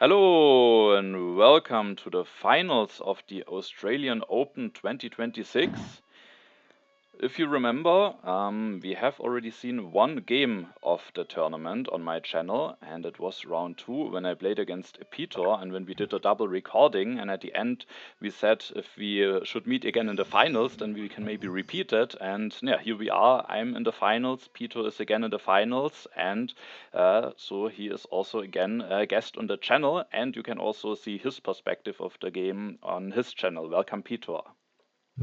Hello and welcome to the finals of the Australian Open 2026. If you remember, we have already seen one game of the tournament on my channel, and it was round 2 when I played against Pitor and when we did a double recording. And at the end, we said if we should meet again in the finals, then we can maybe repeat it. And yeah, here we are. I'm in the finals. Pitor is again in the finals, and so he is also again a guest on the channel. And you can also see his perspective of the game on his channel. Welcome, Pitor.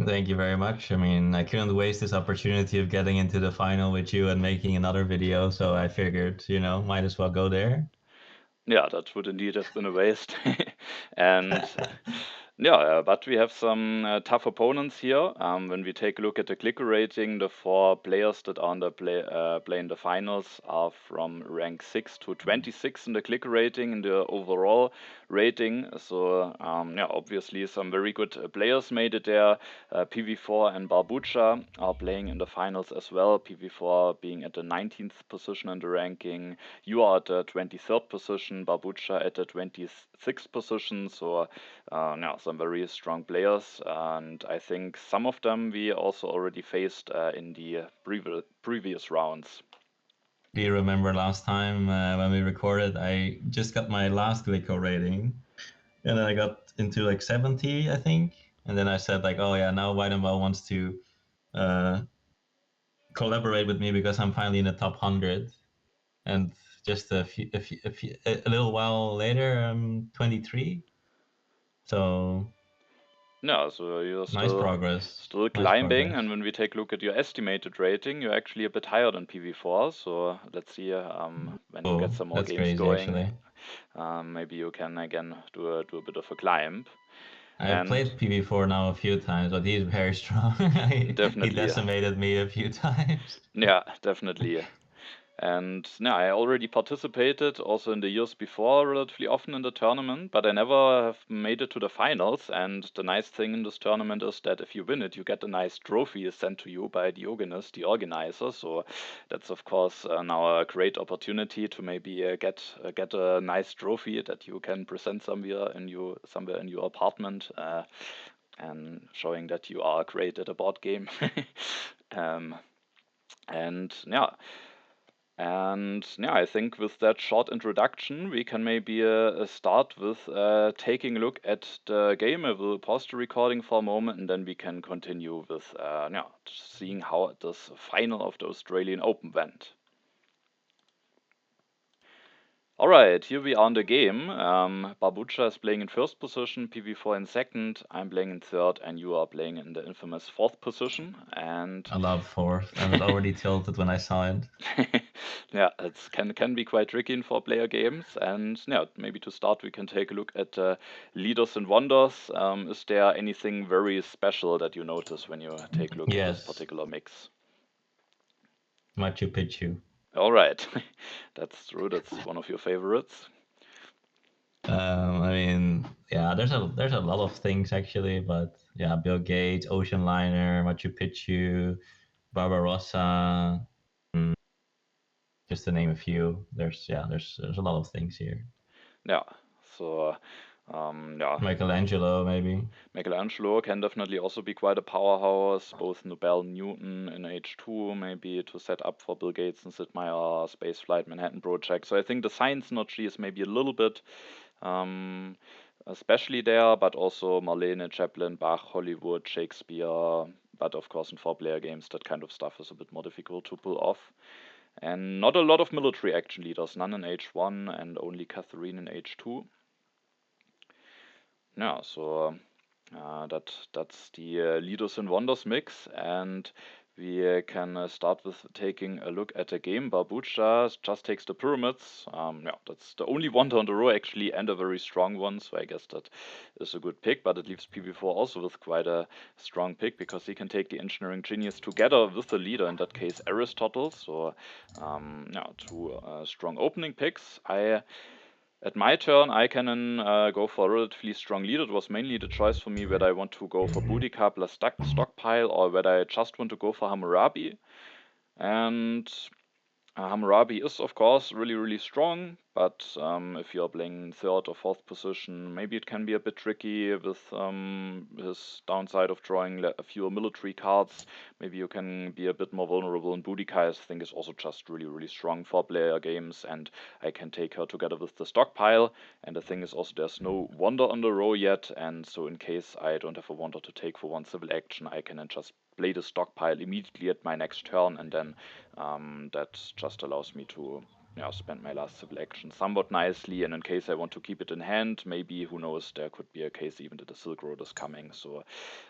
Thank you very much. I mean, I couldn't waste this opportunity of getting into the final with you and making another video, so I figured, might as well go there. Yeah, that would indeed have been a waste. And yeah, but we have some tough opponents here. When we take a look at the clicker rating, the 4 players that are on the play in the finals are from rank 6 to 26 in the clicker rating, in the overall rating. So yeah, obviously some very good players made it there. PV4 and Barboucha are playing in the finals as well. PV4 being at the 19th position in the ranking. You are at the 23rd position, Barboucha at the 26th position. So yeah, some very strong players, and I think some of them we also already faced in the previous rounds. Do you remember last time when we recorded, I just got my last Glico rating, and then I got into like 70, I think. And then I said like, oh yeah, now White and Well wants to uh, collaborate with me because I'm finally in the top 100. And just a little while later, I'm 23. So Yeah, so you're nice still progress. Nice climbing, and progress. when we take a look at your estimated rating, you're actually a bit higher than PV4. So let's see when you get Oh, some more that's games crazy going, actually. maybe you can again do a bit of a climb. I've And played PV4 now a few times, but he's very strong. He definitely, decimated me a few times. yeah, definitely. And yeah, I already participated also in the years before relatively often in the tournament, but I never have made it to the finals. And the nice thing in this tournament is that if you win it, you get a nice trophy sent to you by Diogenes, the organizer. So that's of course now a great opportunity to maybe get a nice trophy that you can present somewhere in your apartment, and showing that you are great at a board game. um, and yeah. And yeah, I think with that short introduction, we can maybe start with taking a look at the game. I will pause the recording for a moment and then we can continue with yeah, seeing how this final of the Australian Open went. Alright, here we are in the game. Barboucha is playing in first position, PV4 in second, I'm playing in third, and you are playing in the infamous fourth position. And I love fourth. I was already tilted when I saw it. yeah, it can be quite tricky in 4-player games. And yeah, maybe to start, we can take a look at leaders and wonders. Is there anything very special that you notice when you take a look at this Yes, particular mix? Machu Picchu. All right, that's true. That's one of your favorites. I mean, yeah, there's a lot of things actually, but yeah, Bill Gates, Ocean Liner, Machu Picchu, Barbarossa, mm, just to name a few. There's a lot of things here. Yeah. So yeah, Michelangelo, maybe. Michelangelo can definitely also be quite a powerhouse, both Nobel Newton in H2, maybe to set up for Bill Gates and Sid Meier Spaceflight Manhattan Project. So I think the science notch is maybe a little bit um, especially there, but also Marlene, Chaplin, Bach, Hollywood, Shakespeare. But of course, in 4-player games, that kind of stuff is a bit more difficult to pull off. And not a lot of military action leaders, none in H1 and only Catherine in H2. Yeah, so that's the Leaders and Wonders mix, and we can start with taking a look at the game. Barboucha just takes the pyramids. Yeah, that's the only wonder on the row actually, and a very strong one. So I guess that is a good pick, but it leaves PV4 also with quite a strong pick because he can take the engineering genius together with the leader, in that case Aristotle. So yeah, two strong opening picks. At my turn, I can go for a relatively strong lead. It was mainly the choice for me whether I want to go for Boudica plus Stockpile or whether I just want to go for Hammurabi. And Hammurabi is, of course, really, really strong, but if you're playing third or fourth position, maybe it can be a bit tricky with his downside of drawing a fewer military cards. Maybe you can be a bit more vulnerable, and Boudica I think is also just really, really strong for player games, and I can take her together with the stockpile. And the thing is also there's no wonder on the row yet, and so in case I don't have a wonder to take for one civil action, I can then just play the stockpile immediately at my next turn, and then that just allows me to spend my last civil action somewhat nicely, and in case I want to keep it in hand, maybe, who knows, there could be a case even that the Silk Road is coming. So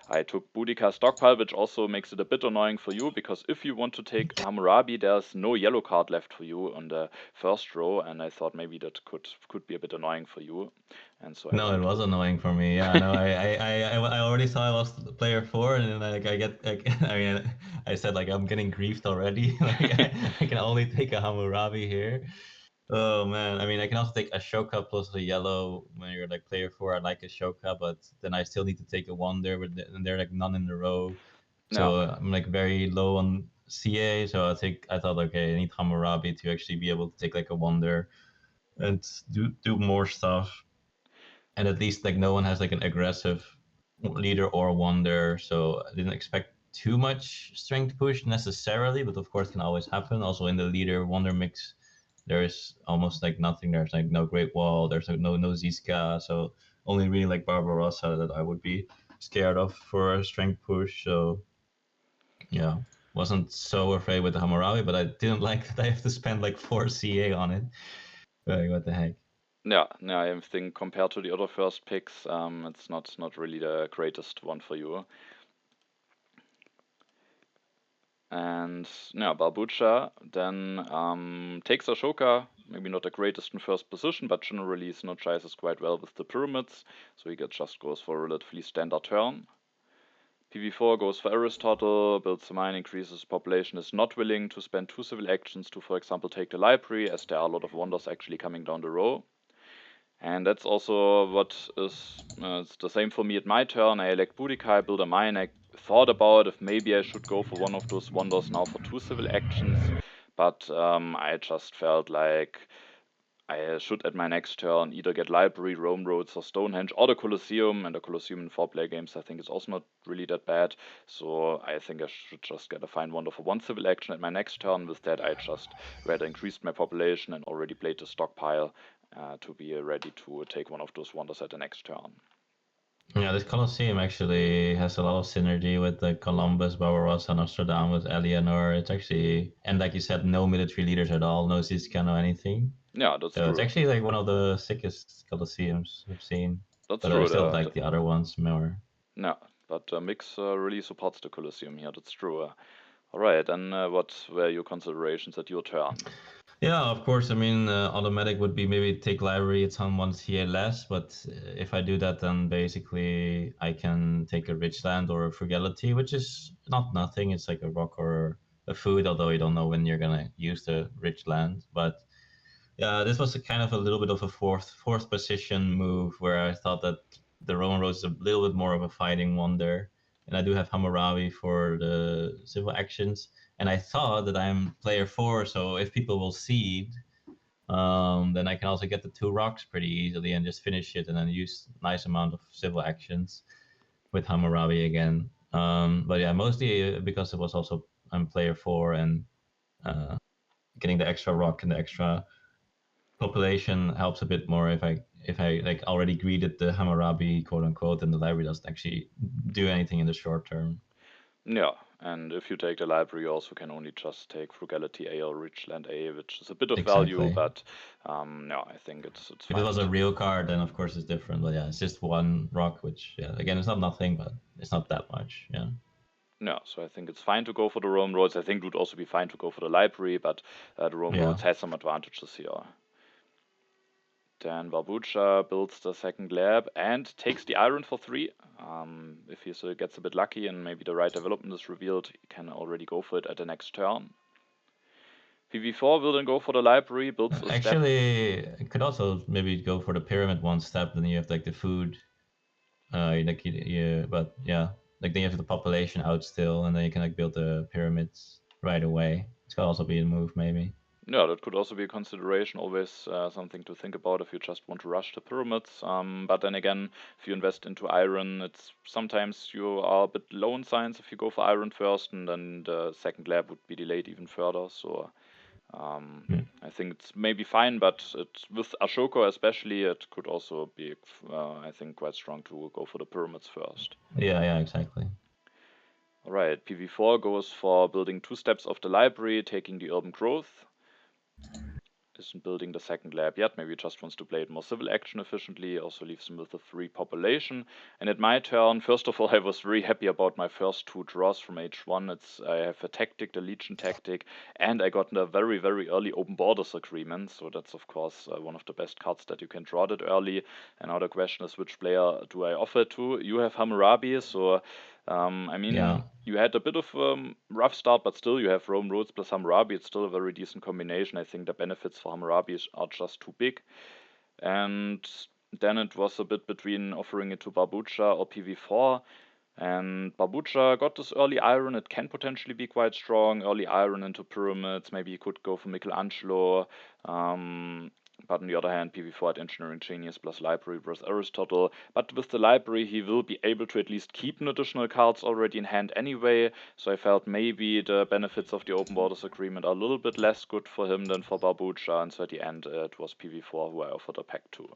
I took Boudica's stockpile, which also makes it a bit annoying for you, because if you want to take Hammurabi, there's no yellow card left for you on the first row, and I thought maybe that could be a bit annoying for you, and so I No, it went was with. annoying for me. Yeah, no, I already saw I was player 4, and then like I get like I mean I said like I'm getting griefed already. Like I can only take a Hammurabi here. Oh man, I mean I can also take Ashoka plus a yellow when you're like player 4. I like Ashoka, but then I still need to take a wonder, and they're like none in a row. Yeah. So I'm like very low on CA. So I thought okay, I need Hammurabi to actually be able to take like a wonder and do more stuff, and at least like no one has like an aggressive leader or wonder, so I didn't expect too much strength push necessarily, but of course can always happen. Also in the leader wonder mix, there is almost like nothing. There's like no Great Wall, there's like no Ziska, so only really like Barbarossa that I would be scared of for a strength push. So yeah, wasn't so afraid with the Hammurabi, but I didn't like that I have to spend like 4 CA on it. Like what the heck. Yeah, I think compared to the other first picks, it's not really the greatest one for you. And yeah, barboucha then takes Ashoka, maybe not the greatest in first position, but generally synergizes quite well with the pyramids, so he just goes for a relatively standard turn. PV4 goes for Aristotle, builds the mine, increases population, is not willing to spend 2 civil actions to, for example, take the library, as there are a lot of wonders actually coming down the row. And that's also what is it's the same for me at my turn. I elect Boudica, I build a mine. I thought about if maybe I should go for one of those wonders now for 2 civil actions, but I just felt like I should at my next turn either get Library, Rome Roads, or Stonehenge, or the Colosseum. And the Colosseum in 4-player games I think is also not really that bad. So I think I should just get a fine wonder for 1 civil action at my next turn. With that, I just rather increased my population and already played the stockpile to be ready to take one of those wonders at the next turn. Yeah, this Colosseum actually has a lot of synergy with the Columbus, Barbarossa, Nostradamus, Eleanor. It's actually, and like you said, no military leaders at all, no Ziska, no anything. Yeah, that's So it's true. actually like one of the sickest Colosseums I've seen. That's But I true. still like the other ones more. Yeah, but the mix really supports the Colosseum here. That's true. All right, and what were your considerations at your turn? Yeah, of course. I mean, automatic would be maybe take library. It's on one CA less, but if I do that, then basically I can take a rich land or a frugality, which is not nothing. It's like a rock or a food, although you don't know when you're gonna use the rich land. But yeah, this was a kind of a little bit of a fourth position move where I thought that the Roman road is a little bit more of a fighting one there, and I do have Hammurabi for the civil actions, and I thought that I'm player 4, so if people will cede, then I can also get the 2 rocks pretty easily and just finish it, and then use nice amount of civil actions with Hammurabi again. But yeah, mostly because it was also I'm player 4 and uh, getting the extra rock and the extra population helps a bit more if I like already greeted the Hammurabi quote unquote, and the library doesn't actually do anything in the short term. Yeah, and if you take the library, you also can only just take Frugality A or Richland A, which is a bit of value, Exactly. but no, I think it's If it fine was a to. real card, then of course it's different. But yeah, it's just 1 rock, which yeah, again, it's not nothing, but it's not that much. Yeah. Yeah, so I think it's fine to go for the Rome roads. I think it would also be fine to go for the library, but the Rome Yeah. roads has some advantages here. Then Barboucha builds the second lab and takes the iron for 3. If he still gets a bit lucky and maybe the right development is revealed, he can already go for it at the next turn. PV4 will then go for the library, builds a step. Actually, I could also maybe go for the pyramid 1 step. Then you have like the food. Like but yeah, like then you have the population out still, and then you can like build the pyramids right away. This could also be a move, maybe. Yeah, that could also be a consideration, always something to think about if you just want to rush the pyramids. But then again, if you invest into iron, it's sometimes you are a bit low in science if you go for iron first, and then the second lab would be delayed even further. So um, Yeah, I think it's maybe fine, but with Ashoka especially, it could also be, I think, quite strong to go for the pyramids first. yeah, exactly. Alright, PV4 goes for building 2 steps of the library, taking the urban growth. Isn't building the second lab yet, maybe just wants to play it more civil action efficiently, also leaves him with a 3 population. And at my turn, first of all, I was very happy about my first 2 draws from H1. I have a tactic, the Legion tactic, and I got a very, very early open borders agreement, so that's of course one of the best cards that you can draw that early. And now the question is, which player do I offer to? You have Hammurabi, so I Yeah, mean, you had a bit of rough start, but still you have Rome Roads plus Hammurabi. It's still a very decent combination. I think the benefits for Hammurabi are just too big. And then it was a bit between offering it to Barboucha or PV4. And Barboucha got this early iron. It can potentially be quite strong. Early iron into pyramids. Maybe you could go for Michelangelo. Um, but on the other hand, PV4 had Engineering Genius plus Library plus Aristotle. But with the library, he will be able to at least keep an additional cards already in hand anyway. So I felt maybe the benefits of the Open Borders Agreement are a little bit less good for him than for Barboucha. And so at the end, it was PV4 who I offered a pack to.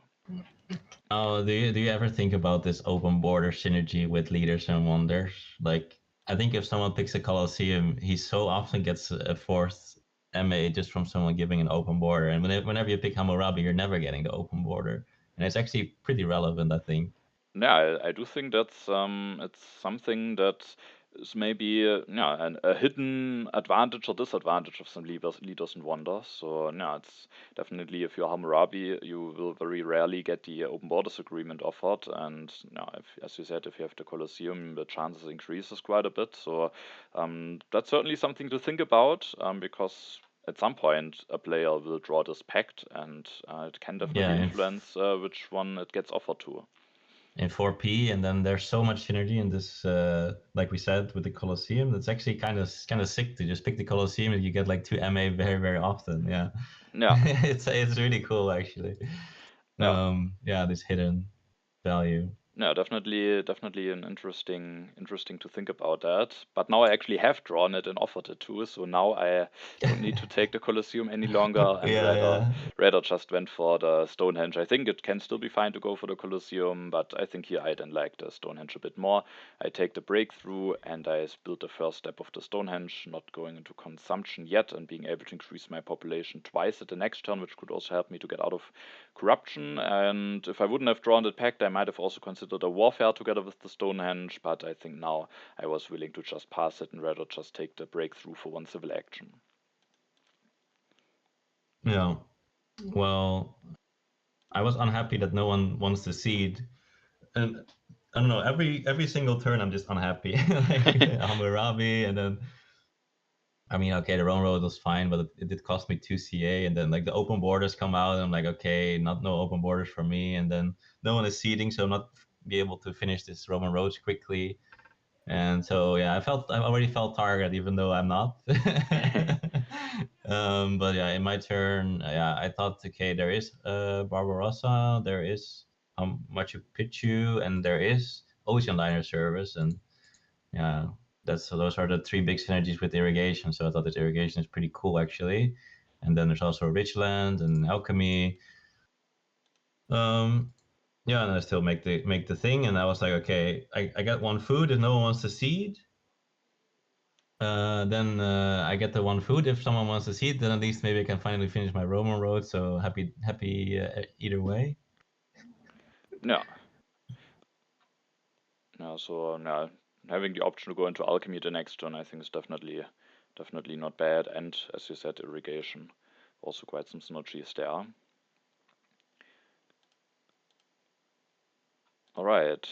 oh, do you ever think about this open border synergy with Leaders and Wonders? Like, I think if someone picks a Colosseum, he so often gets a fourth MA just from someone giving an open border. And whenever you pick Hammurabi, you're never getting the open border. And it's actually pretty relevant, I think. Yeah, I do think that's it's something that is maybe yeah a hidden advantage or disadvantage of some leaders and wonders. So yeah, it's definitely if you're Hammurabi, you will very rarely get the open borders agreement offered, and yeah, if, as you said, if you have the Colosseum, the chances increases quite a bit. So that's certainly something to think about because. At some point, a player will draw this pact, and it can Yeah, definitely influence which one it gets offered to. in 4P, and then there's so much synergy in this, like we said, with the Colosseum. That's actually kind of sick to just pick the Colosseum and you get like 2 MA very, very often. Yeah, Yeah, it's really cool actually. yeah. Yeah, this hidden value. No, definitely an interesting to think about that. But now I actually have drawn it and offered it too, so now I don't need to take the Colosseum any longer and Yeah, yeah. rather just went for the Stonehenge. I think it can still be fine to go for the Colosseum, but I think here I then like the Stonehenge a bit more. I take the breakthrough and I build the first step of the Stonehenge, not going into consumption yet and being able to increase my population twice at the next turn, which could also help me to get out of corruption. And if I wouldn't have drawn that pact, I might have also considered a warfare together with the Stonehenge, but I think now I was willing to just pass it and rather just take the breakthrough for one civil action. Yeah. Well, I was unhappy that no one wants to seed, and I don't know. Every single turn, I'm just unhappy. Like Hammurabi, and then I mean, okay, the Rome Road was fine, but it did cost me 2 CA, and then like the open borders come out, and I'm like, okay, not no open borders for me, and then no one is seeding, so I'm not be able to finish this Roman roads quickly, and so yeah, I already felt target, even though I'm not. But yeah, in my turn, yeah, I thought, okay, there is Barbarossa, there is Machu Picchu, and there is Ocean Liner Service, and yeah, that's so those are the three big synergies with irrigation. So I thought that irrigation is pretty cool actually. And then there's also Richland and alchemy. Um, yeah, and I still make the thing. And I was like, okay, I got one food. If no one wants to seed, then I get the one food. If someone wants to seed, then at least maybe I can finally finish my Roman road. So happy either way. Yeah, yeah. So now having the option to go into alchemy the next turn, I think is definitely not bad. And as you said, irrigation, also quite some synergies there. All right.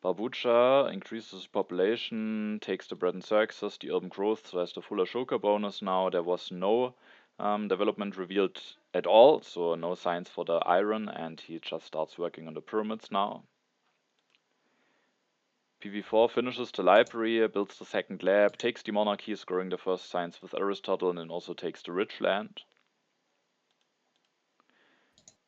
Barboucha increases population, takes the bread and circuses, the urban growth, so has the full Ashoka bonus now. There was no development revealed at all, so no signs for the iron, and he just starts working on the pyramids now. PV4 finishes the library, builds the second lab, takes the monarchy, scoring the first science with Aristotle, and then also takes the rich land.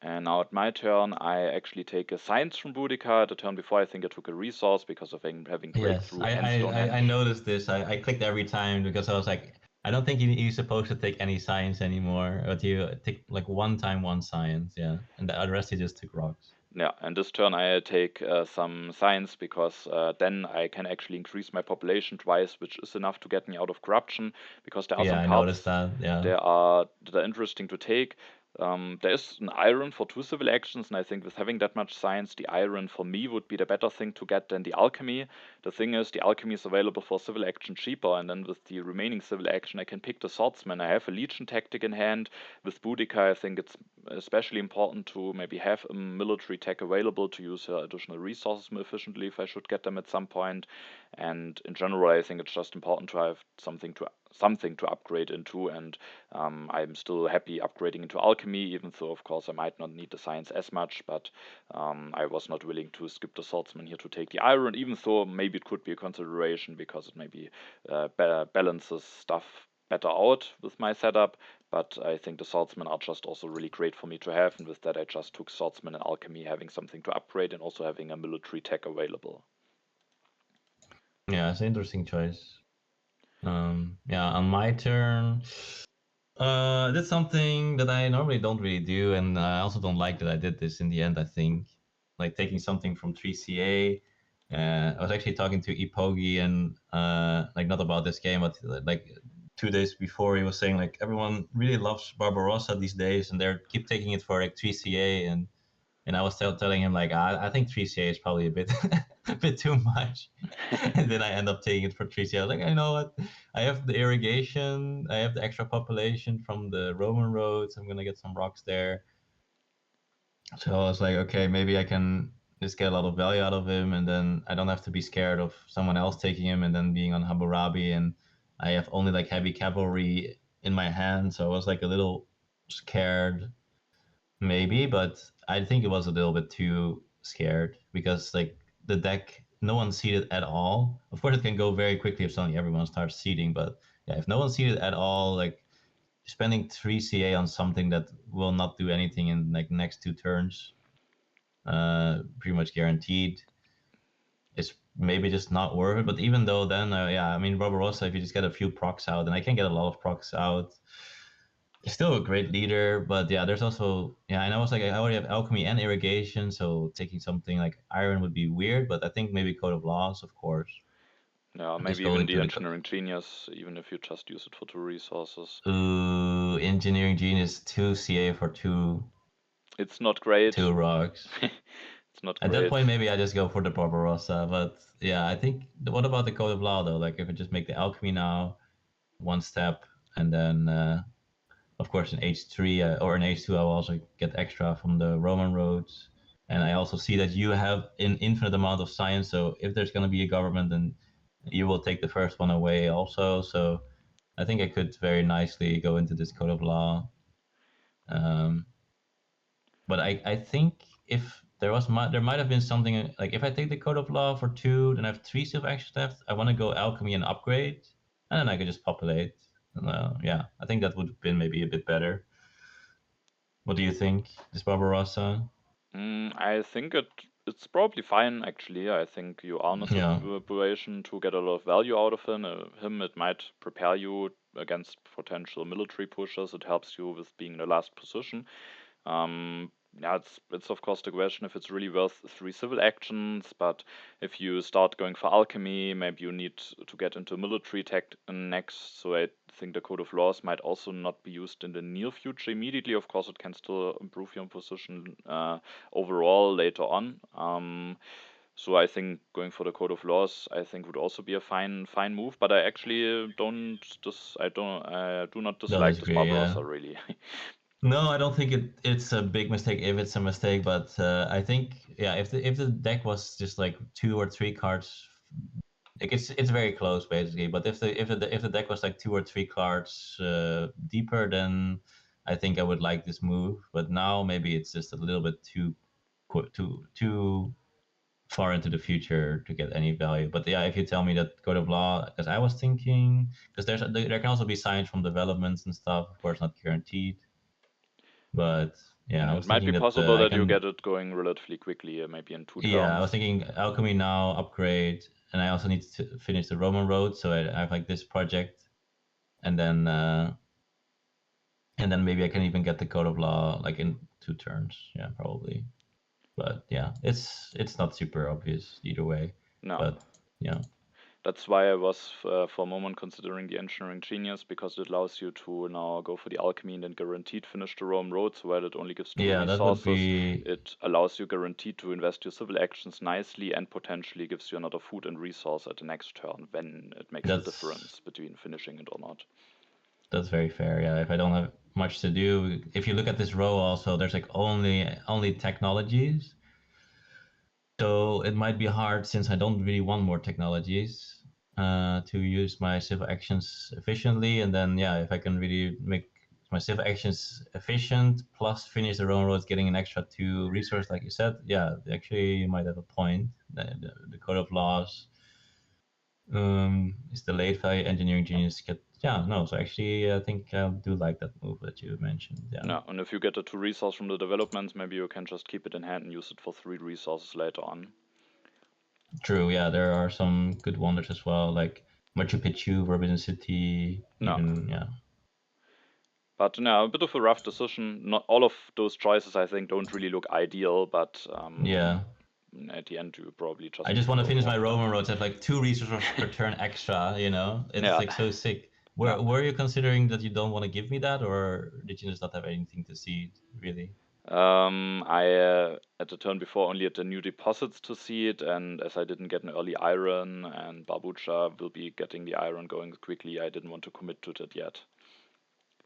And now at my turn, I actually take a science from Boudica. The turn before, I think I took a resource because of having Yes, breakthrough and I Stonehenge. noticed this. I clicked every time because I was like, I don't think you're supposed to take any science anymore, but you take like one time one science, yeah, and the rest you just took rocks. Yeah, and this turn I take some science because then I can actually increase my population twice, which is enough to get me out of corruption. Because there are Yeah, some I noticed cards that. Yeah, that are interesting to take. There is an iron for 2 civil actions, and I think with having that much science, the iron for me would be the better thing to get than the alchemy. The thing is, the alchemy is available for civil action cheaper, and then with the remaining civil action, I can pick the swordsman. I have a legion tactic in hand. With Boudica, I think it's especially important to maybe have a military tech available to use additional resources more efficiently if I should get them at some point. And in general, I think it's just important to have something to upgrade into, and I'm still happy upgrading into alchemy, even though of course I might not need the science as much, but I was not willing to skip the swordsman here to take the iron, even though maybe it could be a consideration because it maybe balances stuff better out with my setup. But I think the swordsmen are just also really great for me to have, and with that I just took swordsman and alchemy, having something to upgrade and also having a military tech available. yeah, it's an interesting choice. Yeah, on my turn, I did something that I normally don't really do, and I also don't like that I did this in the end. I think, like taking something from 3CA. I was actually talking to Ipogi and like not about this game, but like 2 days before he was saying like everyone really loves Barbarossa these days, and they're keep taking it for like 3CA, and I was telling him like I think 3CA is probably a bit a bit too much, and then I end up taking it for 3CA. I was like, I know what, I have the irrigation, I have the extra population from the Roman roads. I'm gonna get some rocks there, so I was like, okay, maybe I can just get a lot of value out of him, and then I don't have to be scared of someone else taking him and then being on Hammurabi, and I have only like heavy cavalry in my hand, so I was like a little scared maybe, but I think it was a little bit too scared because like the deck, no one's seeded at all. Of course, it can go very quickly if suddenly everyone starts seeding, but yeah, if no one's seeded at all, like spending 3 CA on something that will not do anything in like next 2 turns, pretty much guaranteed, is maybe just not worth it. But even though then, yeah, I mean, Barbarossa, if you just get a few procs out, and I can get a lot of procs out, he's still a great leader, but yeah, there's also yeah, and I was like, I already have alchemy and irrigation, so taking something like iron would be weird. But I think maybe code of laws, of course. Yeah, Just maybe go even into the the engineering genius, even if you just use it for 2 resources. ooh, engineering genius 2 CA for It's not great. two rocks. It's not At that great. point, maybe I just go for the Barbarossa. But yeah, I think what about the code of law though? Like if I just make the alchemy now, one step, and then of course, in H3 or in H2, I will also get extra from the Roman roads. And I also see that you have an infinite amount of science. So if there's going to be a government, then you will take the first one away also. So I think I could very nicely go into this code of law. Um, but I think if there might have been something like if I take the code of law for 2, then I have 3 silver actions left. I want to go alchemy and upgrade, and then I could just populate. And, yeah, I think that would have been maybe a bit better. What do you think, this Barbarossa? I think it's probably fine actually. I think you are in a Yeah, situation to get a lot of value out of him. It might prepare you against potential military pushers. It helps you with being in the last position. Yeah, it's of course the question if it's really worth 3 civil actions, but if you start going for alchemy, maybe you need to get into military tech next. So I think the code of laws might also not be used in the near future immediately. Of course, it can still improve your position overall later on. So I think going for the code of laws, I think would also be a fine move. But I actually I do not don't dislike this disagree. Yeah. Barbarossa really. No, I don't think it's a big mistake if it's a mistake, but I think yeah, if the deck was just like 2 or 3 cards, like it's very close basically. But if the deck was like 2 or 3 cards deeper, then I think I would like this move. But now maybe it's just a little bit too far into the future to get any value. But yeah, if you tell me that code of law, because I was thinking, because there can also be science from developments and stuff. Of course, not guaranteed. But yeah, I Yeah, it was might thinking be that possible I that you can. get it going relatively quickly, maybe in 2 Yeah, I was turns. thinking alchemy now upgrade, and I also need to finish the Roman road. So I have like this project, and then maybe I can even get the code of law like in 2 turns. Yeah, probably. But yeah, it's not super obvious either way. No. But yeah, That's why I was for a moment considering the engineering genius, because it allows you to now go for the alchemy and then guaranteed finish the Rome road. So while it only gives 2 yeah, that would resources, be it allows you guaranteed to invest your civil actions nicely and potentially gives you another food and resource at the next turn when it makes the that's difference between finishing it or not. that's very fair. Yeah, if I don't have much to do, if you look at this row also, there's like only technologies. So it might be hard since I don't really want more technologies to use my civil actions efficiently. And then, yeah, if I can really make my civil actions efficient plus finish the own roads, getting an extra 2 resource, like you said, yeah, actually, you might have a point. The code of laws is delayed by engineering genius. Yeah, no, so actually, I think I do like that move that you mentioned. Yeah. Yeah, and if you get the 2 resource from the developments, maybe you can just keep it in hand and use it for 3 resources later on. True, yeah, there are some good wonders as well, like Machu Picchu, Forbidden City, No. even yeah. But no, a bit of a rough decision. Not all of those choices, I think, don't really look ideal, but Yeah. at the end, you probably I just need just to want to go finish for my it. Roman roads, have like 2 resources per turn extra, you know? It's Yeah, like so sick. no. Were you considering that you don't want to give me that, or did you just not have anything to see, really? I at the turn before only had the new deposits to see it, and as I didn't get an early iron, and barboucha will be getting the iron going quickly, I didn't want to commit to that yet.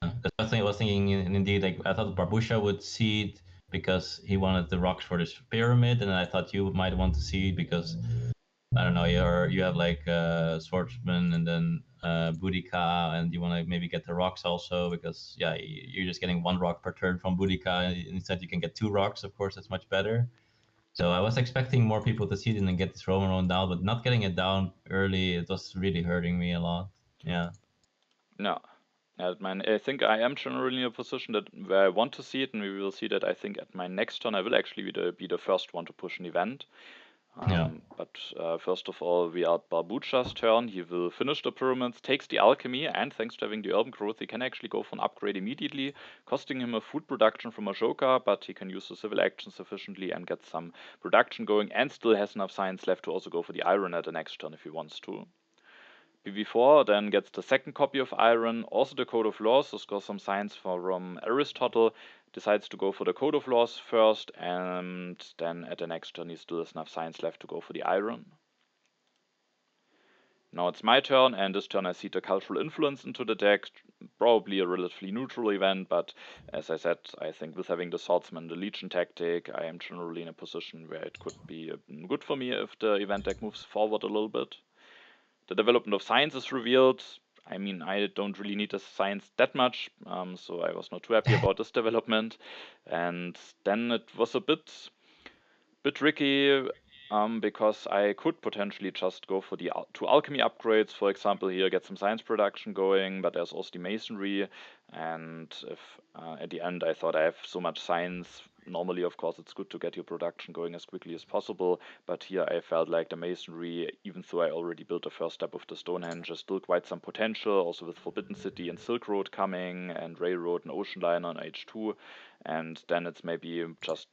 That's what I was thinking, indeed, like I thought Barbusha would seed because he wanted the rocks for this pyramid, and I thought you might want to seed because I don't know, you have like swordsman and then Boudica, and you want to maybe get the rocks also because yeah, you're just getting 1 rock per turn from Boudica. Instead, you can get 2 rocks. Of course, that's much better. So I was expecting more people to see it and then get this Roman road down, but not getting it down early, it was really hurting me a lot. Yeah. No. I think I am generally in a position that where I want to see it, and we will see that I think at my next turn I will actually be the first one to push an event. Yeah. But first of all, we are at Barboucha's turn. He will finish the pyramids, takes the alchemy, and thanks to having the urban growth, he can actually go for an upgrade immediately, costing him a food production from Ashoka, but he can use the civil action sufficiently and get some production going, and still has enough science left to also go for the iron at the next turn if he wants to. BV4 then gets the second copy of Iron, also the Code of Laws, so scores some science from Aristotle, decides to go for the Code of Laws first, and then at the next turn he still has enough science left to go for the Iron. Now it's my turn, and this turn I see the Cultural Influence into the deck, probably a relatively neutral event, but as I said, I think with having the Swordsman, the Legion tactic, I am generally in a position where it could be good for me if the event deck moves forward a little bit. The development of science is revealed. I mean, I don't really need the science that much, so I was not too happy about this development. And then it was a bit tricky because I could potentially just go for the 2 alchemy upgrades, for example, here get some science production going, but there's also the masonry. And if at the end I thought I have so much science, normally, of course, it's good to get your production going as quickly as possible. But here I felt like the masonry, even though I already built the first step of the Stonehenge, is still quite some potential, also with Forbidden City and Silk Road coming, and Railroad and Ocean Liner on H2. And then it's maybe just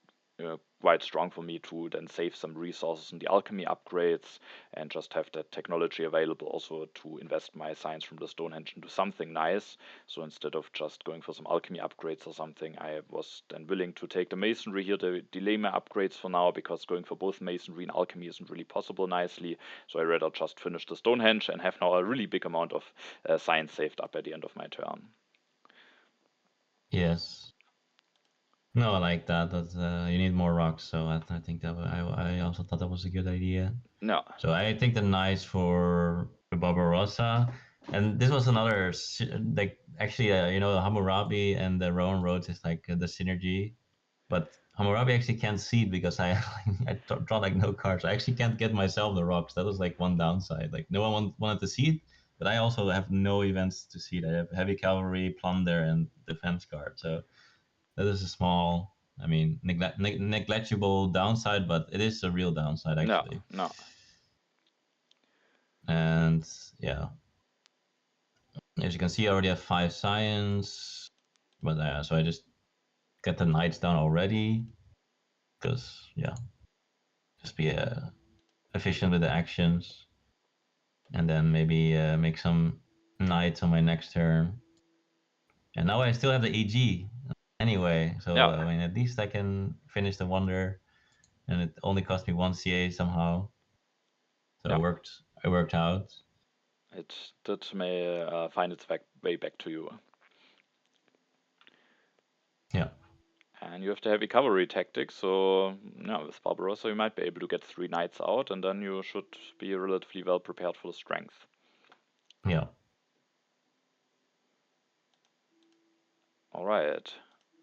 quite strong for me to then save some resources in the alchemy upgrades and just have that technology available also to invest my science from the Stonehenge into something nice. So instead of just going for some alchemy upgrades or something, I was then willing to take the masonry here, delay my upgrades for now, because going for both masonry and alchemy isn't really possible nicely. So I rather just finish the Stonehenge and have now a really big amount of science saved up at the end of my turn. Yes. No, I like that. That you need more rocks, so I think that I also thought that was a good idea. No. So I think the nice for the Barbarossa, and this was another like actually you know Hammurabi and the Roman roads is like the synergy, but Hammurabi actually can't seed because I draw like no cards. I actually can't get myself the rocks. That was like one downside. Like no one wanted to seed, but I also have no events to seed. I have heavy cavalry, plunder, and defense card. So that is a small, I mean, negligible downside, but it is a real downside No, actually. no. And yeah, as you can see, I already have 5 science, but so I just get the knights down already because yeah, just be efficient with the actions, and then maybe make some knights on my next turn. And now I still have the EG anyway, so Yeah, I mean at least I can finish the wonder, and it only cost me 1 CA somehow, so yeah. it worked out. It may find its way back to you. Yeah, And you have the heavy cavalry tactic, so yeah, with Barbarossa you might be able to get 3 knights out, and then you should be relatively well prepared for the strength. yeah, Alright.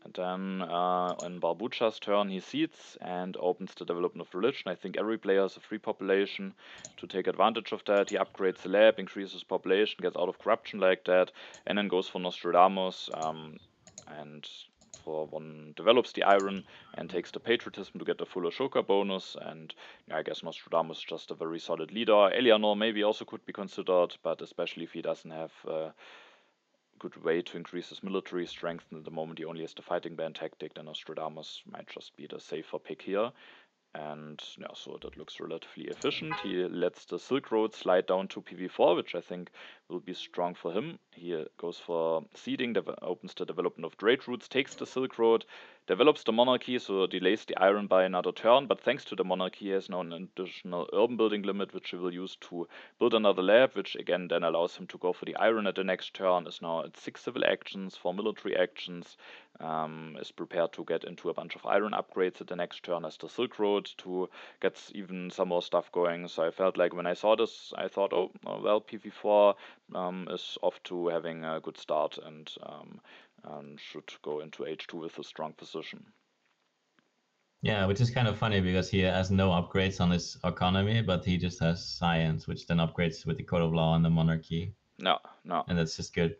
And then on Barboucha's turn, he seeds and opens the development of religion. I think every player has a free population to take advantage of that. He upgrades the lab, increases population, gets out of corruption like that, and then goes for Nostradamus. And for one develops the iron and takes the patriotism to get the full Ashoka bonus. And yeah, I guess Nostradamus is just a very solid leader. Eleanor maybe also could be considered, but especially if he doesn't have good way to increase his military strength, and at the moment he only has the fighting band tactic, then Nostradamus might just be the safer pick here. And yeah, so that looks relatively efficient. He lets the Silk Road slide down to PV4, which I think will be strong for him. He goes for seeding, opens the development of trade routes, takes the Silk Road, develops the monarchy, so delays the iron by another turn. But thanks to the monarchy, he has now an additional urban building limit, which he will use to build another lab, which again then allows him to go for the iron at the next turn. Is now at 6 civil actions, 4 military actions, is prepared to get into a bunch of iron upgrades at the next turn as the Silk Road to get even some more stuff going. So I felt like when I saw this, I thought, oh, well, PV4 is off to having a good start and should go into H2 with a strong position. yeah. Which is kind of funny because he has no upgrades on his economy, but he just has science, which then upgrades with the code of law and the monarchy, No, no. and that's just good.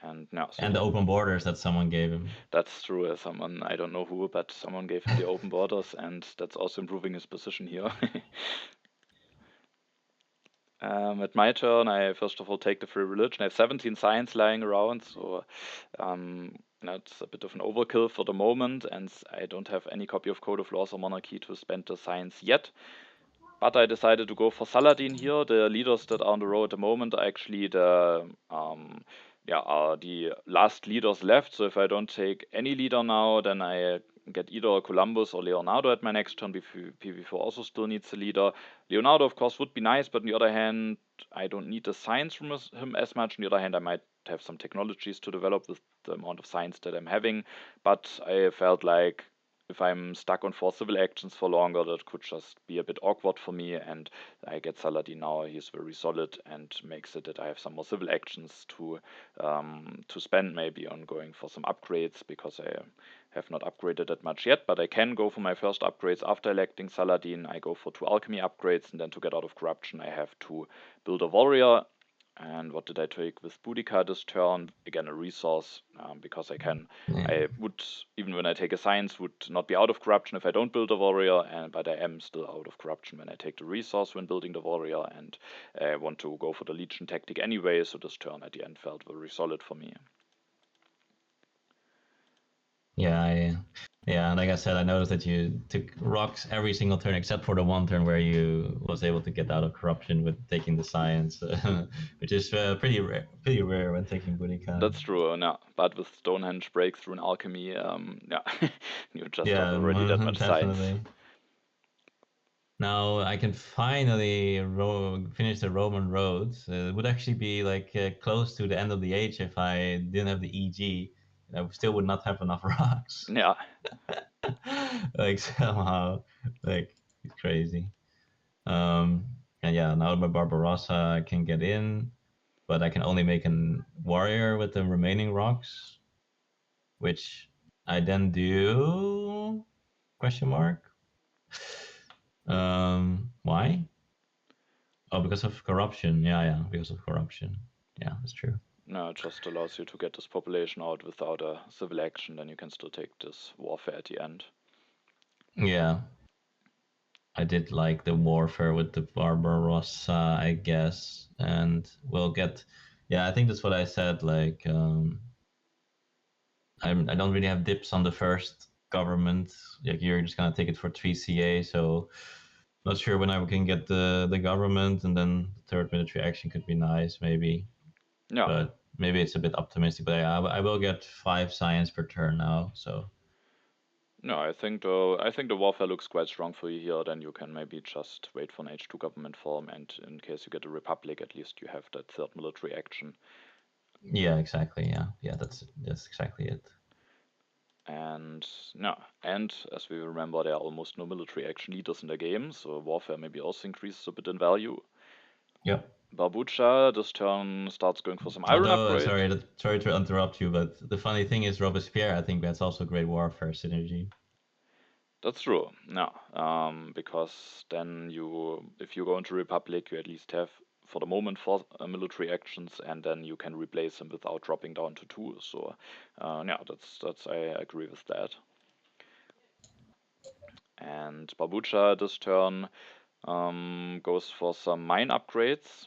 And no, so And the open borders that someone gave him. that's true. Someone, I don't know who, but someone gave him the open borders, and that's also improving his position here. At my turn, I first of all take the free religion. I have 17 science lying around, so that's a bit of an overkill for the moment, and I don't have any copy of Code of Laws or Monarchy to spend the science yet. But I decided to go for Saladin here. The leaders that are on the row at the moment are actually are the last leaders left. So if I don't take any leader now, then I get either Columbus or Leonardo at my next turn. PV4 also still needs a leader. Leonardo, of course, would be nice, but on the other hand, I don't need the science from him as much. On the other hand, I might have some technologies to develop with the amount of science that I'm having. But I felt like if I'm stuck on 4 civil actions for longer, that could just be a bit awkward for me. And I get Saladin now; he's very solid and makes it that I have some more civil actions to spend maybe on going for some upgrades, because I have not upgraded that much yet. But I can go for my first upgrades after electing Saladin. I go for 2 alchemy upgrades, and then to get out of corruption, I have to build a warrior. And what did I take with Boudica this turn? Again, a resource, because Yeah. I would, even when I take a science, would not be out of corruption if I don't build a warrior, but I am still out of corruption when I take the resource when building the warrior, and I want to go for the legion tactic anyway, so this turn at the end felt very solid for me. Yeah, yeah. Like I said, I noticed that you took rocks every single turn except for the one turn where you was able to get out of corruption with taking the science, which is pretty rare when taking Boudica. That's true, yeah. But with Stonehenge breakthrough in alchemy, yeah, you just have Yeah, already that much science. definitely. Now I can finally finish the Roman roads. It would actually be like close to the end of the age if I didn't have the EG. I still would not have enough rocks. Yeah, Like somehow, like it's crazy. Um, and yeah, now my Barbarossa I can get in, but I can only make a warrior with the remaining rocks, which I then do. Question mark. Why? Oh, because of corruption. Yeah, because of corruption. Yeah, that's true. No, it just allows you to get this population out without a civil action, then you can still take this warfare at the end. Yeah, I did like the warfare with the Barbarossa, I guess, and we'll get. Yeah, I think that's what I said. Like, I don't really have dips on the first government. Like, you're just gonna take it for 3CA, so not sure when I can get the government, and then the third military action could be nice, maybe. Yeah, But maybe it's a bit optimistic. But I will get 5 science per turn now, so no, I think the warfare looks quite strong for you here. Then you can maybe just wait for an H2 government form, and in case you get a republic, at least you have that third military action. yeah, exactly. Yeah, that's exactly it. And no, and as we remember, there are almost no military action leaders in the game, so warfare maybe also increases a bit in value. Yep. Barboucha this turn starts going for some iron Although, upgrade. sorry to interrupt you, but the funny thing is Robespierre. I think that's also great warfare synergy. That's true. No, because then if you go into Republic, you at least have for the moment four military actions, and then you can replace them without dropping down to two. So, yeah, that's I agree with that. And Babucha this turn goes for some mine upgrades.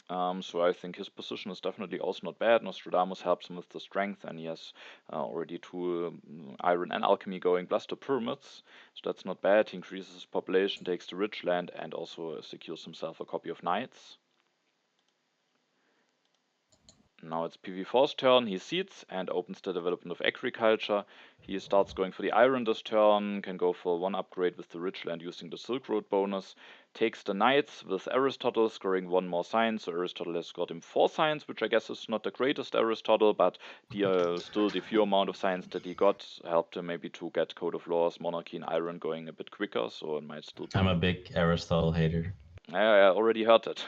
So I think his position is definitely also not bad. Nostradamus helps him with the strength, and he has already two iron and alchemy going, plus the pyramids. So that's not bad. He increases his population, takes the rich land, and also secures himself a copy of knights. Now it's PV4's turn. He seeds and opens the development of agriculture. He starts going for the iron this turn, can go for one upgrade with the rich land using the Silk Road bonus. Takes the knights with Aristotle, scoring one more science. So Aristotle has got him 4 science, which I guess is not the greatest Aristotle, but still the few amount of science that he got helped him maybe to get Code of Laws, Monarchy, and Iron going a bit quicker. So it might still I'm be. a big Aristotle hater. I already heard it.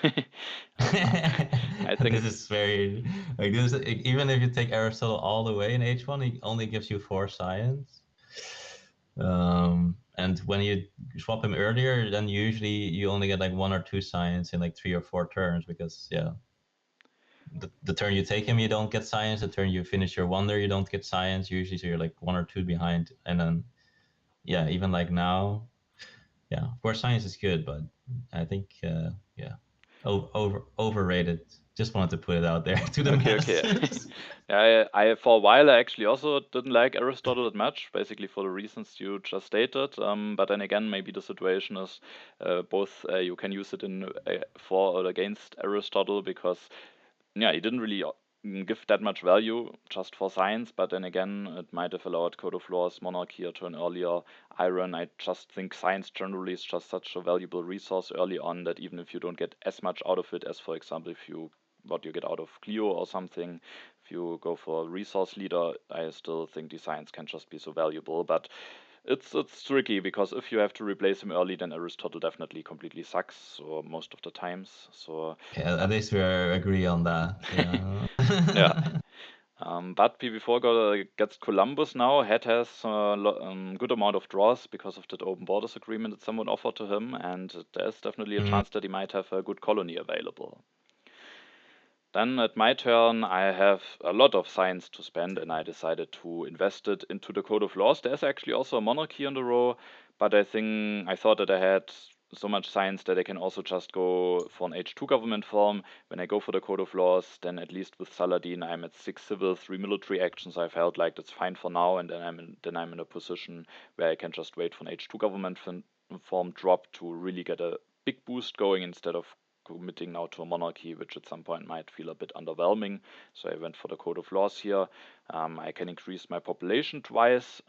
I think This is very like this. Even if you take Aristotle all the way in H1, he only gives you 4 science. And when you swap him earlier, then usually you only get like 1 or 2 science in like 3 or 4 turns because yeah, the turn you take him, you don't get science. The turn you finish your wonder, you don't get science usually. So you're like 1 or 2 behind, and then yeah, even like now, yeah, of course science is good, but I think yeah, overrated. Just wanted to put it out there to the okay. masses. Yeah, I for a while I actually also didn't like Aristotle that much, basically for the reasons you just stated. But then again, maybe the situation is both you can use it in for or against Aristotle because yeah, he didn't really give that much value just for science, but then again, it might have allowed Code of Laws, Monarchy to an earlier Iron. I just think science generally is just such a valuable resource early on that even if you don't get as much out of it as, for example, if you what you get out of Clio or something, if you go for a resource leader, I still think the science can just be so valuable. But it's tricky because if you have to replace him early, then Aristotle definitely completely sucks. So most of the times, so Yeah, at least we agree on that. Yeah. yeah. But PV4 gets Columbus now. Head has a good amount of draws because of that open borders agreement that someone offered to him, and there's definitely a Mm, chance that he might have a good colony available. Then at my turn, I have a lot of science to spend, and I decided to invest it into the Code of Laws. There's actually also a monarchy on the row, but I thought that I had so much science that I can also just go for an H2 government form. When I go for the Code of Laws, then at least with Saladin, I'm at 6 civil, 3 military actions. I felt like that's fine for now, and then I'm in a position where I can just wait for an H2 government form drop to really get a big boost going instead of committing now to a monarchy, which at some point might feel a bit underwhelming. So I went for the Code of Laws here. I can increase my population twice.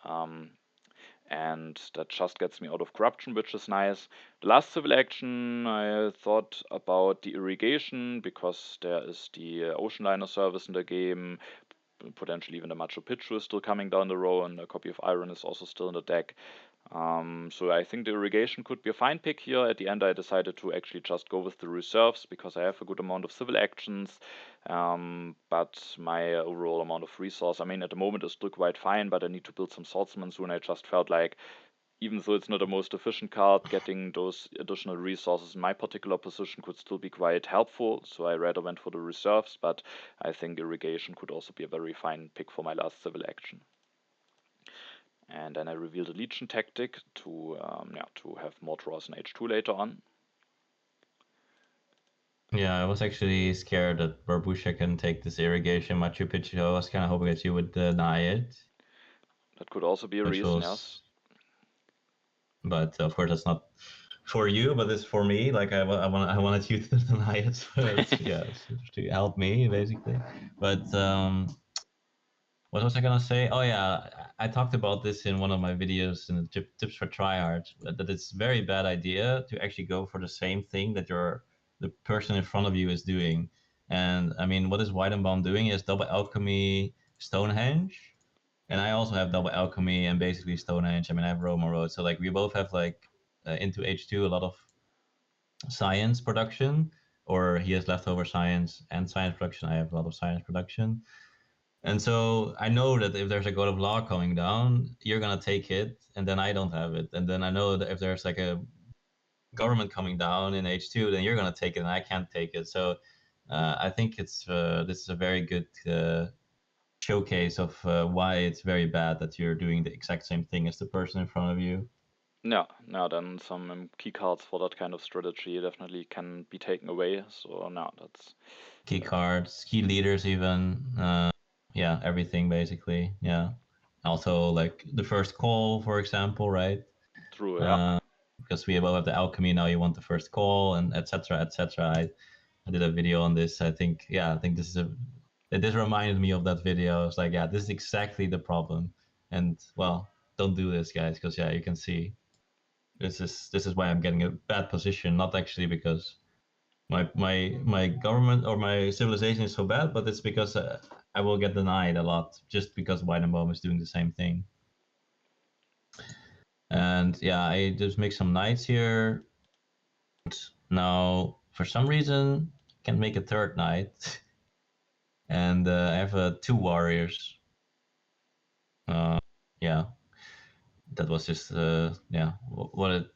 And that just gets me out of corruption, which is nice. The last civil action, I thought about the irrigation because there is the ocean liner service in the game. Potentially even the Machu Picchu is still coming down the road, and a copy of Iron is also still in the deck. So I think the irrigation could be a fine pick here. At the end, I decided to actually just go with the reserves because I have a good amount of civil actions, but my overall amount of resource, I mean, at the moment is still quite fine, but I need to build some swordsmen soon. I just felt like even though it's not the most efficient card, getting those additional resources in my particular position could still be quite helpful. So I rather went for the reserves, but I think irrigation could also be a very fine pick for my last civil action. And then I revealed a Legion tactic to have more draws in H2 later on. Yeah, I was actually scared that barboucha can take this irrigation Machu Picchu. I was kind of hoping that you would deny it. That could also be a which reason, was, yes. But of course that's not for you, but it's for me. Like I wanted you to deny it, so it's to help me basically. But what was I gonna say? Oh yeah, I talked about this in one of my videos in the tips for tryhards. That it's a very bad idea to actually go for the same thing that the person in front of you is doing. And I mean, what is Weidenbaum doing? Is double alchemy Stonehenge, and I also have double alchemy and basically Stonehenge. I mean, I have Roma Road, so like we both have like into H2 a lot of science production, or he has leftover science and science production. I have a lot of science production. And so I know that if there's a god of law coming down, you're gonna take it, and then I don't have it. And then I know that if there's like a government coming down in H2, then you're gonna take it, and I can't take it. So I think this is a very good showcase of why it's very bad that you're doing the exact same thing as the person in front of you. No, then some key cards for that kind of strategy definitely can be taken away. So no, that's Key cards, key leaders, even. Yeah, everything basically. Yeah. Also, like the first call, for example, right? true. Yeah. Because we both have the alchemy now. You want the first call, and etc. etc. I did a video on this. I think this reminded me of that video. I was like, yeah, this is exactly the problem. And well, don't do this, guys, because yeah, you can see this is why I'm getting a bad position. Not actually because my government or my civilization is so bad, but it's because I will get denied a lot just because Weidenbaum is doing the same thing. And yeah, I just make some knights here. Now, for some reason, can't make a third knight, and I have two warriors. Uh, yeah, that was just yeah, what it.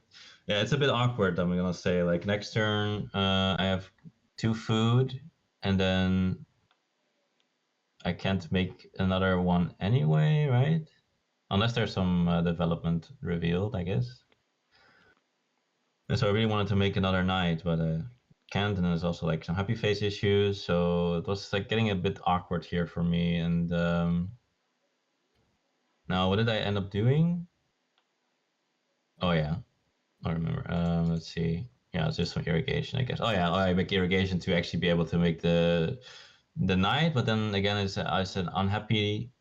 Yeah, it's a bit awkward. I'm gonna say like next turn, I have two food, and then I can't make another one anyway, right? Unless there's some development revealed, I guess. And so I really wanted to make another knight, but can't. And there's also like some happy face issues, so it was like getting a bit awkward here for me. And now, what did I end up doing? Oh yeah, I remember. Let's see. Yeah, it's just some irrigation, I guess. Oh yeah, I make irrigation to actually be able to make the knight, but then again, it's an unhappy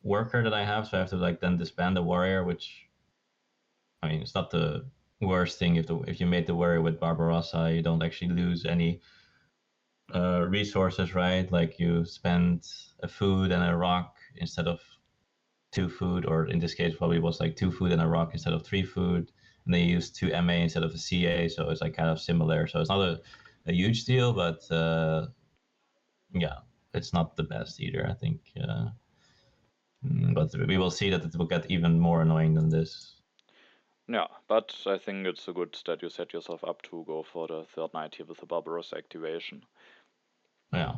worker that I have, so I have to like then disband the warrior, which I mean, it's not the worst thing if you made the warrior with Barbarossa, you don't actually lose any resources, right? Like you spend a food and a rock instead of two food, or in this case, probably was like two food and a rock instead of three food, and they use two MA instead of a CA, so it's like kind of similar. So it's not a huge deal, but yeah, it's not the best either, I think. But we will see that it will get even more annoying than this. Yeah, but I think it's a good that you set yourself up to go for the third knight here with the Barbarossa activation. Yeah.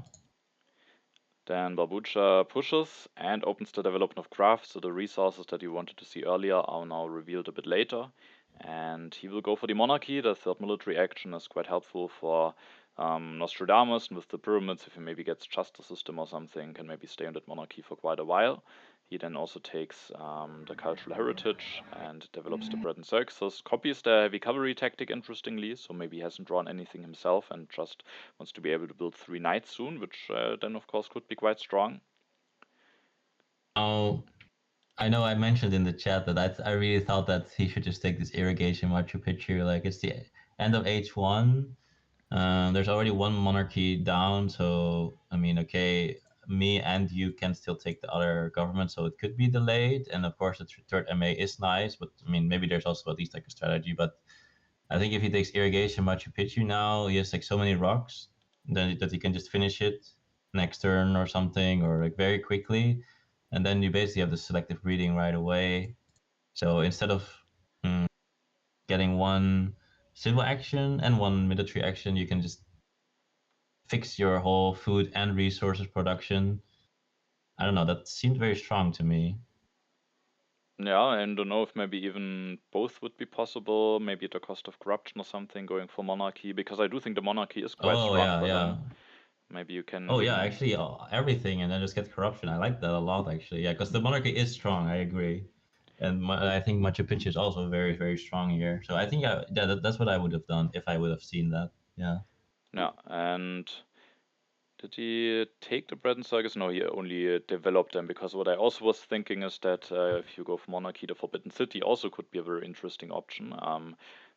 Then barboucha pushes and opens the development of craft, so the resources that you wanted to see earlier are now revealed a bit later. And he will go for the monarchy. The third military action is quite helpful for Nostradamus, and with the pyramids, if he maybe gets justice system or something, can maybe stay in that monarchy for quite a while. He then also takes the cultural heritage and develops the bread and circuses, copies the heavy cavalry tactic interestingly, so maybe he hasn't drawn anything himself and just wants to be able to build 3 knights soon, which then of course could be quite strong. Oh, I know I mentioned in the chat that I really thought that he should just take this irrigation Machu Picchu. Like it's the end of H1. There's already one monarchy down, so I mean, okay, me and you can still take the other government, so it could be delayed. And of course, the third MA is nice, but I mean, maybe there's also at least like a strategy. But I think if he takes irrigation Machu Picchu now, he has like so many rocks then that he can just finish it next turn or something, or like very quickly, and then you basically have the selective breeding right away. So instead of getting one civil action and one military action, you can just fix your whole food and resources production. I don't know. That seemed very strong to me. Yeah, and don't know if maybe even both would be possible, maybe at the cost of corruption or something, going for monarchy, because I do think the monarchy is quite Oh strong yeah, for yeah. him. Maybe you can Oh yeah, even, actually, everything, and then just get corruption. I like that a lot, actually. Yeah, because the monarchy is strong. I agree, and I think Machu Picchu is also very, very strong here. So I think, yeah, that's what I would have done if I would have seen that. Yeah. yeah, and did he take the bread and circus? No, he only developed them, because what I also was thinking is that if you go for monarchy, the Forbidden City also could be a very interesting option.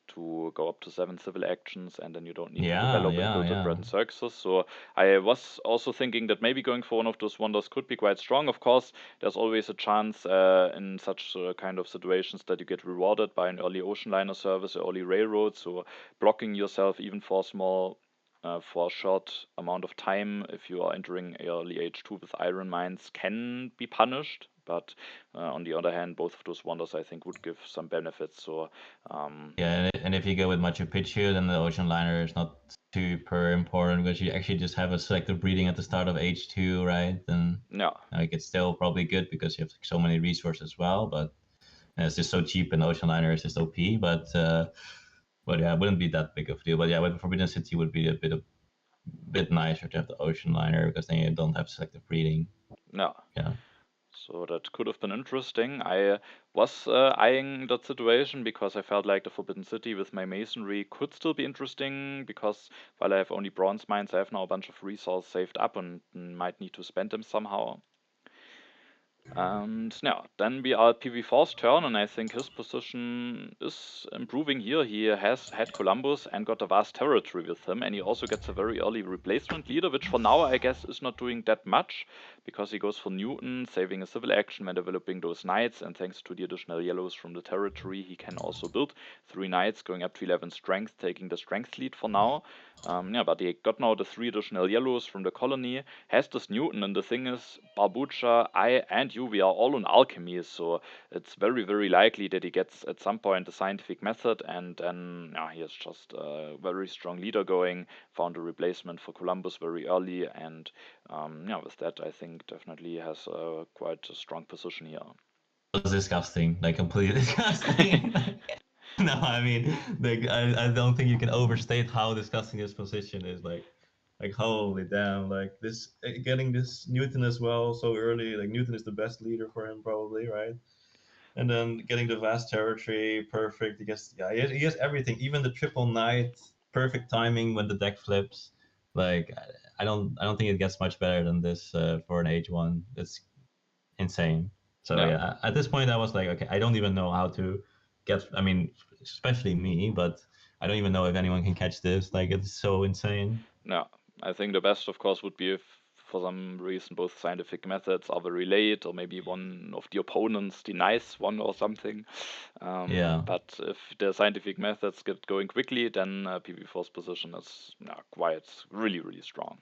To go up to 7 civil actions, and then you don't need to Yeah, develop and yeah, build the bread yeah. and circuses. So I was also thinking that maybe going for one of those wonders could be quite strong. Of course, there's always a chance in such kind of situations that you get rewarded by an early ocean liner service, early railroad. So blocking yourself even for a short amount of time, if you are entering early H2 with iron mines, can be punished. But on the other hand, both of those wonders I think would give some benefits. So Yeah, and if you go with Machu Picchu, then the ocean liner is not super important because you actually just have a selective breeding at the start of H2, right? And yeah, like it's still probably good because you have so many resources as well, but it's just so cheap and ocean liner is just OP. But yeah, it wouldn't be that big of a deal. But yeah, with Forbidden City would be a bit nicer to have the ocean liner because then you don't have selective breeding. yeah. Yeah. So that could have been interesting. I was eyeing that situation because I felt like the Forbidden City with my masonry could still be interesting, because while I have only bronze mines, I have now a bunch of resources saved up and might need to spend them somehow. And yeah, then we are at PV4's turn, and I think his position is improving here. He has had Columbus and got a vast territory with him, and he also gets a very early replacement leader, which for now I guess is not doing that much, because he goes for Newton, saving a civil action when developing those knights, and thanks to the additional yellows from the territory, he can also build 3 knights, going up to 11 strength, taking the strength lead for now. Yeah, but he got now the 3 additional yellows from the colony, has this Newton, and the thing is, barboucha, I, and you, we are all on alchemy, so it's very, very likely that he gets at some point the scientific method, and then yeah, he has just a very strong leader going, found a replacement for Columbus very early, and yeah, with that, I think definitely has quite a strong position here. It was disgusting, like completely disgusting. No, I mean, like I don't think you can overstate how disgusting his position is. Like holy damn, like this getting this Newton as well so early. Like Newton is the best leader for him probably, right? And then getting the vast territory, perfect. He has everything, even the triple knight, perfect timing when the deck flips. Like I don't think it gets much better than this for an H1. It's insane. So Yeah. yeah, at this point I was like, okay, I don't even know how to get. I mean, especially me, but I don't even know if anyone can catch this. Like it's so insane. Yeah, I think the best, of course, would be if for some reason both scientific methods are very late, or maybe one of the opponents denies one or something. Yeah, But if the scientific methods get going quickly, then PV4's position is quite really, really strong.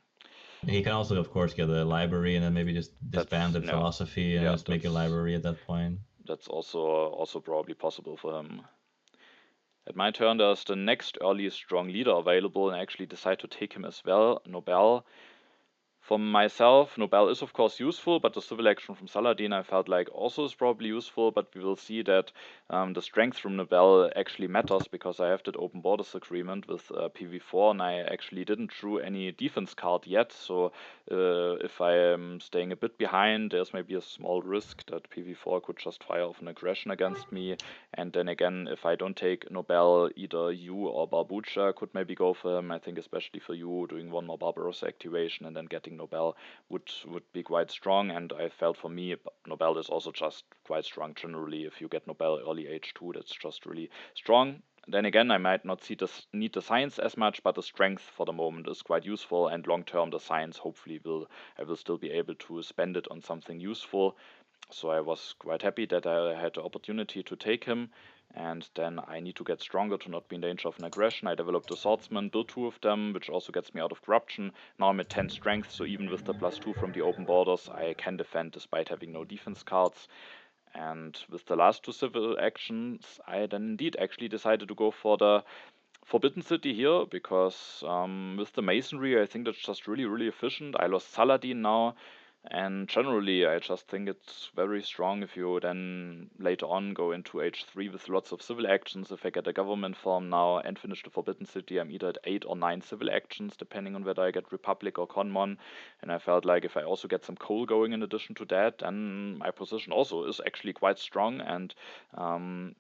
he can also, of course, get a library and then maybe just disband That's the philosophy and yeah, just make a library at that point. that's also probably possible for him. At my turn, there's the next early strong leader available, and I actually decide to take him as well, Nobel. For myself, Nobel is of course useful, but the civil action from Saladin I felt like also is probably useful, but we will see that the strength from Nobel actually matters, because I have that open borders agreement with PV4, and I actually didn't drew any defense card yet, so if I am staying a bit behind, there's maybe a small risk that PV4 could just fire off an aggression against me, and then again, if I don't take Nobel, either you or Barboucha could maybe go for him. I think especially for you, doing one more Barbarossa activation and then getting Nobel would be quite strong. And I felt for me, Nobel is also just quite strong generally. If you get Nobel early H2, that's just really strong. Then again, I might not need the science as much, but the strength for the moment is quite useful. And long term, the science hopefully I will still be able to spend it on something useful. So I was quite happy that I had the opportunity to take him. And then I need to get stronger to not be in danger of an aggression. I developed a swordsman, built 2 of them, which also gets me out of corruption. Now I'm at 10 strength, so even with the +2 from the open borders, I can defend despite having no defense cards. And with the last 2 civil actions, I then indeed actually decided to go for the Forbidden City here because with the masonry, I think that's just really, really efficient. I lost Saladin now, and generally, I just think it's very strong if you then later on go into H3 with lots of civil actions. If I get a government form now and finish the Forbidden City, I'm either at 8 or 9 civil actions, depending on whether I get Republic or Conmon. And I felt like if I also get some coal going in addition to that, then my position also is actually quite strong. Um,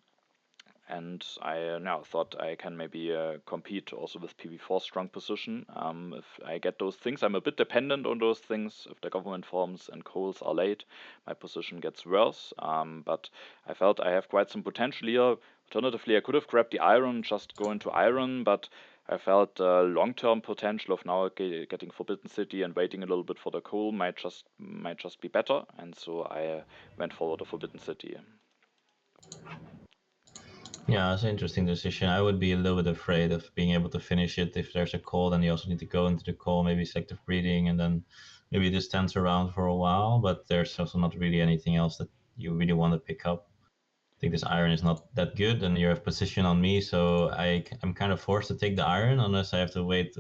and I now thought I can maybe compete also with PV4 strong position. If I get those things, I'm a bit dependent on those things. If the government forms and coals are late, my position gets worse. But I felt I have quite some potential here. Alternatively, I could have grabbed the iron, just go into iron, but I felt long-term potential of now getting Forbidden City and waiting a little bit for the coal might just be better, and so I went forward to Forbidden City. Yeah, it's an interesting decision. I would be a little bit afraid of being able to finish it. If there's a call, then you also need to go into the call, maybe selective breeding, and then maybe this stands around for a while. But there's also not really anything else that you really want to pick up. I think this iron is not that good, and you have position on me, so I'm kind of forced to take the iron unless I have to wait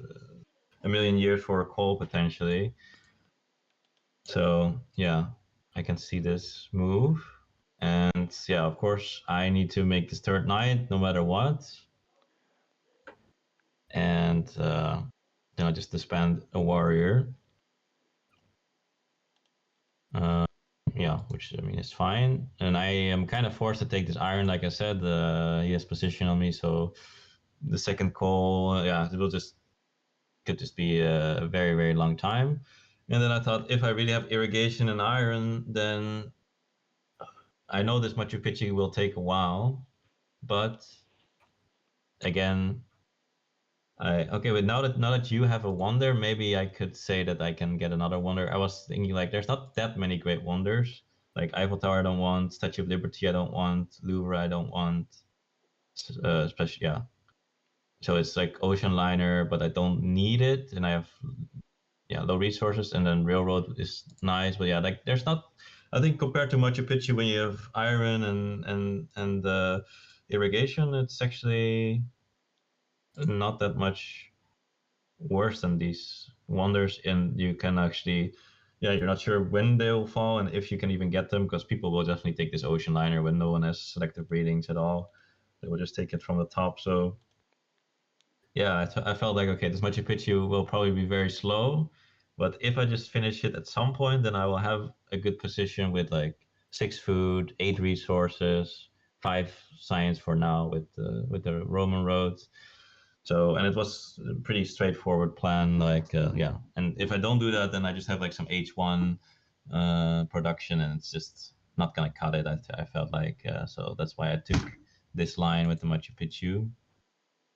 a million years for a call potentially. So yeah, I can see this move. And yeah, of course, I need to make this third knight no matter what. And then I just disband a warrior. Uh, yeah, which I mean is fine. And I am kind of forced to take this iron, like I said. He has position on me, so the second call, yeah, it will just could just be a very very long time. And then I thought if I really have irrigation and iron, then I know this Machu Picchu will take a while, but again, okay, but now that you have a wonder, maybe I could say that I can get another wonder. I was thinking like there's not that many great wonders. Like Eiffel Tower I don't want, Statue of Liberty I don't want, Louvre I don't want, especially yeah. So it's like ocean liner, but I don't need it, and I have yeah low resources, and then railroad is nice, but yeah, like there's not. I think compared to Machu Picchu, when you have iron and irrigation, it's actually not that much worse than these wonders, and you can actually yeah you're not sure when they'll fall and if you can even get them, because people will definitely take this ocean liner when no one has selective readings at all. They will just take it from the top. So yeah, I felt like okay, this Machu Picchu will probably be very slow, but if I just finish it at some point, then I will have a good position with like 6 food, 8 resources, 5 science for now with the Roman roads. So, and it was a pretty straightforward plan. Like, yeah. And if I don't do that, then I just have like some H1 production, and it's just not gonna cut it. I felt like so that's why I took this line with the Machu Picchu.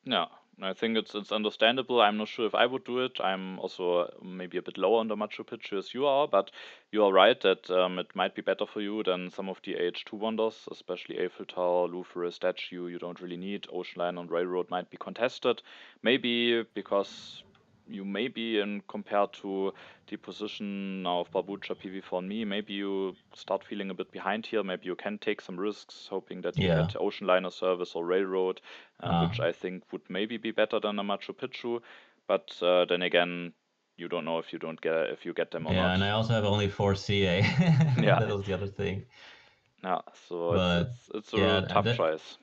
Yeah, I think it's understandable. I'm not sure if I would do it. I'm also maybe a bit lower on the Machu Picchu as you are, but you are right that it might be better for you than some of the H2 wonders, especially Eiffel Tower, Louvre statue. You don't really need. Ocean Line and Railroad might be contested, maybe because you maybe in compared to the position now of Barboucha PV4 and me, maybe you start feeling a bit behind here. Maybe you can take some risks, hoping that you Yeah. get Ocean Liner service or Railroad, Uh, which I think would maybe be better than a Machu Picchu. But then again, you don't know if you get them or yeah, not. and I also have only 4 CA. Yeah, That was the other thing. yeah. So it's But it's it's a yeah, tough choice.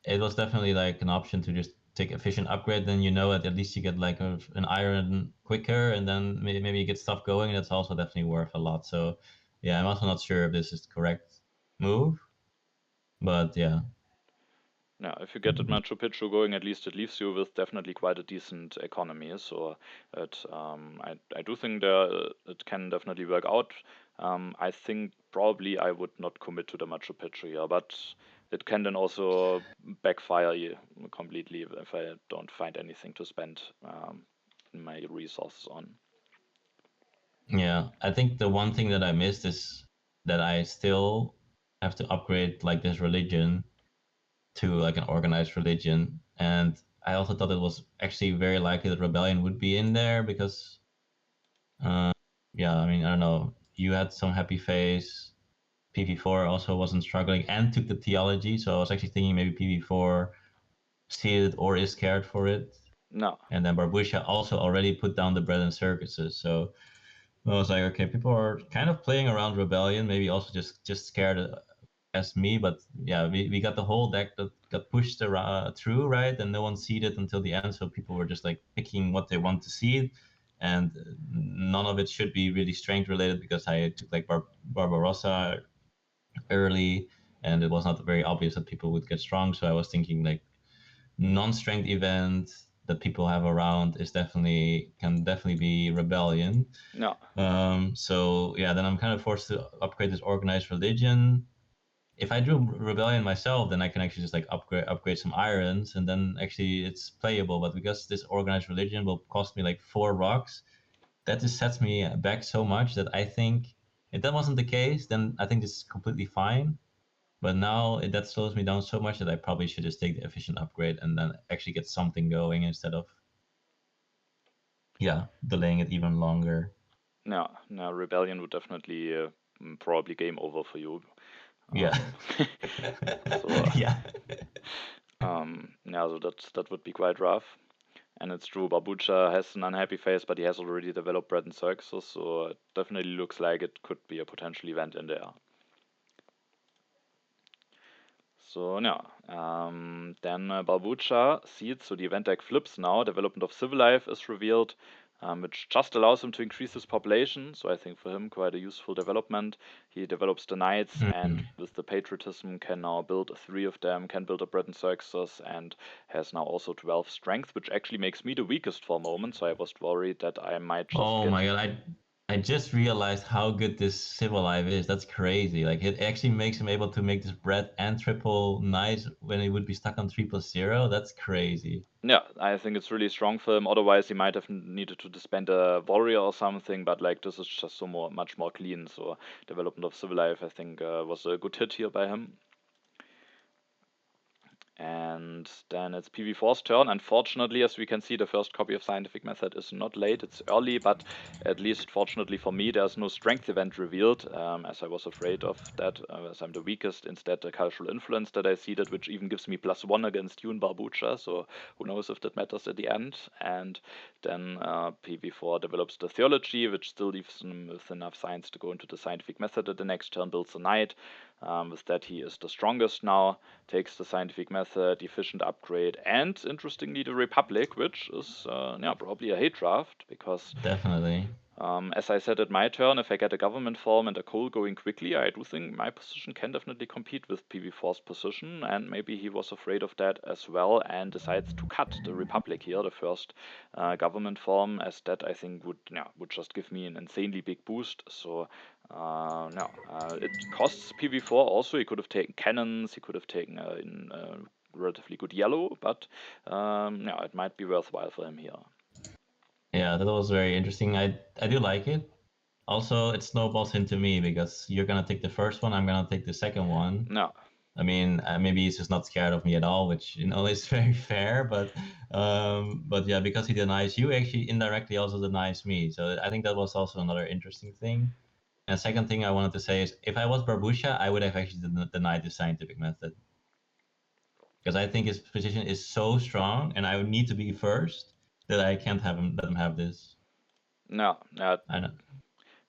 it was definitely like an option to just take efficient upgrade. Then you know at least you get like an iron quicker, and then maybe you get stuff going. That's also definitely worth a lot. So yeah, I'm also not sure if this is the correct move, but yeah, Yeah, if you get at Machu Picchu going, at least it leaves you with definitely quite a decent economy. So I do think it can definitely work out. I think probably I would not commit to the Machu Picchu here, but it can then also backfire you completely if I don't find anything to spend my resources on. yeah. I think the one thing that I missed is that I still have to upgrade like this religion to like an organized religion, and I also thought it was actually very likely that rebellion would be in there because, uh, yeah, I mean, I don't know. You had some happy face. PV4 also wasn't struggling and took the theology. So I was actually thinking maybe PV4 seeded or is scared for it. No. And then barboucha also already put down the bread and circuses. So I was like, okay, people are kind of playing around rebellion, maybe also just scared as me. But yeah, we got the whole deck that got pushed around, through, right? And no one seeded until the end. So people were just like picking what they want to seed. And none of it should be really strength related because I took like Barbarossa early, and it was not very obvious that people would get strong. So I was thinking like non-strength event that people have around is definitely be rebellion. No. So yeah, then I'm kind of forced to upgrade this organized religion. If I do rebellion myself, then I can actually just like upgrade some irons, and then actually it's playable. But because this organized religion will cost me like 4 rocks, that just sets me back so much that I think if that wasn't the case, then I think this is completely fine. But now that slows me down so much that I probably should just take the efficient upgrade and then actually get something going instead of delaying it even longer. No. No. Rebellion would definitely probably game over for you. Yeah. So Yeah. yeah, so that would be quite rough. And it's true, Barboucha has an unhappy face, but he has already developed bread and circuses, so it definitely looks like it could be a potential event in there. So yeah, then Barboucha seeds, so the event deck flips now. Development of Civil Life is revealed, which just allows him to increase his population. So I think for him quite a useful development. He develops the Knights, and Mm. with the Patriotism can now build 3 of them, can build a Bread and Circuses, and has now also 12 Strength, which actually makes me the weakest for a moment. So I was worried that I might just Oh get. my god, I just realized how good this Civil Life is. That's crazy. Like it actually makes him able to make this bread and triple nice when he would be stuck on 3+0. That's crazy. Yeah, I think it's really strong for him. Otherwise, he might have needed to disband a warrior or something. But like this is just much more clean. So development of Civil Life, I think, was a good hit here by him. And then it's PV4's turn. Unfortunately, as we can see, the first copy of Scientific Method is not late, it's early, but at least fortunately for me, there's no strength event revealed, as I was afraid of that, as I'm the weakest. Instead, the cultural influence that I seeded, which even gives me +1 against you in Barboucha, so who knows if that matters at the end. And then PV4 develops the theology, which still leaves him with enough science to go into the Scientific Method at the next turn, builds a knight. With that, he is the strongest now, takes the Scientific Method, efficient upgrade, and interestingly, the Republic, which is probably a hate draft because Definitely. as I said at my turn, if I get a government form and a coal going quickly, I do think my position can definitely compete with PV4's position, and maybe he was afraid of that as well and decides to cut the Republic here, the first government form, as that I think would just give me an insanely big boost. So no, it costs PV4 also. He could have taken cannons, he could have taken relatively good yellow, but it might be worthwhile for him here. Yeah, that was very interesting. I do like it. Also, it snowballs into me because you're gonna take the first one, I'm gonna take the second one. No, I mean, maybe he's just not scared of me at all, which is very fair. But yeah, because he denies you, actually indirectly also denies me. So I think that was also another interesting thing. And second thing I wanted to say is, if I was Barbusha, I would have actually denied the Scientific Method because I think his position is so strong, and I would need to be first that I can't have him let him have this. no, I know.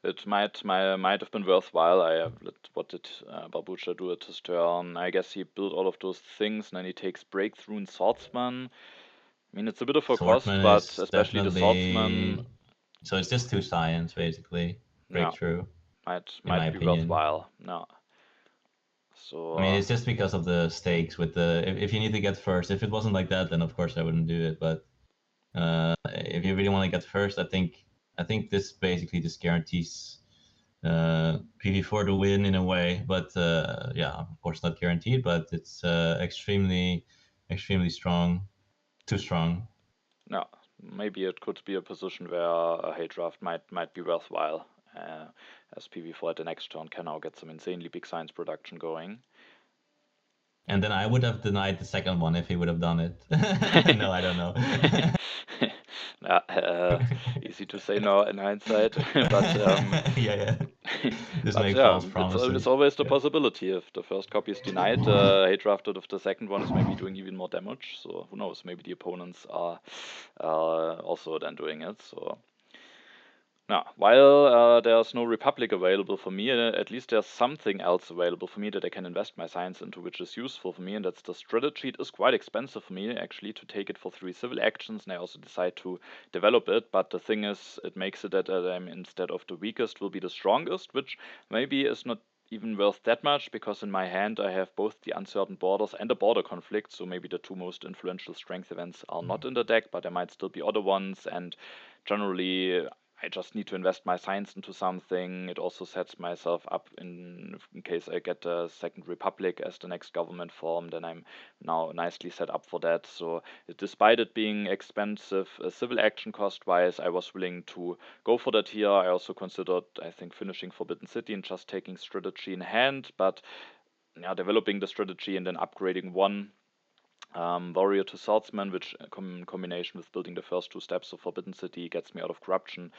it might have been worthwhile. What did Barboucha do at his turn? I guess he built all of those things, and then he takes Breakthrough and Swordsman. I mean, it's a bit of a cost, Swordsman but is especially the Swordsman, definitely, so it's just two science basically yeah, breakthrough, might in my might be opinion. worthwhile. No, so I mean, it's just because of the stakes with the if you need to get first. If it wasn't like that, then of course I wouldn't do it. But if you really want to get first, I think this basically just guarantees PV4 to win in a way. But yeah, of course not guaranteed, but it's extremely strong, too strong. no, maybe it could be a position where a hate draft might be worthwhile. As PV4 at the next turn can now get some insanely big science production going. And then I would have denied the second one if he would have done it. No, I don't know. Yeah, easy to say now in hindsight, but Yeah, yeah. Just But make yeah, false it's promises. always the Yeah. possibility. If the first copy is denied, hate drafted if the second one is maybe doing even more damage. So who knows? Maybe the opponents are also then doing it. So now, while there's no Republic available for me, at least there's something else available for me that I can invest my science into, which is useful for me, and that's the strategy. It is quite expensive for me, actually, to take it for 3 civil actions, and I also decide to develop it. But the thing is, it makes it that I'm, instead of the weakest, will be the strongest, which maybe is not even worth that much, because in my hand I have both the uncertain borders and a border conflict, so maybe the two most influential strength events are not in the deck, but there might still be other ones, and generally I just need to invest my science into something. It also sets myself up in case I get a second republic as the next government form, then I'm now nicely set up for that. So despite it being expensive, civil action cost wise, I was willing to go for that here. I also considered, I think, finishing Forbidden City and just taking strategy in hand, but yeah, developing the strategy and then upgrading one warrior to swordsman, which in combination with building the first 2 steps of Forbidden City gets me out of corruption,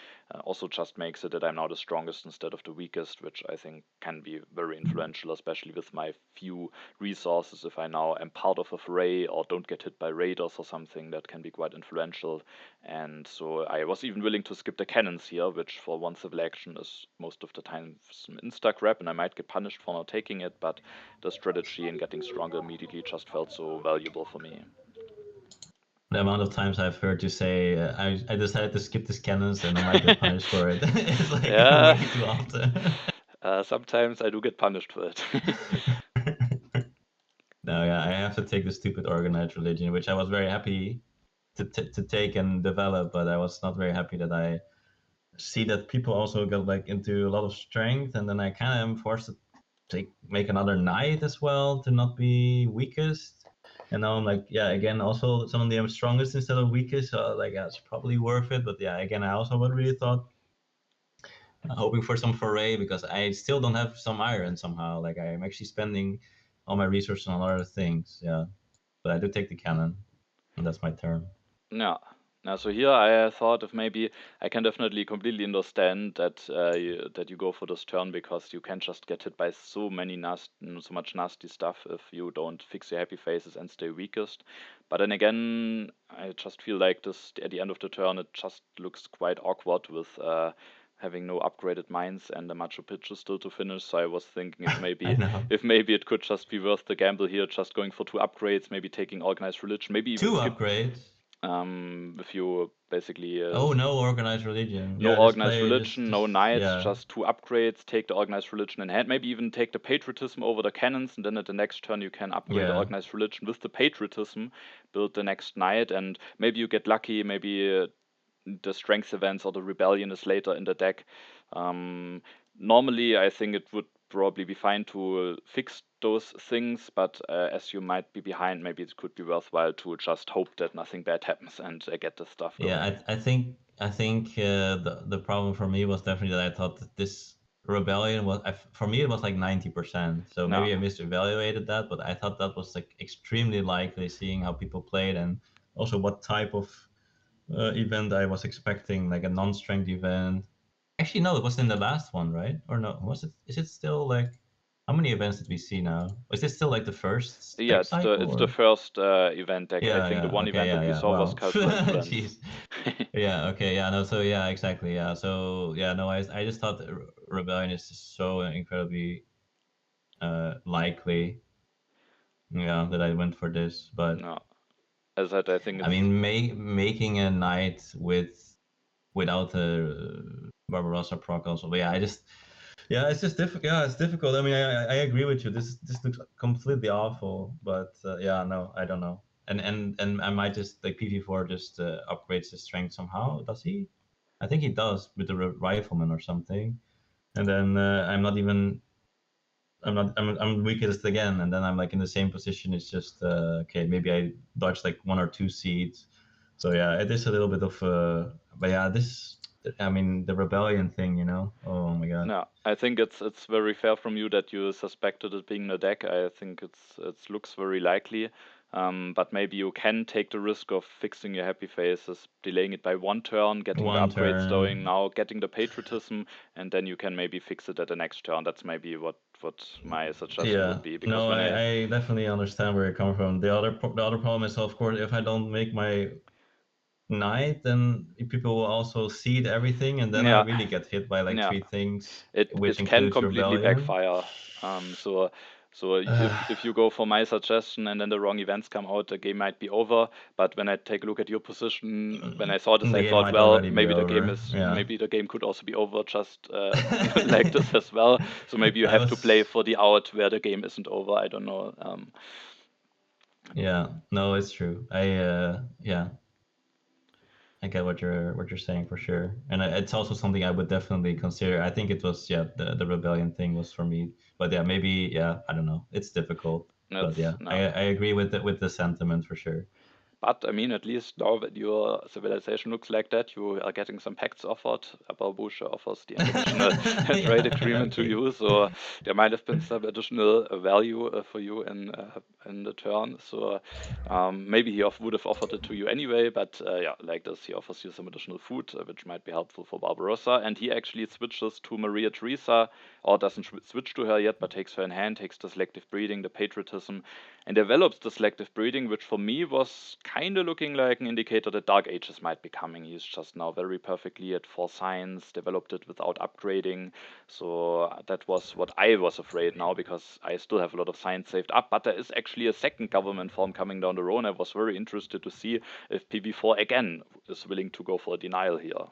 also just makes it that I'm now the strongest instead of the weakest, which I think can be very influential, especially with my few resources. If I now am part of a foray or don't get hit by raiders or something, that can be quite influential. And so I was even willing to skip the cannons here, which for one civil action is most of the time some insta-grab, and I might get punished for not taking it, but the strategy and getting stronger immediately just felt so valuable for me. The amount of times I've heard you say, I decided to skip this cannons and I might get punished for it. It's like Yeah, way too often. sometimes I do get punished for it. No, yeah, I have to take the stupid organized religion, which I was very happy to take and develop, but I was not very happy that I see that people also got like into a lot of strength, and then I kind of am forced to make another knight as well to not be weakest. And now I'm like, yeah, again, also some of them strongest instead of weakest, so like yeah, it's probably worth it. But yeah, again, I also would really thought hoping for some foray because I still don't have some iron somehow. Like I'm actually spending all my resources on other things. Yeah, but I do take the cannon, and that's my turn. Yeah. Now, so here I thought if maybe I can definitely completely understand that that you go for this turn, because you can just get hit by so so much nasty stuff if you don't fix your happy faces and stay weakest. But then again, I just feel like this at the end of the turn it just looks quite awkward with having no upgraded mines and a Machu Picchu still to finish. So I was thinking I know. if maybe it could just be worth the gamble here, just going for 2 upgrades, maybe taking organized religion, maybe even Two skip upgrades. if you basically Oh, no organized religion. no Yeah, just organized play, religion, no just knights, yeah, just 2 upgrades, take the organized religion in hand, maybe even take the patriotism over the cannons, and then at the next turn you can upgrade the yeah. organized religion with the patriotism, build the next knight, and maybe you get lucky, maybe the strength events or the rebellion is later in the deck. Um, Normally, I think it would probably be fine to fix those things, but as you might be behind, maybe it could be worthwhile to just hope that nothing bad happens and get the stuff Yeah, going. I think the problem for me was definitely that I thought that this rebellion was for me it was like 90%. So No, maybe I misevaluated that, but I thought that was like extremely likely seeing how people played and also what type of event I was expecting, like a non-strength event. Actually, no, it was in the last one, right? Or no, was it? Is it still like how many events did we see now? Was this still like the first yeah, deck cycle it's the or? first event deck. I Yeah, think the yeah. one Okay, event yeah, that we yeah. saw was Wow. Cultural Influence. Jeez. Yeah, okay, yeah, no, so yeah, exactly, yeah. So yeah, no, I just thought that Rebellion is just so incredibly likely, yeah, that I went for this. But No, as I said, I think I it's mean, making a knight without a Barbarossa proc also. But yeah, yeah, it's just difficult. Yeah, it's difficult. I mean, I agree with you. This looks completely awful. But yeah, no, I don't know. And I might just like PV4 just upgrades his strength somehow. Does he? I think he does with the rifleman or something. And then I'm weakest again, and then I'm like in the same position. It's just okay. Maybe I dodged like 1 or 2 seeds. So yeah, it is a little bit of but yeah, this I mean the rebellion thing, you know. Oh my god. no. I think it's very fair from you that you suspected it being a deck. I think it looks very likely. But maybe you can take the risk of fixing your happy faces, delaying it by one turn, getting the One upgrades going turn. now, getting the patriotism, and then you can maybe fix it at the next turn. That's maybe what my suggestion would Yeah. be, because No, when I definitely understand where you're coming from. The other problem is, of course, if I don't make my knight, then people will also seed everything, and then I yeah, really get hit by like yeah, three things, which it can includes completely rebellion. backfire. So if you go for my suggestion and then the wrong events come out, the game might be over. But when I take a look at your position, when I saw this, The I game thought, might well, already be over. Yeah. maybe the game could also be over just like this as well. So maybe you I have to play was for the out where the game isn't over. I don't know. Yeah, no, it's true. Yeah, I get what you're saying for sure, and it's also something I would definitely consider. I think it was, yeah, the rebellion thing was for me, but yeah, maybe, yeah, I don't know. It's difficult, but That's yeah, no. I agree with the sentiment for sure. But I mean, at least now that your civilization looks like that, you are getting some pacts offered. Barboucha offers the international trade Yeah, agreement to okay. you, so there might have been some additional value for you in the turn. So maybe he would have offered it to you anyway, but yeah, like this, he offers you some additional food, which might be helpful for Barbarossa. And he actually switches to Maria Theresa, or doesn't switch to her yet, but takes her in hand, takes the selective breeding, the patriotism, and develops the selective breeding, which for me was kind of looking like an indicator that Dark Ages might be coming. He's just now very perfectly at 4 science, developed it without upgrading. So that was what I was afraid now, because I still have a lot of science saved up, but there is actually a second government form coming down the road. I was very interested to see if PV4 again is willing to go for a denial here.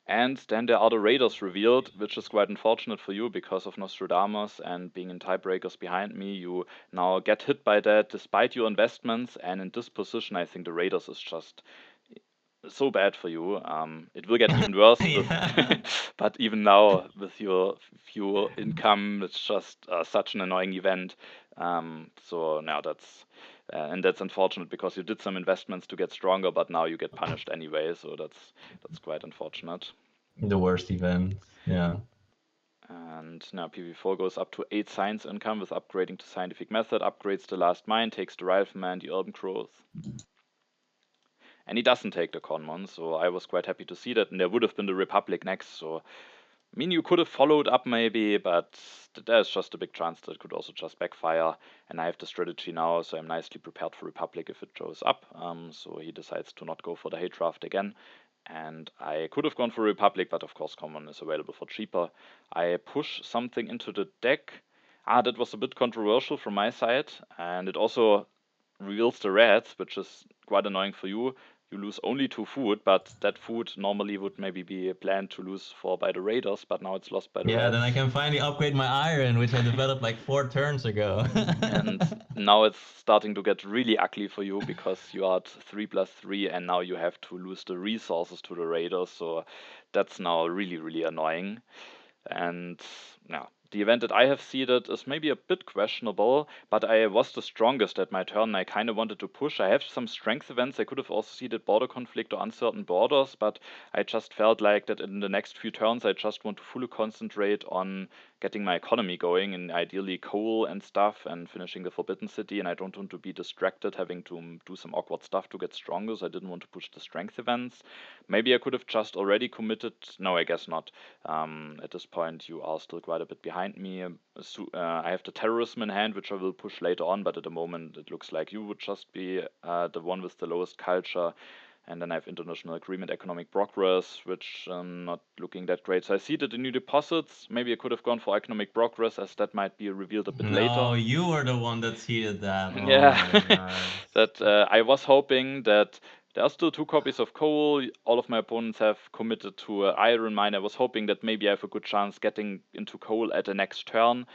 And then there are the Raiders revealed, which is quite unfortunate for you because of Nostradamus and being in tiebreakers behind me. You now get hit by that despite your investments, and in this position, I think the Raiders is just so bad for you. It will get even worse with, Yeah. but even now with your few income, it's just such an annoying event. So now and that's unfortunate because you did some investments to get stronger, but now you get punished anyway. So that's quite unfortunate. The worst event. Yeah. And now PV4 goes up to 8 science income with upgrading to scientific method, upgrades the last mine, takes the rifleman, the urban growth. And he doesn't take the Conmon, so I was quite happy to see that. And there would have been the Republic next, so I mean, you could have followed up maybe, but there's just a big chance that it could also just backfire. And I have the strategy now, so I'm nicely prepared for Republic if it shows up. So he decides to not go for the hate draft again. And I could have gone for Republic, but of course Common is available for cheaper. I push something into the deck. That was a bit controversial from my side, and it also reveals the reds, which is quite annoying for you. You lose only 2 food, but that food normally would maybe be planned to lose for by the Raiders, but now it's lost by the Yeah, then I Reds. can finally upgrade my iron, which I developed like 4 turns ago. And now it's starting to get really ugly for you because you are at 3+3 and now you have to lose the resources to the Raiders, so that's now really, really annoying. And yeah, the event that I have seeded is maybe a bit questionable, but I was the strongest at my turn and I kind of wanted to push. I have some strength events. I could have also seeded border conflict or uncertain borders, but I just felt like that in the next few turns I just want to fully concentrate on getting my economy going and ideally coal and stuff and finishing the Forbidden City. And I don't want to be distracted having to do some awkward stuff to get stronger, so I didn't want to push the strength events. Maybe I could have just already committed. No, I guess not. At this point, you are still quite a bit behind me. I have the terrorism in hand, which I will push later on, but at the moment, it looks like you would just be the one with the lowest culture. And then I have international agreement, economic progress, which not looking that great. So I see that the new deposits. Maybe I could have gone for economic progress, as that might be revealed a bit No, later. you were the one that seeded that. Oh Yeah, my god. that I was hoping that there are still 2 copies of coal. All of my opponents have committed to iron mine. I was hoping that maybe I have a good chance getting into coal at the next turn.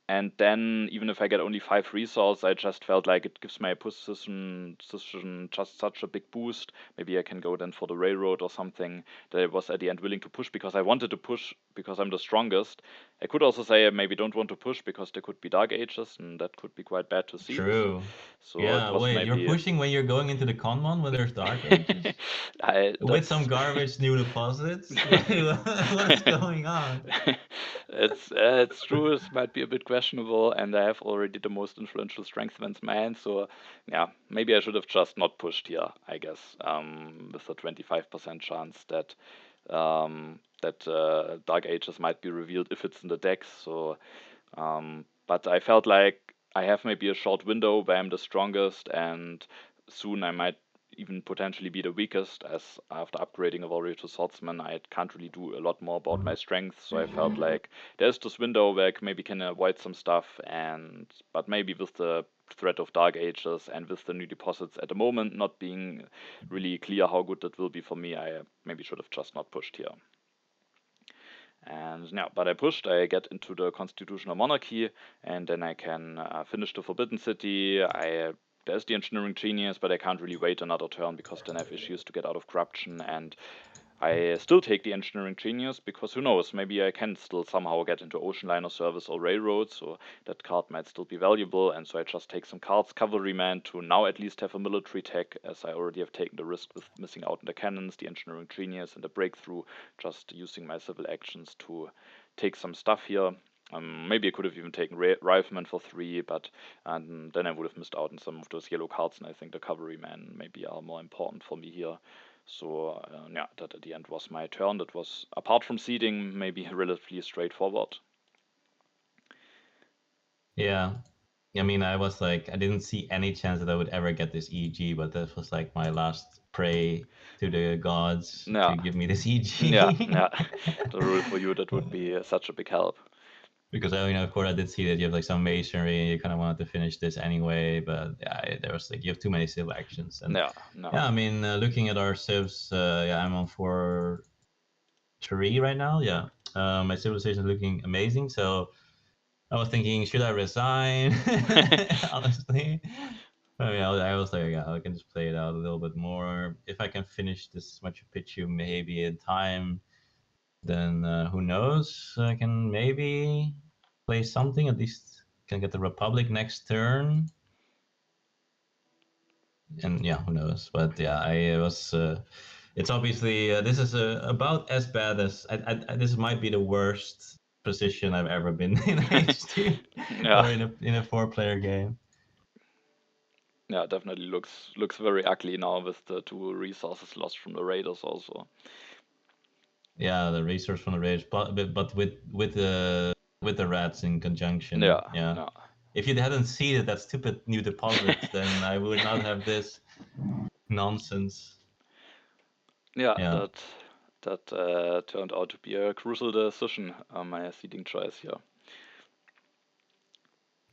And then, even if I get only 5 resources, I just felt like it gives my position just such a big boost. Maybe I can go then for the railroad or something, that I was at the end willing to push because I wanted to push because I'm the strongest. I could also say I maybe don't want to push because there could be Dark Ages, and that could be quite bad to see. True. So it Yeah, was wait, you're maybe. pushing when you're going into the Conmon when there's Dark Ages? I With some that's garbage new deposits? Like, what is going on? It's true. It might be a bit questionable, and I have already the most influential strengthman's man. So yeah, maybe I should have just not pushed here. I guess with a 25% chance that Dark Ages might be revealed if it's in the decks. So but I felt like I have maybe a short window where I'm the strongest, and soon I might even potentially be the weakest, as after upgrading a warrior to swordsman, I can't really do a lot more about my strength. So I felt like there's this window where I maybe can avoid some stuff, and but maybe with the threat of Dark Ages and with the new deposits at the moment not being really clear how good that will be for me, I maybe should have just not pushed here. And yeah, but I pushed, I get into the constitutional monarchy, and then I can finish the Forbidden City. There's the engineering genius, but I can't really wait another turn because then I have issues to get out of corruption, and I still take the engineering genius because who knows, maybe I can still somehow get into ocean liner service or railroad, so that card might still be valuable, and so I just take some cards, cavalryman, to now at least have a military tech, as I already have taken the risk with missing out on the cannons, the engineering genius, and the breakthrough, just using my civil actions to take some stuff here. Maybe I could have even taken Rifleman for 3, but then I would have missed out on some of those yellow cards, and I think the cavalryman maybe are more important for me here. So yeah, that at the end was my turn. That was, apart from seeding, maybe relatively straightforward. Yeah. I mean, I was like, I didn't see any chance that I would ever get this EG, but this was like my last pray to the gods Yeah, to give me this EG. yeah. The rule for you, that would be such a big help. Because I mean, of course, I did see that you have like some masonry, and you kind of wanted to finish this anyway. But yeah, there was like you have too many civil actions, and Yeah, no. yeah, I mean, looking at our civs, yeah, I'm on 4-3 right now. Yeah, my civilization is looking amazing. So I was thinking, should I resign? Honestly, I mean, I was like, yeah, I can just play it out a little bit more. If I can finish this Machu Picchu maybe in time, then who knows? I can maybe play something. At least can get the Republic next turn. And yeah, who knows? But yeah, I was. It's obviously this is about as bad as this might be the worst position I've ever been in H2 Yeah, or in a 4-player game. yeah, definitely looks very ugly now with the 2 resources lost from the raiders also. Yeah, the resource from the rage, but with the rats in conjunction. Yeah, Yeah, no, if you hadn't seeded that stupid new deposit, then I would not have this nonsense. yeah, Yeah. that turned out to be a crucial decision, my seeding choice here.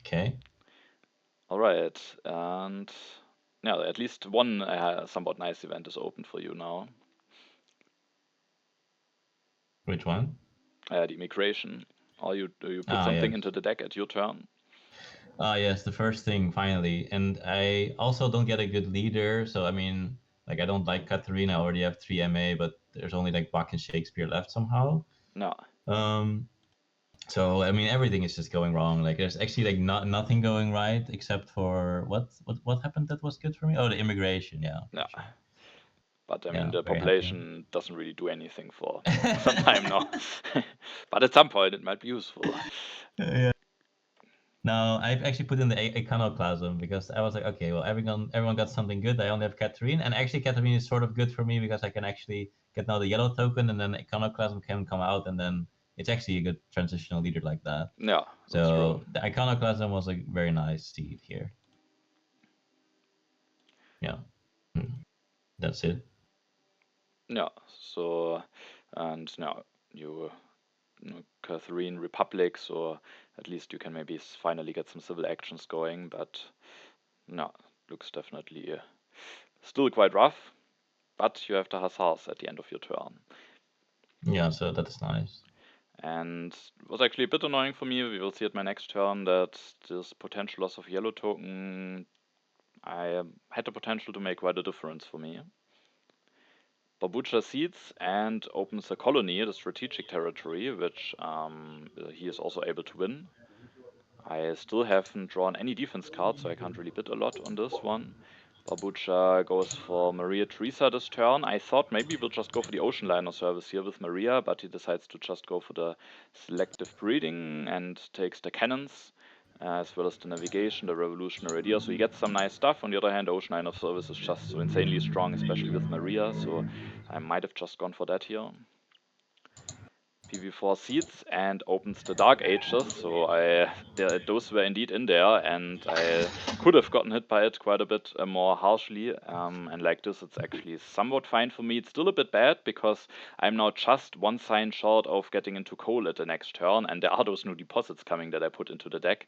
Okay. All right, and yeah, at least one somewhat nice event is open for you now. Which one? The immigration. Or you put Ah, something yes. into the deck at your turn. Ah, yes. The first thing finally, and I also don't get a good leader. So I mean, like I don't like Katarina. I already have 3 MA, but there's only like Bach and Shakespeare left somehow. No, Um, So I mean, everything is just going wrong. Like there's actually like nothing going right except for what happened that was good for me. Oh, the immigration. Yeah, no. for sure. But I mean, Yeah, the very happy. population doesn't really do anything for some time now. But at some point, it might be useful. Yeah. No, I've actually put in the iconoclasm because I was like, okay, well, everyone got something good. I only have Catherine, and actually Catherine is sort of good for me because I can actually get now the yellow token, and then iconoclasm can come out, and then it's actually a good transitional leader like that. Yeah, that's true. So the iconoclasm was a very nice seed here. Yeah. Hmm. That's it. Yeah. So, and now you, Catherine Republic, so at least you can maybe finally get some civil actions going. But no, looks definitely still quite rough. But you have the hussars at the end of your turn. Yeah, so that is nice. And it was actually a bit annoying for me. We will see at my next turn that this potential loss of yellow token, I had the potential to make quite a difference for me. Barboucha seeds and opens a colony, the strategic territory, which he is also able to win. I still haven't drawn any defense cards, so I can't really bid a lot on this one. Barboucha goes for Maria Theresa this turn. I thought maybe we'll just go for the Ocean Liner service here with Maria, but he decides to just go for the selective breeding and takes the cannons, as well as the navigation, the revolutionary idea. So he gets some nice stuff. On the other hand, Ocean Liner service is just so insanely strong, especially with Maria, so I might have just gone for that here. PV4 seeds and opens the Dark Ages, so those were indeed in there, and I could have gotten hit by it quite a bit more harshly, and like this it's actually somewhat fine for me. It's still a bit bad because I'm now just one sign short of getting into coal at the next turn, and there are those new deposits coming that I put into the deck,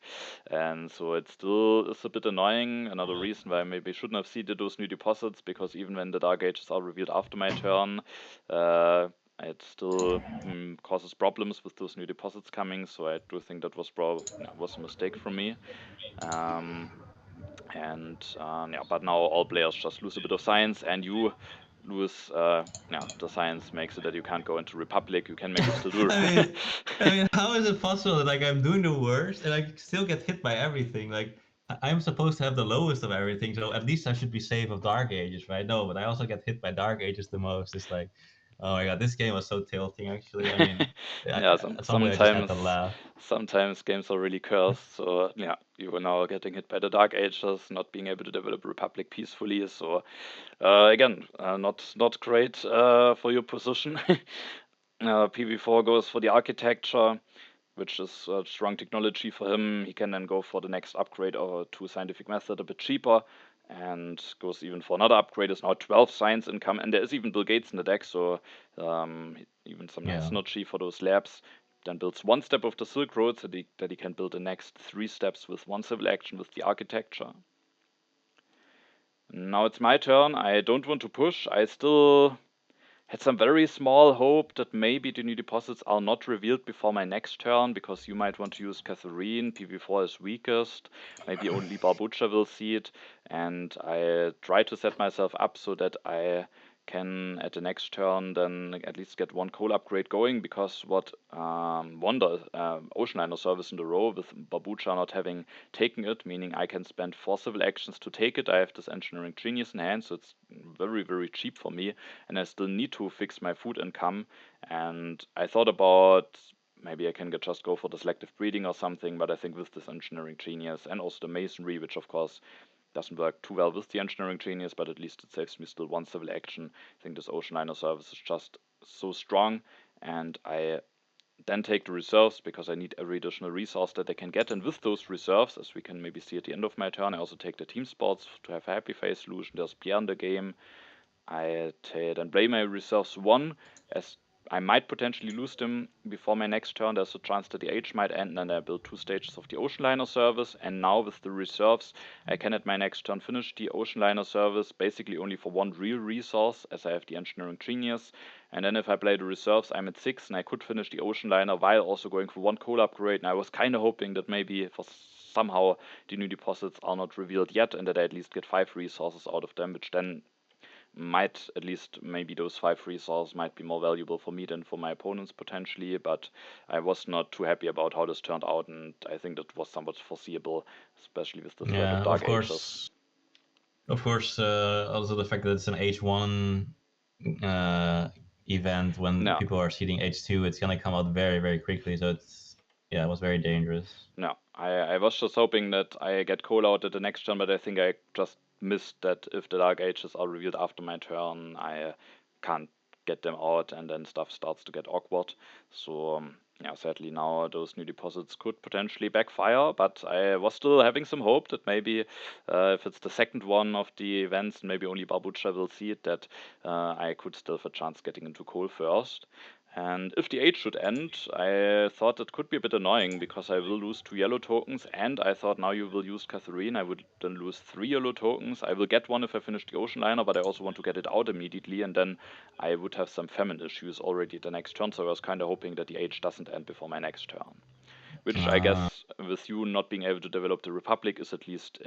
and so it still is a bit annoying. Another reason why I maybe shouldn't have seeded those new deposits, because even when the Dark Ages are revealed after my turn, it still causes problems with those new deposits coming, so I do think that was a mistake from me. But now all players just lose a bit of science, and you lose. The science makes it that you can't go into Republic. You can maybe still do. I mean, how is it possible that like I'm doing the worst and I still get hit by everything? Like I'm supposed to have the lowest of everything, so at least I should be safe of Dark Ages, right? No, but I also get hit by Dark Ages the most. It's like, oh my god, this game was so tilting. Actually, I mean, Yeah, at some point I just had to laugh. sometimes games are really cursed. So yeah, you were now getting hit by the Dark Ages, not being able to develop Republic peacefully. So again, not great for your position. PV4 goes for the architecture, which is strong technology for him. He can then go for the next upgrade to scientific method a bit cheaper, and goes even for another upgrade. Is now 12 science income, and there is even Bill Gates in the deck, so even some nice Yeah. synergy for those labs. Then builds one step of the Silk Road, so that he can build the next 3 steps with one civil action with the architecture. Now it's my turn. I don't want to push. I still had some very small hope that maybe the new deposits are not revealed before my next turn, because you might want to use Catherine. PV4 is weakest. Maybe only Barboucha will see it. And I try to set myself up so that I can, at the next turn, then at least get one coal upgrade going, because what Wonder Ocean Liner service in the row with Barboucha not having taken it, meaning I can spend 4 civil actions to take it. I have this Engineering Genius in hand, so it's very, very cheap for me, and I still need to fix my food income. And I thought about maybe I can just go for the selective breeding or something, but I think with this Engineering Genius and also the Masonry, which of course doesn't work too well with the Engineering Genius, but at least it saves me still one civil action. I think this Ocean Liner service is just so strong, and I then take the reserves because I need every additional resource that I can get. And with those reserves, as we can maybe see at the end of my turn, I also take the team sports to have a happy face solution. There's Pierre in the game. I then play my reserves 1, as I might potentially lose them before my next turn. There's a chance that the age might end, and then I build 2 stages of the Ocean Liner service. And now with the reserves, I can at my next turn finish the Ocean Liner service basically only for 1 real resource, as I have the Engineering Genius. And then if I play the reserves, I'm at 6, and I could finish the Ocean Liner while also going for 1 coal upgrade. And I was kind of hoping that maybe for somehow the new deposits are not revealed yet, and that I at least get 5 resources out of them, which then might, at least maybe those 5 resources might be more valuable for me than for my opponents potentially. But I was not too happy about how this turned out, and I think that was somewhat foreseeable, especially with the threat of Yeah, Dark Ages. of course. Also the fact that it's an H1 event, when No, people are seeding H2, it's gonna come out very, very quickly. So it was very dangerous. no. I was just hoping that I get coal out at the next turn, but I think I just missed that if the Dark Ages are revealed after my turn, I can't get them out, and then stuff starts to get awkward. So yeah, sadly now those new deposits could potentially backfire, but I was still having some hope that maybe if it's the second one of the events, and maybe only Barboucha will see it, that I could still have a chance getting into coal first. And if the age should end, I thought it could be a bit annoying because I will lose 2 yellow tokens, and I thought now you will use Catherine, I would then lose 3 yellow tokens. I will get one if I finish the Ocean Liner, but I also want to get it out immediately, and then I would have some famine issues already the next turn, so I was kind of hoping that the age doesn't end before my next turn. Which I Uh, guess, with you not being able to develop the Republic, is at least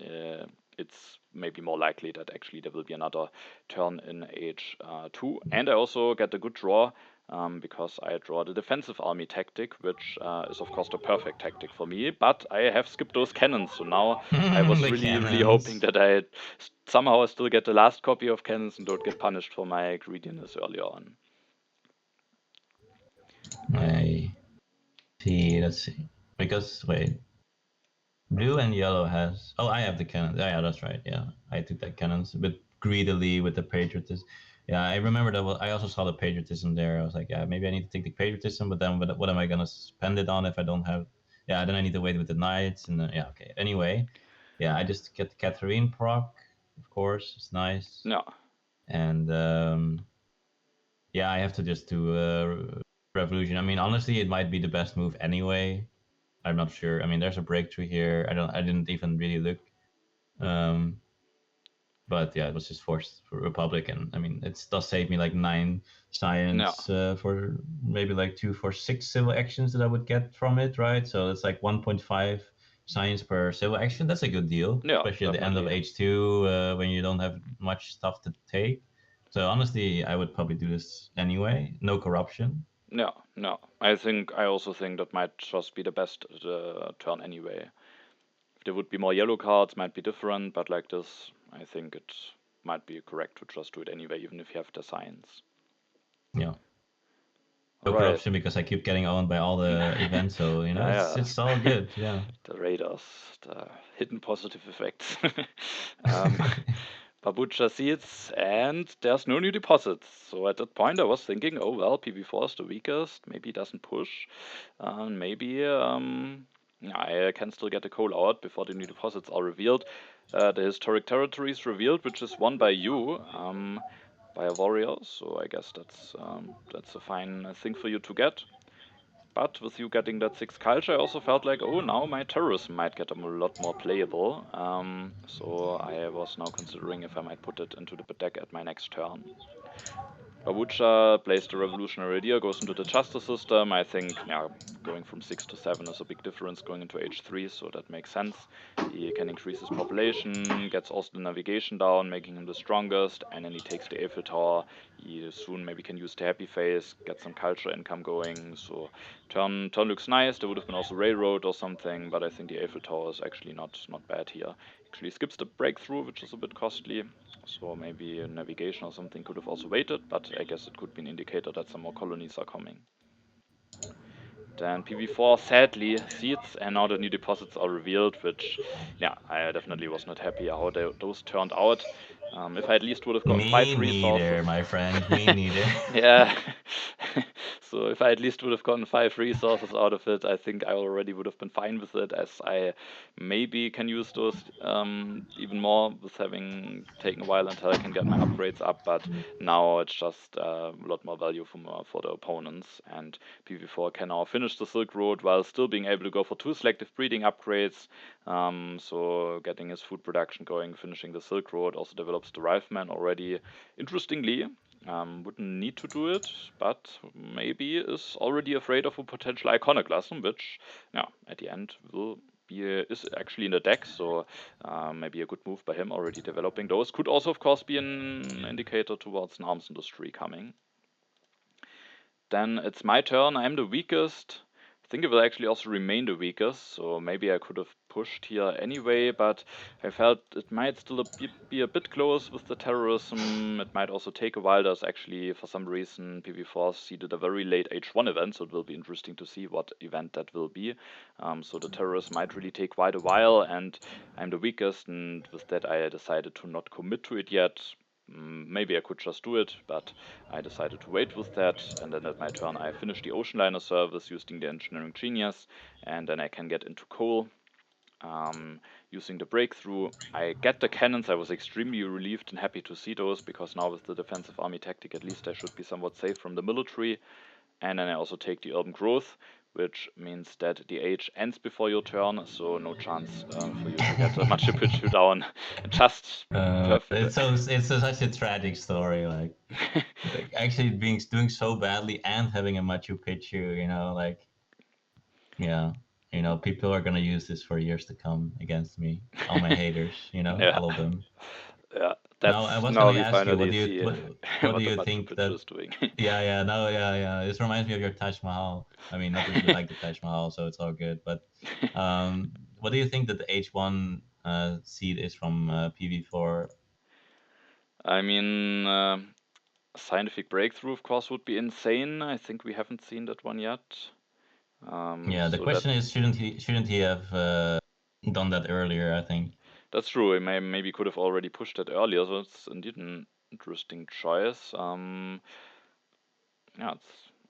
it's maybe more likely that actually there will be another turn in H2. And I also get a good draw because I draw the defensive army tactic, which is of course the perfect tactic for me. But I have skipped those cannons, so now I was The really hoping cannons. that I somehow still get the last copy of cannons and don't get punished for my greediness earlier on. I see. Let's see. Because wait, blue and yellow has. Oh, I have the cannons. Yeah, that's right. Yeah, I took that cannons a bit greedily with the patriotism. Yeah, I remember that. I also saw the patriotism there. I was like, yeah, maybe I need to take the patriotism, but then what am I gonna spend it on if I don't have? Yeah, then I need to wait with the knights and yeah, okay. Anyway, yeah, I just get the Catherine proc, of course. It's nice, Yeah, and yeah, I have to just do revolution. I mean, honestly, it might be the best move anyway. I'm not sure. I mean, there's a breakthrough here. I didn't even really look. Um, but yeah, it was just forced for Republic, and I mean, it does save me like 9 yeah, science for maybe like 2 for 6 civil actions that I would get from it, right? So it's like 1.5 science per civil action. That's a good deal, yeah, especially at the end of definitely. H2 when you don't have much stuff to take. So honestly, I would probably do this anyway. No corruption. Yeah, no. I also think that might just be the best turn anyway. If there would be more yellow cards, might be different, but like this, I think it might be correct to just do it anyway, even if you have the science. Yeah. All No right. corruption because I keep getting owned by all the events, so you know Yeah, it's all good. Yeah. the radars, the hidden positive effects. um, barboucha seeds, and there's no new deposits. So at that point, I was thinking, oh well, PV4 is the weakest. Maybe it doesn't push. Maybe I can still get the coal out before the new deposits are revealed. The historic territory is revealed, which is won by you, by a warrior. So I guess that's a fine thing for you to get. But with you getting that 6 culture, I also felt like, oh, now my terrorism might get a lot more playable. So I was now considering if I might put it into the deck at my next turn. Barboucha plays the revolutionary idea, goes into the justice system. I think yeah, going from 6 to 7 is a big difference going into H3, so that makes sense. He can increase his population, gets also the navigation down, making him the strongest, and then he takes the Eiffel Tower. He soon maybe can use the happy face, get some culture income going. So turn looks nice. There would have been also railroad or something, but I think the Eiffel Tower is actually not bad here. Actually skips the breakthrough, which is a bit costly. So maybe a navigation or something could have also waited, but I guess it could be an indicator that some more colonies are coming. Then PV4 sadly seeds, and now the new deposits are revealed, which, yeah, I definitely was not happy how those turned out. If I at least would have gotten 5 Me resources. neither, my friend. Me neither. Yeah. So if I at least would have gotten 5 resources out of it, I think I already would have been fine with it, as I maybe can use those even more with having taken a while until I can get my upgrades up. But now it's just a lot more value for the opponents, and PV4 can now finish the Silk Road while still being able to go for 2 selective breeding upgrades. So getting his food production going, finishing the Silk Road, also develops the Rifleman already. Interestingly, wouldn't need to do it, but maybe is already afraid of a potential iconoclasm, which, yeah, at the end is actually in the deck. So maybe a good move by him already developing those. Could also, of course, be an indicator towards an arms industry coming. Then it's my turn. I'm the weakest. I think it will actually also remain the weakest, so maybe I could have pushed here anyway, but I felt it might still be a bit close with the terrorism. It might also take a while. There's actually, for some reason, PV4 seeded a very late H1 event, so it will be interesting to see what event that will be. So the terrorism might really take quite a while, and I'm the weakest, and with that I decided to not commit to it yet. Maybe I could just do it, but I decided to wait with that, and then at my turn I finish the ocean liner service using the engineering genius, and then I can get into coal. Using the breakthrough, I get the cannons. I was extremely relieved and happy to see those, because now with the defensive army tactic at least I should be somewhat safe from the military. And then I also take the urban growth, which means that the age ends before your turn, so no chance for you to get a Machu Picchu down. Just perfect. It's such a tragic story, like actually doing so badly and having a Machu Picchu, you know, like yeah, people are gonna use this for years to come against me. All my haters, Yeah, all of them. yeah. Now I That's was now gonna we ask you, finally see what do what the you Machu think Picchu that? is doing. Yeah, yeah, no, yeah, yeah. This reminds me of your Taj Mahal. I mean, not really like the Taj Mahal, so it's all good. But what do you think that the H1 seed is from PV4? I mean, scientific breakthrough, of course, would be insane. I think we haven't seen that one yet. Yeah, the So that question is, shouldn't he have done that earlier? I think. that's true. He maybe could have already pushed that earlier. So it's indeed an interesting choice. Yeah,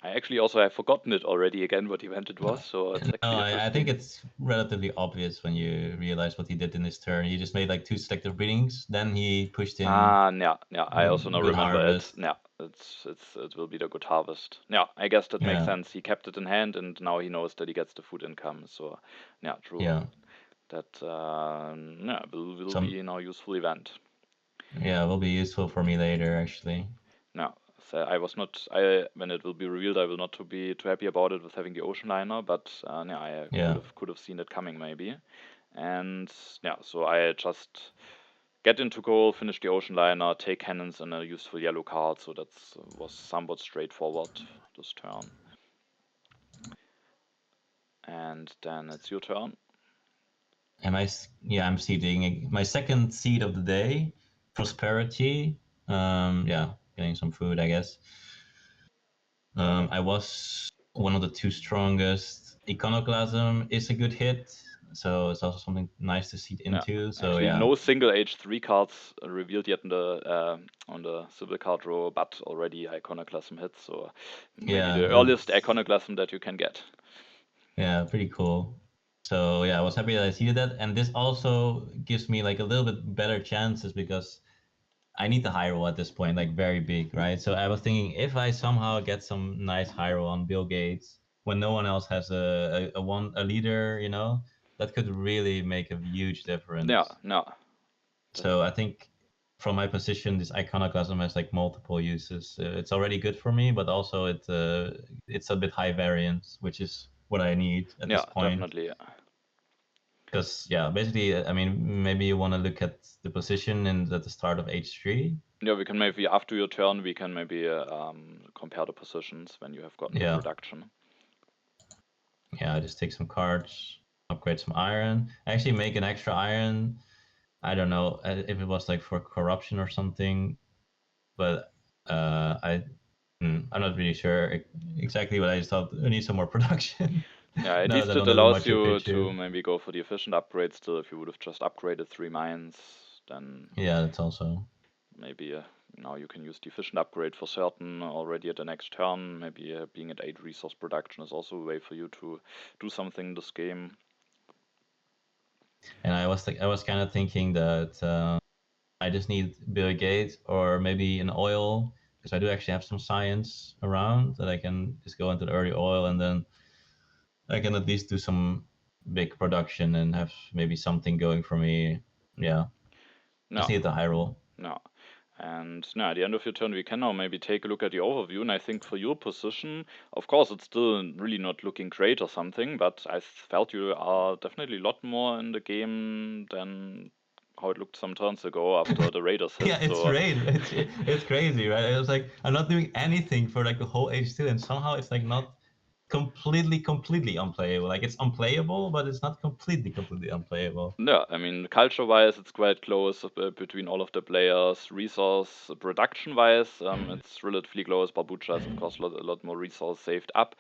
I actually also have forgotten it already again what event it was. So it's No, actually I think interesting. it's relatively obvious when you realize what he did in his turn. He just made like two selective breedings, then he pushed in Yeah, yeah. I also now good remember it. harvest. Yeah, it will be the good harvest. Yeah, I guess that makes Yeah, sense. He kept it in hand, and now he knows that he gets the food income. So, yeah, true. yeah. That yeah will Some be now useful event. yeah, will be useful for me later actually. Yeah, so I was not. I when it will be revealed, I will not to be too happy about it with having the ocean liner, but yeah, I Yeah. could have seen it coming maybe, and yeah, so I just get into goal, finish the ocean liner, take cannons and a useful yellow card. So that was somewhat straightforward this turn. And then it's your turn. I'm seeding my second seed of the day, prosperity. Yeah, getting some food, I guess. I was one of the two strongest. Iconoclasm is a good hit, so it's also something nice to seed Yeah, into. So actually, yeah, no single H3 cards revealed yet in the on the Sybil card row, but already Iconoclasm hits. So maybe yeah, the earliest Iconoclasm that you can get. yeah, pretty cool. So yeah, I was happy that I seeded that, and this also gives me like a little bit better chances because I need the high roll at this point, like very big, right? So I was thinking if I somehow get some nice high roll on Bill Gates when no one else has a leader, that could really make a huge Yeah, difference. no, that, So I think from my position, this iconoclasm has like multiple uses. It's already good for me, but also it's a bit high variance, which is what I need at this yeah, point. definitely. Because yeah, basically, I mean, maybe you want to look at the position and at the start of H3. Yeah, we can maybe after your turn we can maybe compare the positions when you have gotten your Yeah, production. yeah, just take some cards, upgrade some iron. Actually, make an extra iron. I don't know if it was like for corruption or something, but I'm not really sure exactly what I just thought. I need some more production. Yeah, at No, least I it don't have a allows Machu you to Picchu. maybe go for the efficient upgrade still. If you would have just upgraded 3 mines, then Yeah, that's also. maybe now you can use the efficient upgrade for certain already at the next turn. Maybe being at 8 resource production is also a way for you to do something in this game. And I was kind of thinking that I just need Bill Gates or maybe an oil because I do actually have some science around that I can just go into the early oil and then I can at least do some big production and have maybe something going for me. Yeah, just No, need the high roll. no. And now at the end of your turn, we can now maybe take a look at the overview. And I think for your position, of course, it's still really not looking great or something, but I felt you are definitely a lot more in the game than how it looked some turns ago after the Raiders hit. Yeah, it's So great. It's crazy, right? It was like I'm not doing anything for like the whole H2, and somehow it's like not completely unplayable. Like it's unplayable, but it's not completely unplayable. yeah, I mean, culture-wise, it's quite close between all of the players. Resource production-wise, it's relatively close. Barboucha is, of course, a lot more resource saved up.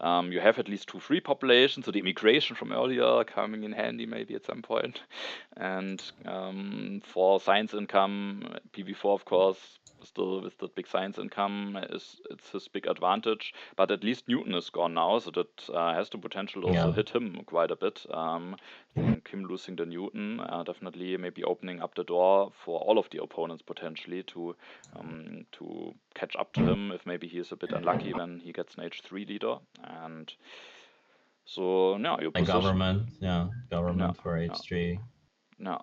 You have at least 2 free populations, so the immigration from earlier coming in handy maybe at some point. And for science income, PV4, of course, still with the big science income, it's his big advantage. But at least Newton is gone now, so that has the potential to also Yeah, hit him quite a bit. I think him losing the Newton definitely maybe opening up the door for all of the opponents potentially to catch up to him if maybe he is a bit unlucky when he gets an H3 leader. And so yeah, your like position. government. Yeah, No, government for no, H3. no.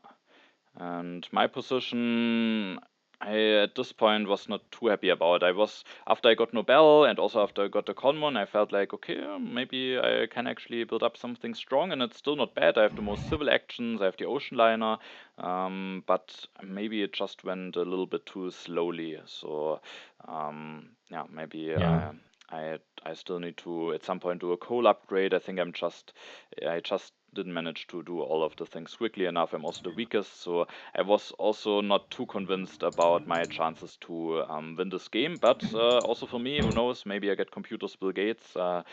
And my position, I at this point was not too happy about. I was after I got Nobel and also after I got the Conmon, I felt like okay, maybe I can actually build up something strong, and it's still not bad. I have the most civil actions, I have the ocean liner, but maybe it just went a little bit too slowly. So yeah, maybe Yeah. I still need to at some point do a coal upgrade. I think I just didn't manage to do all of the things quickly enough. I'm also the weakest, so I was also not too convinced about my chances to win this game. But also for me, who knows? Maybe I get computers Bill Gates. Now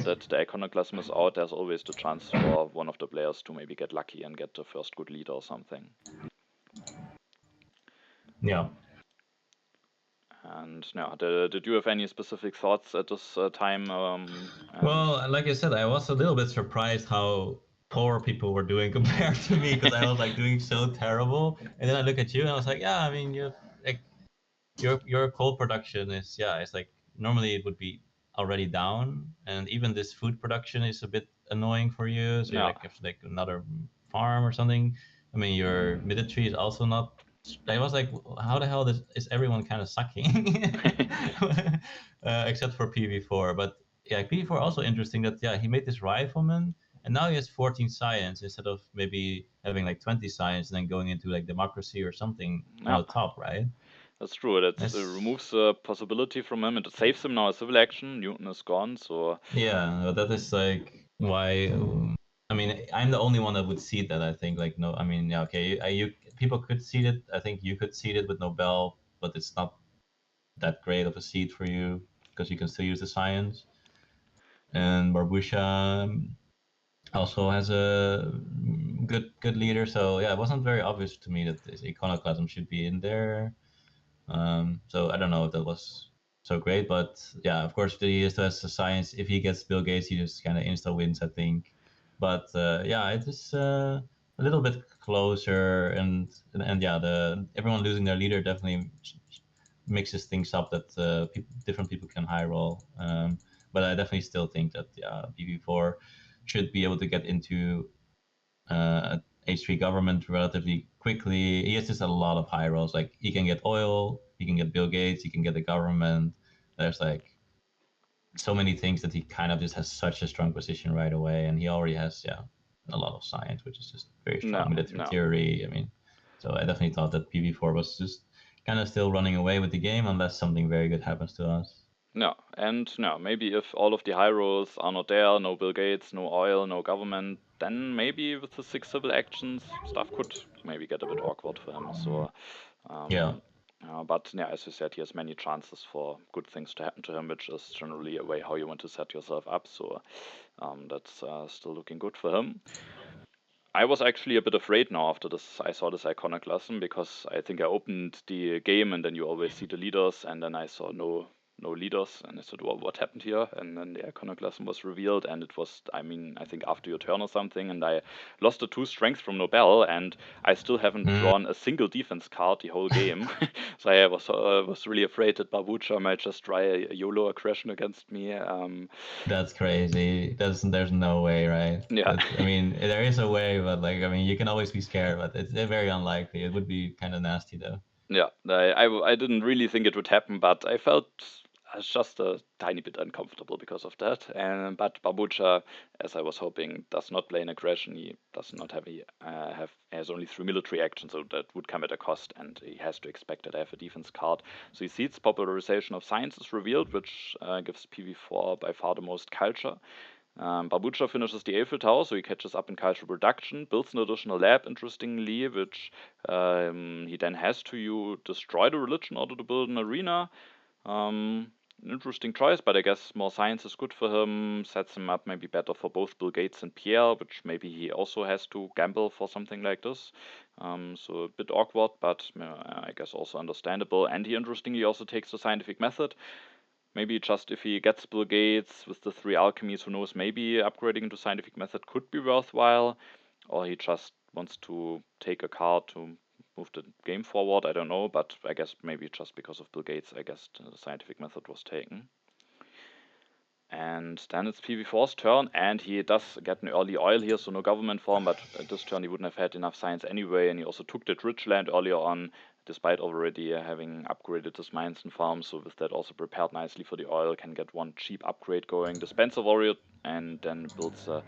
that the Iconoclasm is out, there's always the chance for one of the players to maybe get lucky and get the first good leader or something. Yeah. And now, did you have any specific thoughts at this time? And Well, like I said, I was a little bit surprised how poor people were doing compared to me because I was like doing so terrible. And then I look at you and I was like, yeah, I mean, you like your coal production is it's like normally it would be already down, and even this food production is a bit annoying for you. So you yeah, like have like another farm or something. I mean, your military is also not. I was like, how the hell is everyone kind of sucking, except for PV4. But yeah, PV4 also interesting that he made this rifleman, and now he has 14 science instead of maybe having like 20 science and then going into like democracy or something on yeah. the top, right? That's true. That That's removes the possibility from him. It saves him now a civil action. Newton is gone, so Yeah, but that is like why. I mean, I'm the only one that would see that. I think like no. I mean, yeah, okay. You people could see it. I think you could see it with Nobel, but it's not that great of a seed for you because you can still use the science. And barboucha also has a good leader. So yeah, it wasn't very obvious to me that this iconoclasm should be in there. So I don't know if that was so great, but yeah, of course, he still has the science. If he gets Bill Gates, he just kind of insta wins, I think. But yeah, it is a little bit closer, and yeah, the everyone losing their leader definitely mixes things up that different people can high roll. But I definitely still think that BB4 should be able to get into H3 government relatively quickly. He has just a lot of high rolls. Like he can get oil, he can get Bill Gates, he can get the government. There's like so many things that he kind of just has such a strong position right away, and he already has a lot of science, which is just very no, strong military no. theory. I mean, so I definitely thought that PV4 was just kind of still running away with the game unless something very good happens to us. No, and no, maybe if all of the high roles are not there, no Bill Gates, no oil, no government, then maybe with the six civil actions, stuff could maybe get a bit awkward for him. So, Yeah. but yeah, as you said, he has many chances for good things to happen to him, which is generally a way how you want to set yourself up. So, that's still looking good for him. I was actually a bit afraid now after this. I saw this iconoclasm because I think I opened the game and then you always see the leaders, and then I saw no leaders, and I said, "Well, what happened here?" And then the iconoclasm was revealed, and it was, I mean, I think after your turn or something, and I lost the two strength from Nobel, and I still haven't Mm, drawn a single defense card the whole game. So I was really afraid that barboucha might just try a YOLO aggression against me. that's crazy. There's no way, right? Yeah. I mean, there is a way, but like, I mean, you can always be scared, but it's very unlikely. It would be kind of nasty though. Yeah, I didn't really think it would happen, but I felt just a tiny bit uncomfortable because of that. And but Babucha, as I was hoping, does not play an aggression. He does not have has only three military actions, so that would come at a cost, and he has to expect that I have a defense card. So he sees popularization of science is revealed, which gives PV4 by far the most culture. Barboucha finishes the Eiffel Tower, so he catches up in cultural production, builds an additional lab, interestingly, which he then has to destroy the religion in order to build an arena. An interesting choice, but I guess more science is good for him, sets him up maybe better for both Bill Gates and Pierre, which maybe he also has to gamble for something like this. So a bit awkward, but I guess also understandable. And he interestingly also takes the scientific method. Maybe just if he gets Bill Gates with the three alchemies, who knows, maybe upgrading into scientific method could be worthwhile. Or he just wants to take a card to move the game forward. I don't know, but I guess maybe just because of Bill Gates, I guess the scientific method was taken. And then it's PV4's turn, and he does get an early oil here, so no government form, but at this turn he wouldn't have had enough science anyway, and he also took that rich land earlier on, despite already having upgraded his mines and farms. So with that also prepared nicely for the oil, can get one cheap upgrade going, dispense a warrior, and then builds a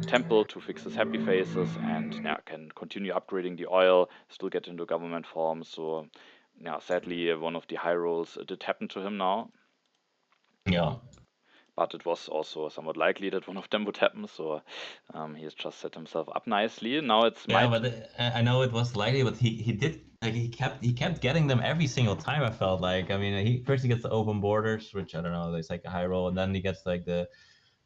temple to fix his happy faces, and yeah, can continue upgrading the oil, still get into government form. So yeah, sadly, one of the high rolls did happen to him now, Yeah. but it was also somewhat likely that one of them would happen. So he has just set himself up nicely. Now it's Yeah, my but I know it was likely, but he did like he kept getting them every single time. I felt like, I mean, he first he gets the open borders, which I don't know, it's like a high roll, and then he gets like the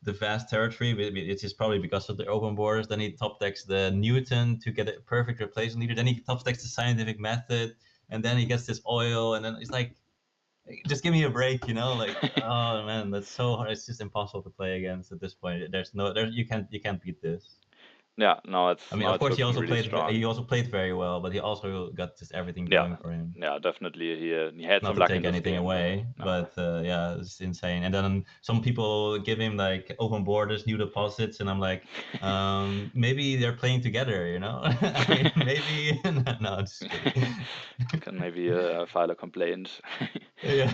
vast territory. It's just probably because of the open borders. Then he top decks the Newton to get a perfect replacement leader. Then he top decks the scientific method, and then he gets this oil, and then it's like, just give me a break, you know? Like, oh man, that's so hard. It's just impossible to play against at this point. You can't beat this. Yeah, I mean, now of it's course, he looking also really played. strong. He also played very well, but he also got just everything Yeah, going for him. yeah, definitely. He had Not some to luck in take this anything game, but away, no. but yeah, it's insane. And then some people give him like open borders, new deposits, and I'm like, maybe they're playing together, you know? I mean, maybe. No, I'm just kidding. Can maybe file a complaint. Yeah.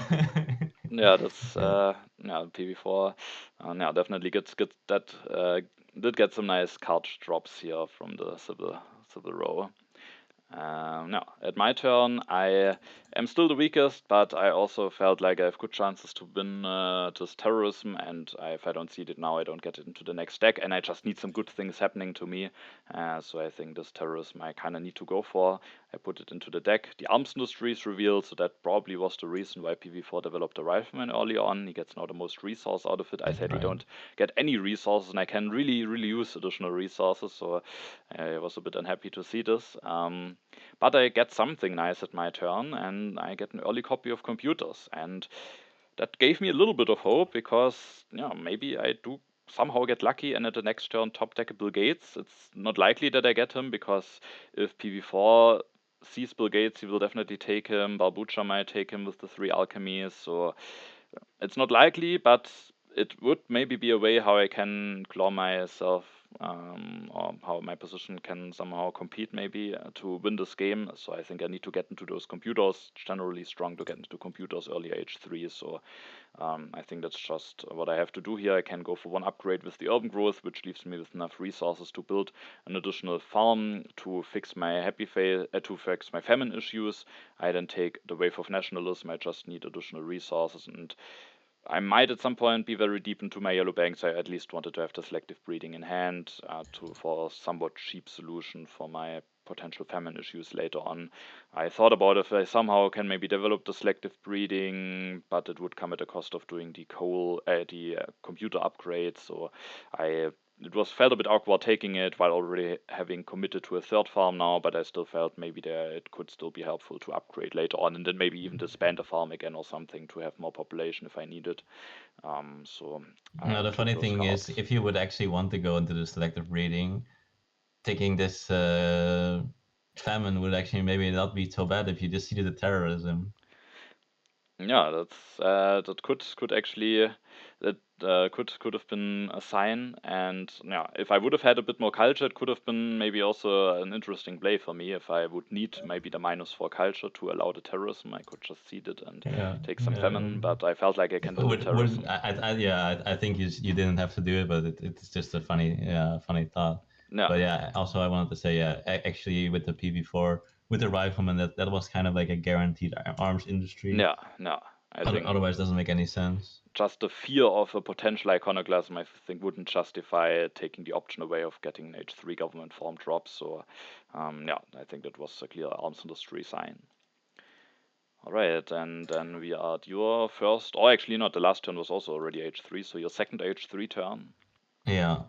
Yeah, that's Yeah. yeah, PV4. Yeah, definitely gets that did get some nice card drops here from the civil row. Now, at my turn, I am still the weakest, but I also felt like I have good chances to win this terrorism, and if I don't seed it now, I don't get it into the next deck, and I just need some good things happening to me. So I think this terrorism I kind of need to go for. I put it into the deck. The arms industry is revealed, so that probably was the reason why PV4 developed the rifleman early on. He gets now the most resource out of it. I sadly Right. don't get any resources, and I can really, really use additional resources, so I was a bit unhappy to see this. But I get something nice at my turn, and I get an early copy of computers, and that gave me a little bit of hope because yeah, maybe I do somehow get lucky and at the next turn top deck a Bill Gates. It's not likely that I get him because if PV4 sees Bill Gates, he will definitely take him. Barboucha might take him with the 3 alchemies, so it's not likely, but it would maybe be a way how I can claw myself, or how my position can somehow compete maybe to win this game. So I think I need to get into those computers. Generally strong to get into computers early H3. So I think that's just what I have to do here. I can go for one upgrade with the urban growth, which leaves me with enough resources to build an additional farm to fix my to fix my famine issues. I then take the wave of nationalism. I just need additional resources, and I might at some point be very deep into my yellow banks. I at least wanted to have the selective breeding in hand for a somewhat cheap solution for my potential famine issues later on. I thought about if I somehow can maybe develop the selective breeding, but it would come at the cost of doing the computer upgrades. So I it was felt a bit awkward taking it while already having committed to a third farm now, but I still felt maybe there it could still be helpful to upgrade later on and then maybe even disband a farm again or something to have more population if I need it. So Now, I the took funny those thing is, cards. if you would actually want to go into the selective breeding, taking this famine would actually maybe not be so bad if you just see the terrorism. Yeah, that could actually that could have been a sign, and yeah, if I would have had a bit more culture, it could have been maybe also an interesting play for me. If I would need maybe the -4 culture to allow the terrorism, I could just seed it and Yeah, take some yeah. famine. But I felt like I can win the Would terrorism. yeah, I think you didn't have to do it, but it's just a funny thought. Yeah, But yeah, also I wanted to say, yeah, actually with the PV4, with the rifleman, that was kind of like a guaranteed arms industry. yeah, yeah. I think Otherwise, doesn't make any sense. just the fear of a potential iconoclasm, I think, wouldn't justify taking the option away of getting an H3 government form drop. So, yeah, I think that was a clear arms industry sign. All right, and then we are at your first, or actually not, the last turn was also already H3, so your second H3 turn. Yeah.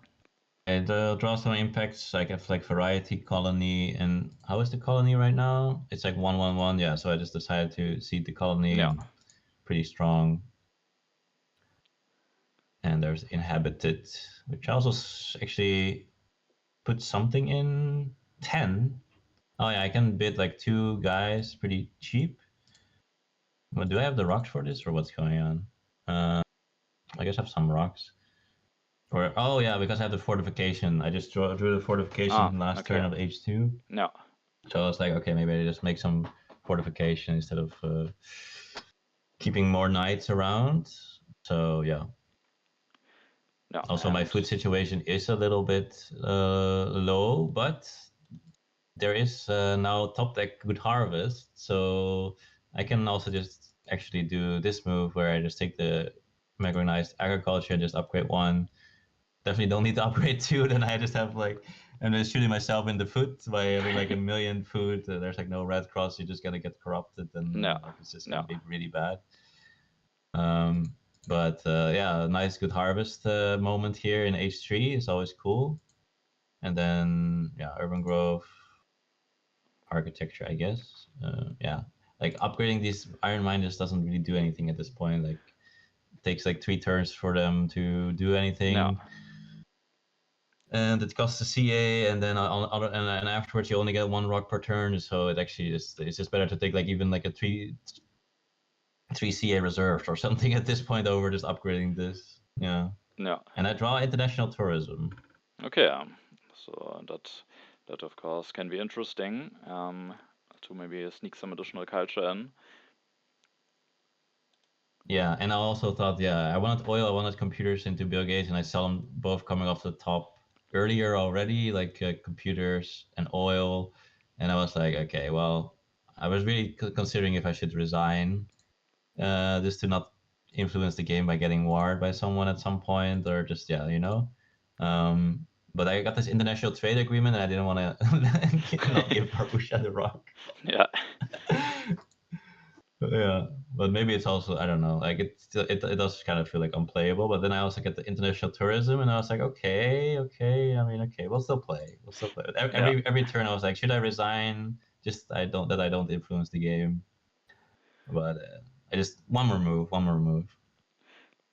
And draw some impacts. I have like variety colony, and how is the colony right now? It's like 1/1/1. Yeah, so I just decided to seed the colony Yeah. and pretty strong. And there's inhabited, which I also actually put something in 10. Oh yeah, I can bid like 2 guys pretty cheap. But do I have the rocks for this or what's going on? I guess I have some rocks. Or oh yeah, because I have the fortification. I just drew the Ah, fortification last okay. turn of H2. Yeah. So I was like, okay, maybe I just make some fortification instead of keeping more knights around. So yeah. Yeah, Also, my and food situation is a little bit low, but there is now top deck good harvest, so I can also just actually do this move where I just take the mechanized agriculture and just upgrade one. Definitely don't need to upgrade two. Then I just have like, I'm just shooting myself in the foot by having like a million food. There's like no red cross. You're just gonna get corrupted, and yeah, like it's just yeah, gonna be really bad. Um, but yeah, a nice good harvest moment here in H3 is always cool. And then yeah, urban growth architecture, I guess. Yeah, like upgrading these iron mine just doesn't really do anything at this point. Like it takes like 3 turns for them to do yeah, anything, and it costs a CA, and then and afterwards you only get 1 rock per turn. So it actually just it's just better to take like even like a three CA reserved or something at this point over just upgrading this. Yeah, yeah. and I draw international tourism. Okay, so that of course can be interesting to maybe sneak some additional culture in. Yeah, and I also thought, yeah, I wanted oil, I wanted computers into Bill Gates, and I saw them both coming off the top earlier already, like computers and oil. And I was like, okay, well, I was really considering if I should resign, just to not influence the game by getting warred by someone at some point, or just, yeah, you know. But I got this international trade agreement, and I didn't want to not give barboucha the rock. Yeah, Yeah, but maybe it's also I don't know. Like it does kind of feel like unplayable. But then I also get the international tourism, and I was like, okay, okay. I mean, okay, we'll still play. We'll still play. yeah, Every turn, I was like, should I resign? Just I don't influence the game. But I just one more move.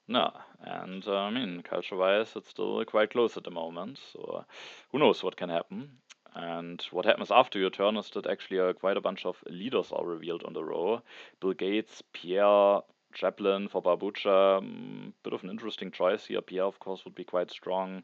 no. And I mean, culture-wise, it's still quite close at the moment. So who knows what can happen? And what happens after your turn is that actually quite a bunch of leaders are revealed on the row. Bill Gates, Pierre, Chaplin for Barboucha. Bit of an interesting choice here. Pierre, of course, would be quite strong.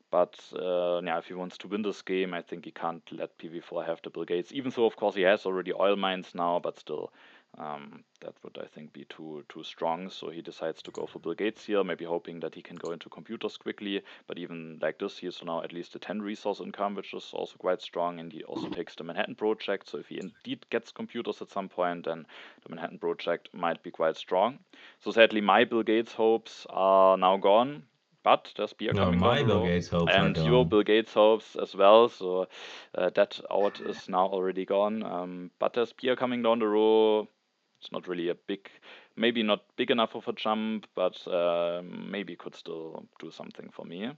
But yeah, if he wants to win this game, I think he can't let PV4 have the Bill Gates. Even though, of course, he has already oil mines now, but still, that would, I think, be too strong. So he decides to go for Bill Gates here, maybe hoping that he can go into computers quickly. But even like this, he has now at least a 10 resource income, which is also quite strong. And he also takes the Manhattan project. So if he indeed gets computers at some point, then the Manhattan project might be quite strong. So sadly, my Bill Gates hopes are now gone. But there's beer No, coming down my the Bill road, Gates hopes are and your gone. Bill Gates hopes as well. So that out is now already gone. But there's beer coming down the road. It's not really a big, maybe not big enough of a jump, but maybe could still do something for me.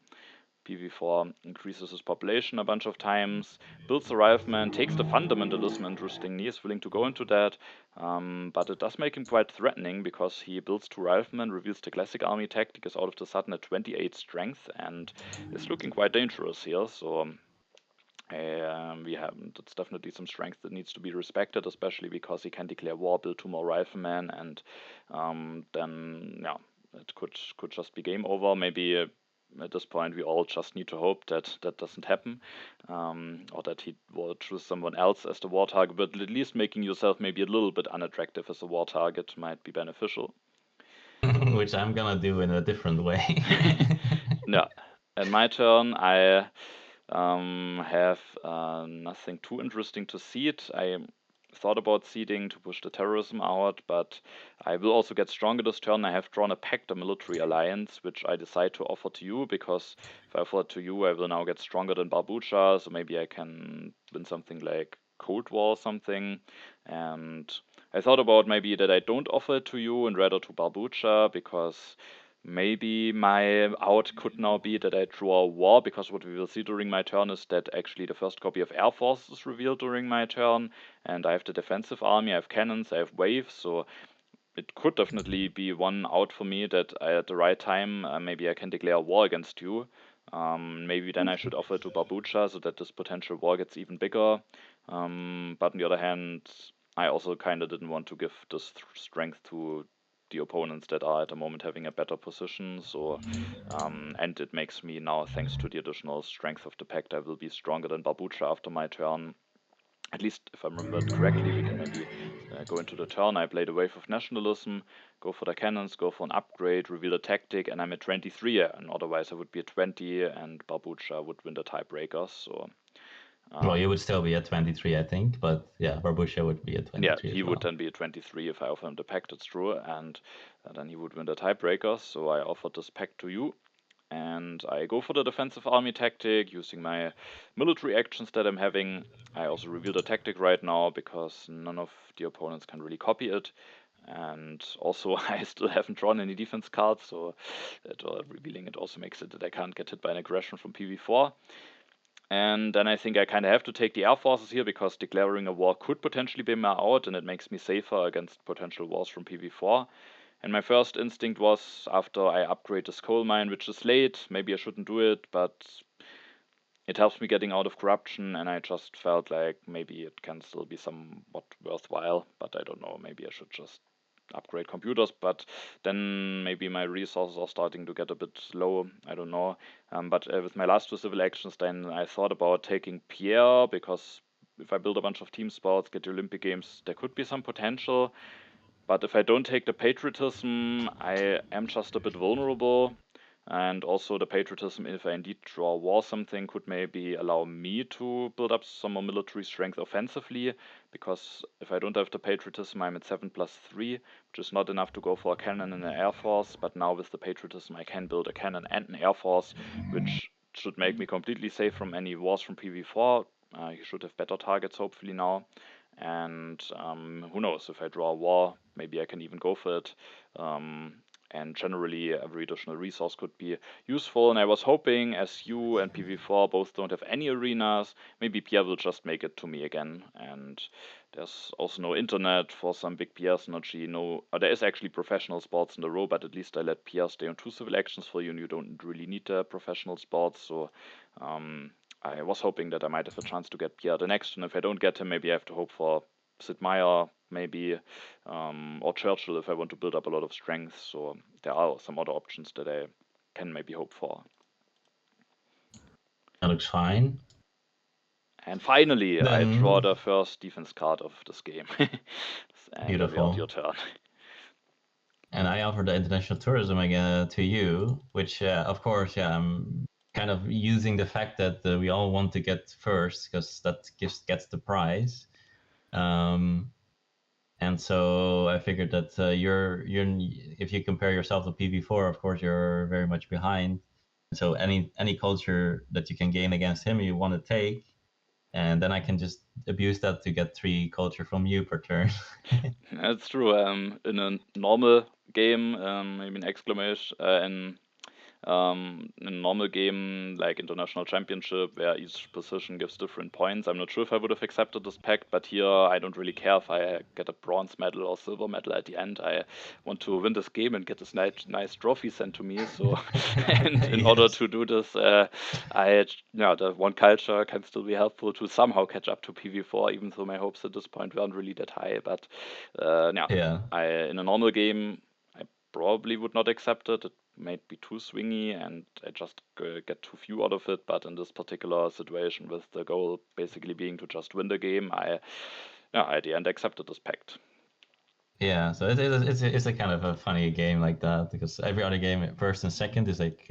PV4 increases his population a bunch of times, builds the rifleman, takes the fundamentalism, interestingly, is willing to go into that, but it does make him quite threatening because he builds 2 riflemen, reveals the classic army tactic, is out of the sudden at 28 strength, and is looking quite dangerous here, so we have that's definitely some strength that needs to be respected, especially because he can declare war, build 2 more riflemen, and then yeah, it could just be game over. Maybe at this point we all just need to hope that that doesn't happen, or that he will choose someone else as the war target. But at least making yourself maybe a little bit unattractive as a war target might be beneficial. Which I'm gonna do in a different way. Yeah, at my turn, I have nothing too interesting to seed. I thought about seeding to push the terrorism out, but I will also get stronger this turn. I have drawn a pact, a military alliance, which I decide to offer to you because if I offer it to you, I will now get stronger than Barboucha, so maybe I can win something like Cold War or something. And I thought about maybe that I don't offer it to you and rather to Barboucha because maybe my out could now be that I draw a war, because what we will see during my turn is that actually the first copy of Air Force is revealed during my turn, and I have the defensive army, I have cannons, I have waves, so it could definitely be one out for me that I, at the right time, maybe I can declare a war against you. Maybe then I should offer it to Barboucha so that this potential war gets even bigger. But on the other hand, I also kind of didn't want to give this strength to the opponents that are at the moment having a better position. So, and it makes me now, thanks to the additional strength of the pact, I will be stronger than Barboucha after my turn. At least if I remembered correctly, we can maybe go into the turn, I play the Wave of Nationalism, go for the cannons, go for an upgrade, reveal the tactic, and I'm at 23, and otherwise I would be at 20, and barboucha would win the tiebreakers. So Well, you would still be at 23, I think, but yeah, barboucha would be at 23 he as would well. then be at 23 if I offer him the pact, it's true, and then he would win the tiebreakers. So I offered this pact to you. And I go for the defensive army tactic using my military actions that I'm having. I also reveal the tactic right now because none of the opponents can really copy it. And also, I still haven't drawn any defense cards, so revealing it also makes it that I can't get hit by an aggression from PV4. And then I think I kind of have to take the air forces here because declaring a war could potentially be my out, and it makes me safer against potential wars from PV4. And my first instinct was, after I upgrade this coal mine, which is late, maybe I shouldn't do it, but it helps me getting out of corruption, and I just felt like maybe it can still be somewhat worthwhile, but I don't know, maybe I should just upgrade computers, but then maybe my resources are starting to get a bit low, I don't know. But with my last two civil actions, then I thought about taking Pierre, because if I build a bunch of team sports, get the Olympic Games, there could be some potential. But if I don't take the patriotism, I am just a bit vulnerable. And also the patriotism, if I indeed draw war something, could maybe allow me to build up some more military strength offensively. Because if I don't have the patriotism, I'm at 7+3, which is not enough to go for a cannon and an air force. But now with the patriotism, I can build a cannon and an air force, which should make me completely safe from any wars from PV4. You should have better targets, hopefully, now. And who knows, if I draw a war, maybe I can even go for it. And generally, every additional resource could be useful. And I was hoping, as you and PV4 both don't have any arenas, maybe Pierre will just make it to me again. And there's also no internet for some big PR synergy. No, there is actually professional sports in the row, but at least I let Pierre stay on 2 civil actions for you, and you don't really need the professional sports. So I was hoping that I might have a chance to get Pierre the next, and if I don't get him, maybe I have to hope for Sid Meier, maybe, or Churchill if I want to build up a lot of strength. So there are some other options that I can maybe hope for. That looks fine. And finally, I draw Then, the first defense card of this game. And then we are on your beautiful. turn. And I offered the international tourism again to you, which, of course, yeah, I'm kind of using the fact that we all want to get first because that just gets the prize. And so I figured that you're if you compare yourself to PV4, of course, you're very much behind. So any culture that you can gain against him, you want to take, and then I can just abuse that to get 3 culture from you per turn. That's true. In a normal game, maybe an exclamation, in a normal game like International Championship, where each position gives different points, I'm not sure if I would have accepted this pact, but here I don't really care if I get a bronze medal or silver medal at the end. I want to win this game and get this nice trophy sent to me. So, and in order Yes. to do this, the one culture can still be helpful to somehow catch up to PV4, even though my hopes at this point weren't really that high. But Yeah. in a normal game, I probably would not accept it. It might be too swingy and I just get too few out of it. But in this particular situation, with the goal basically being to just win the game, I at the end accepted this pact. Yeah, so it's a kind of a funny game like that because every other game, first and second, is like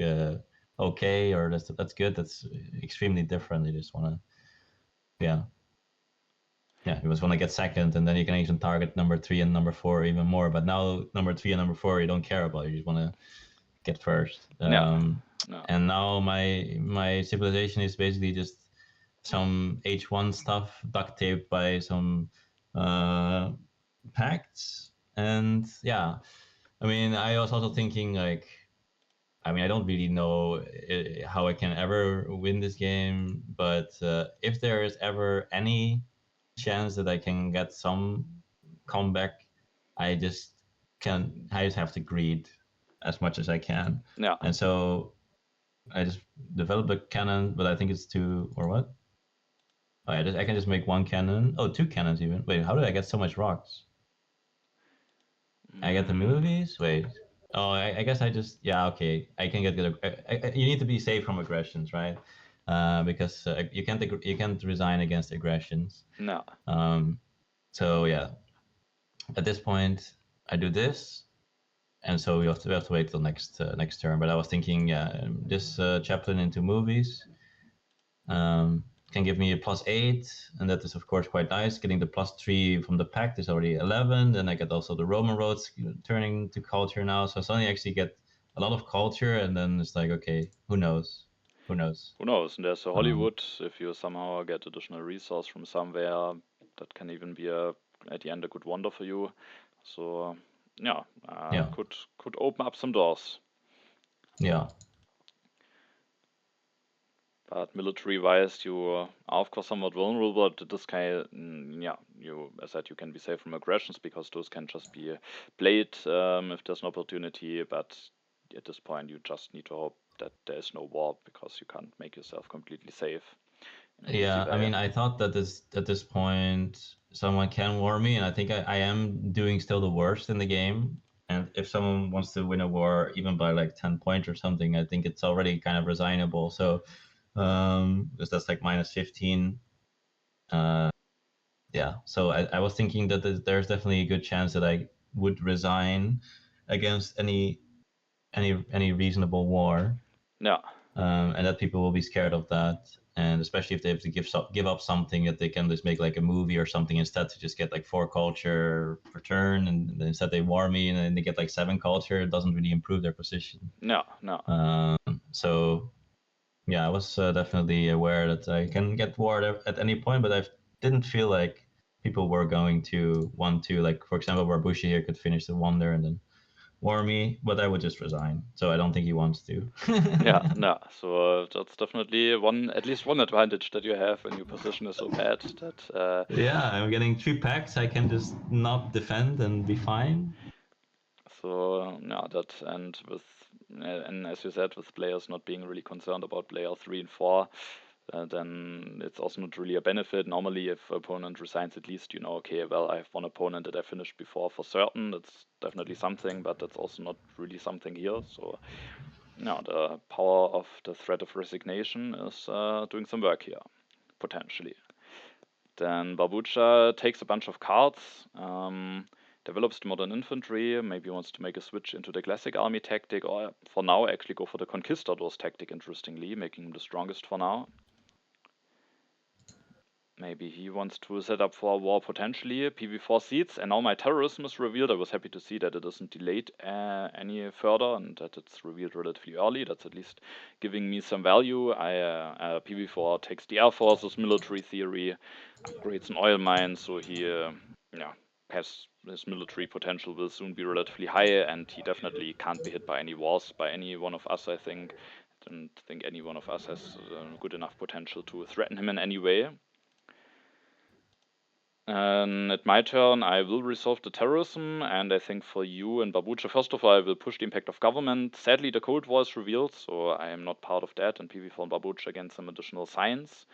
okay, or that's good. That's extremely different. You just want to, yeah, yeah. You just want to get second, and then you can even target number 3 and number 4 even more. But now number 3 and number 4 you don't care about. You just want to get first. Yeah, yeah, And now my civilization is basically just some H1 stuff duct taped by some uh, pacts. And yeah, I mean, I was also thinking like, I mean, I don't really know how I can ever win this game, but if there is ever any chance that I can get some comeback, I just I just have to greed as much as I can. yeah. And so I just developed a cannon, but I think it's two or what? Oh, I can just make one cannon. Oh, 2 cannons even. Wait, how did I get so much rocks? I get the Mm, movies. Wait. Oh, I guess I just yeah okay. I can get good. You need to be safe from aggressions, right? Because you can't resign against aggressions. no. Um, so yeah. At this point, I do this, and so we have to wait till next turn. But I was thinking, this chaplain into movies um, can give me a +8, and that is of course quite nice. Getting the +3 from the pact is already 11. Then I get also the Roman roads turning to culture now, so suddenly I actually get a lot of culture, and then it's like, okay, who knows? Who knows? Who knows? And there's a Um, Hollywood. If you somehow get additional resource from somewhere, that can even be at the end a good wonder for you. So yeah, yeah, could open up some doors. yeah, But military-wise, you are of course somewhat vulnerable to this kind. Yeah, you as I said, you can be safe from aggressions because those can just be played if there's an opportunity. But at this point, you just need to hope that there is no war because you can't make yourself completely safe in an easy yeah. I way. mean, I thought that this at this point someone can war me, and I think I am doing still the worst in the game. And if someone wants to win a war, even by like 10 points or something, I think it's already kind of resignable. So, because that's like -15. Uh, yeah. So I was thinking that there's definitely a good chance that I would resign against any reasonable war, Yeah, and that people will be scared of that. And especially if they have to give up something that they can just make like a movie or something instead to just get like 4 culture per turn, and instead they war me and then they get like 7 culture. It doesn't really improve their position. no, no. So yeah, I was definitely aware that I can get warred at any point, but I didn't feel like people were going to want to, like, for example, barboucha here could finish the wonder and then war me, but I would just resign. So I don't think he wants to. Yeah, no. So that's definitely at least one advantage that you have when your position is so bad that Yeah, I'm getting 3 packs. I can just not defend and be fine. so yeah, that and as you said, with players not being really concerned about player 3 and 4, then it's also not really a benefit. Normally, if opponent resigns, at least you know, okay, well, I have one opponent that I finished before for certain. That's definitely something, but that's also not really something here. So no, the power of the threat of resignation is doing some work here potentially. Then barboucha takes a bunch of cards. Develops the modern infantry, maybe wants to make a switch into the classic army tactic, or for now actually go for the conquistadors tactic, interestingly, making him the strongest for now. Maybe he wants to set up for a war potentially, PV4 seats, and now my terrorism is revealed. I was happy to see that it isn't delayed any further and that it's revealed relatively early. That's at least giving me some value. PV4 takes the Air Force's military theory, upgrades an oil mine, so he yeah, has his military potential will soon be relatively high, and he definitely can't be hit by any wars by any one of us, I think. I don't think any one of us has good enough potential to threaten him in any way. At my turn, I will resolve the terrorism, and I think for you and barboucha, first of all, I will push the impact of government. Sadly, the Cold War is revealed, so I am not part of that, and PV4 and barboucha gain some additional science.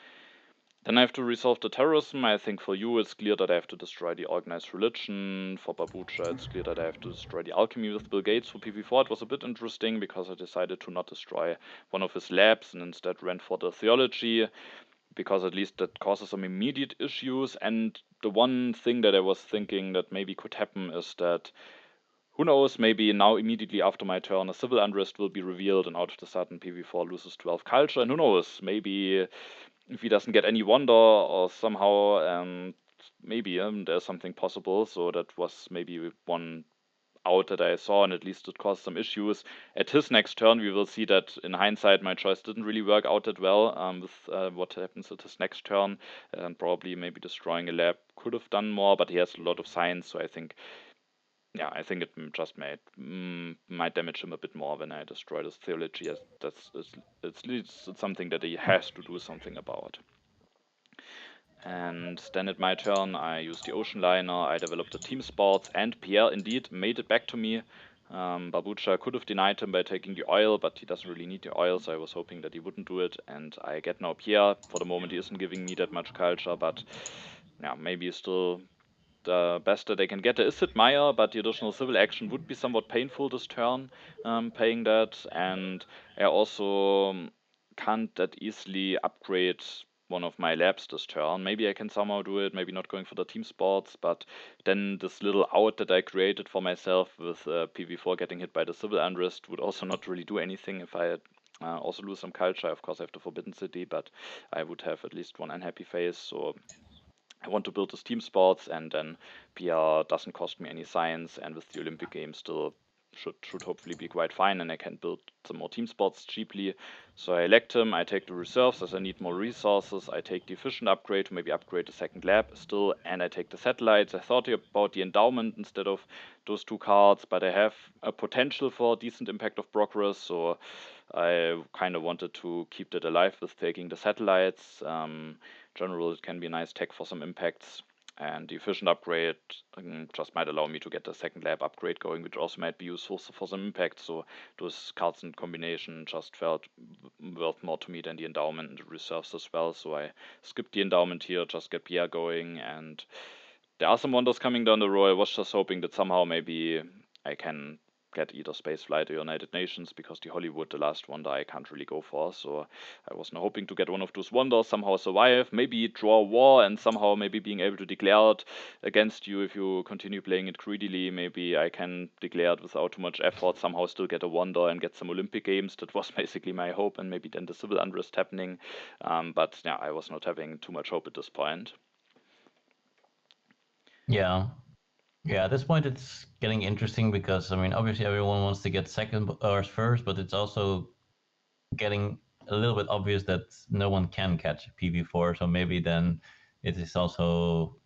Then I have to resolve the terrorism. I think for you, it's clear that I have to destroy the organized religion. For barboucha, it's clear that I have to destroy the alchemy with Bill Gates. For PV4, it was a bit interesting because I decided to not destroy one of his labs and instead went for the theology, because at least that causes some immediate issues. And the one thing that I was thinking that maybe could happen is that, who knows, maybe now immediately after my turn, a civil unrest will be revealed, and out of the sudden, PV4 loses 12 culture. And who knows, maybe if he doesn't get any wonder or somehow, maybe there's something possible. So that was maybe one out that I saw, and at least it caused some issues. At his next turn, we will see that in hindsight, my choice didn't really work out that well with what happens at his next turn. And probably maybe destroying a lab could have done more, but he has a lot of science, so I think, yeah, I think it just might damage him a bit more when I destroy this theology. As it's something that he has to do something about. And then at my turn, I used the ocean liner, I developed the team sports, and Pierre indeed made it back to me. Barboucha could have denied him by taking the oil, but he doesn't really need the oil, so I was hoping that he wouldn't do it. And I get now Pierre. For the moment, he isn't giving me that much culture, but yeah, maybe still the best that they can get. There is Sid Meier, but the additional civil action would be somewhat painful this turn, paying that. And I also can't that easily upgrade one of my labs this turn. Maybe I can somehow do it, maybe not going for the team sports, but then this little out that I created for myself with PV4 getting hit by the civil unrest would also not really do anything if I also lose some culture. Of course, I have the Forbidden City, but I would have at least one unhappy phase, so I want to build this team sports, and then PR doesn't cost me any science, and with the Olympic Games still should hopefully be quite fine, and I can build some more team spots cheaply. So I elect him, I take the reserves as I need more resources, I take the efficient upgrade to maybe upgrade the second lab still, and I take the satellites. I thought about the endowment instead of those two cards, but I have a potential for decent impact of progress, so I kind of wanted to keep that alive with taking the satellites. General, it can be a nice tech for some impacts. And the efficient upgrade just might allow me to get the second lab upgrade going, which also might be useful for some impact. So those cards in combination just felt worth more to me than the endowment and the reserves as well. So I skipped the endowment here, just get Pierre going. And there are some wonders coming down the road. I was just hoping that somehow maybe I can get either Spaceflight or United Nations, because the Hollywood, the last wonder, I can't really go for. So I was now hoping to get one of those wonders, somehow survive, maybe draw war, and somehow maybe being able to declare it against you if you continue playing it greedily. Maybe I can declare it without too much effort, somehow still get a wonder and get some Olympic Games. That was basically my hope, and maybe then the civil unrest happening. But yeah, I was not having too much hope at this point. Yeah. Yeah, at this point it's getting interesting because I mean obviously everyone wants to get second or first, but it's also getting a little bit obvious that no one can catch PV4, so maybe then it is also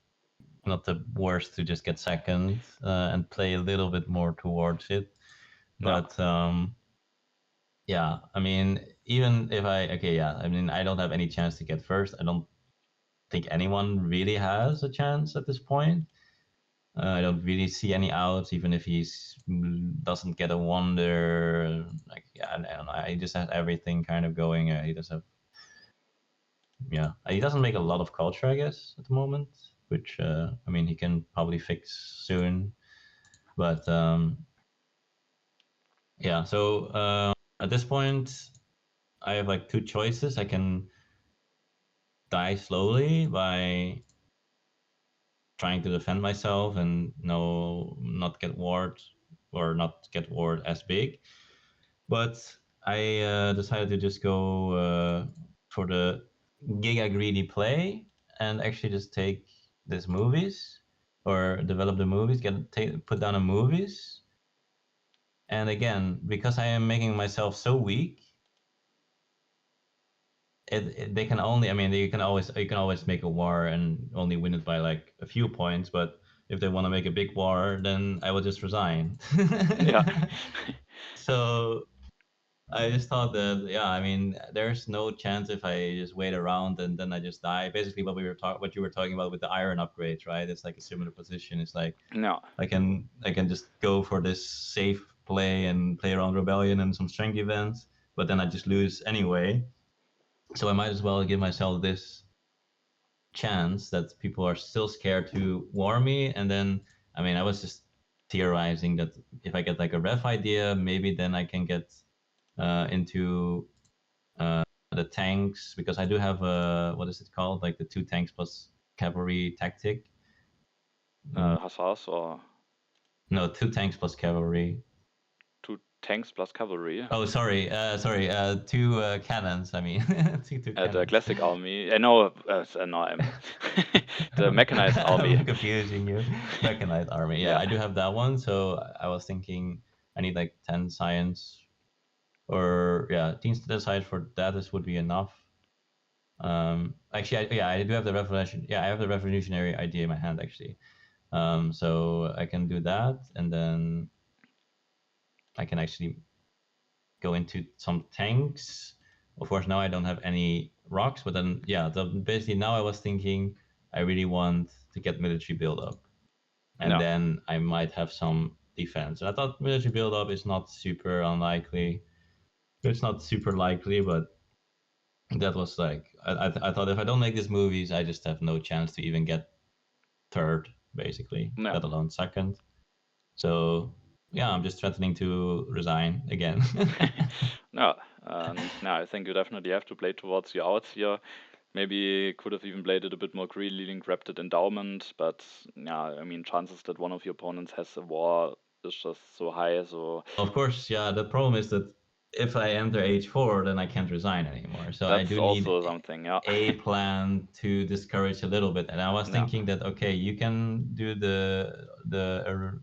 not the worst to just get second and play a little bit more towards it. But yeah, I mean, even if I mean, I don't have any chance to get first. I don't think anyone really has a chance at this point. I don't really see any outs, even if doesn't get a wonder. Like, yeah, I don't know. He just has everything kind of going. He does have, yeah, he doesn't make a lot of culture, I guess, at the moment, which I mean, he can probably fix soon. But yeah, so at this point, I have like two choices. I can die slowly by trying to defend myself and not get ward or not get ward as big. But I decided to just go for the giga greedy play and actually just take these movies or develop the movies, put down a movies. And again, because I am making myself so weak, they can only. I mean, you can always make a war and only win it by like a few points. But if they want to make a big war, then I will just resign. Yeah. So I just thought that, yeah, I mean, there's no chance if I just wait around and then I just die. Basically, what you were talking about with the iron upgrades, right? It's like a similar position. It's like No. I can just go for this safe play and play around rebellion and some strength events, but then I just lose anyway. So I might as well give myself this chance that people are still scared to war me. And then, I mean, I was just theorizing that if I get like a ref idea, maybe then I can get into the tanks, because I do have what is it called? Like the two tanks plus cavalry tactic. Hussars or No, two tanks plus cavalry. two tanks plus cavalry. Oh, sorry, two cannons. I mean, two The cannons. classic army. No, no, I'm the mechanized army. I'm confusing you. Mechanized army. Yeah, Yeah. I do have that one. So I was thinking I need like 10 science, or yeah, 10 science for that. This would be enough. Actually, I do have the revolution. Yeah, I have the revolutionary idea in my hand actually. So I can do that, and then I can actually go into some tanks. Of course, now I don't have any rocks, but then yeah, basically now I was thinking I really want to get military build up, and No. then I might have some defense. And I thought military build up is not super unlikely. It's not super likely, but that was like I thought if I don't make these movies, I just have no chance to even get third, basically, No. let alone second. So yeah, I'm just threatening to resign again. No. And no, I think you definitely have to play towards your outs here. Maybe could have even played it a bit more greedily and grabbed it endowment, but yeah, I mean, chances that one of your opponents has a war is just so high, so Of course, yeah. The problem is that if I enter h4, then I can't resign anymore. So I that's do need also something, yeah. a plan to discourage a little bit. And I was Yeah, thinking that okay, you can do the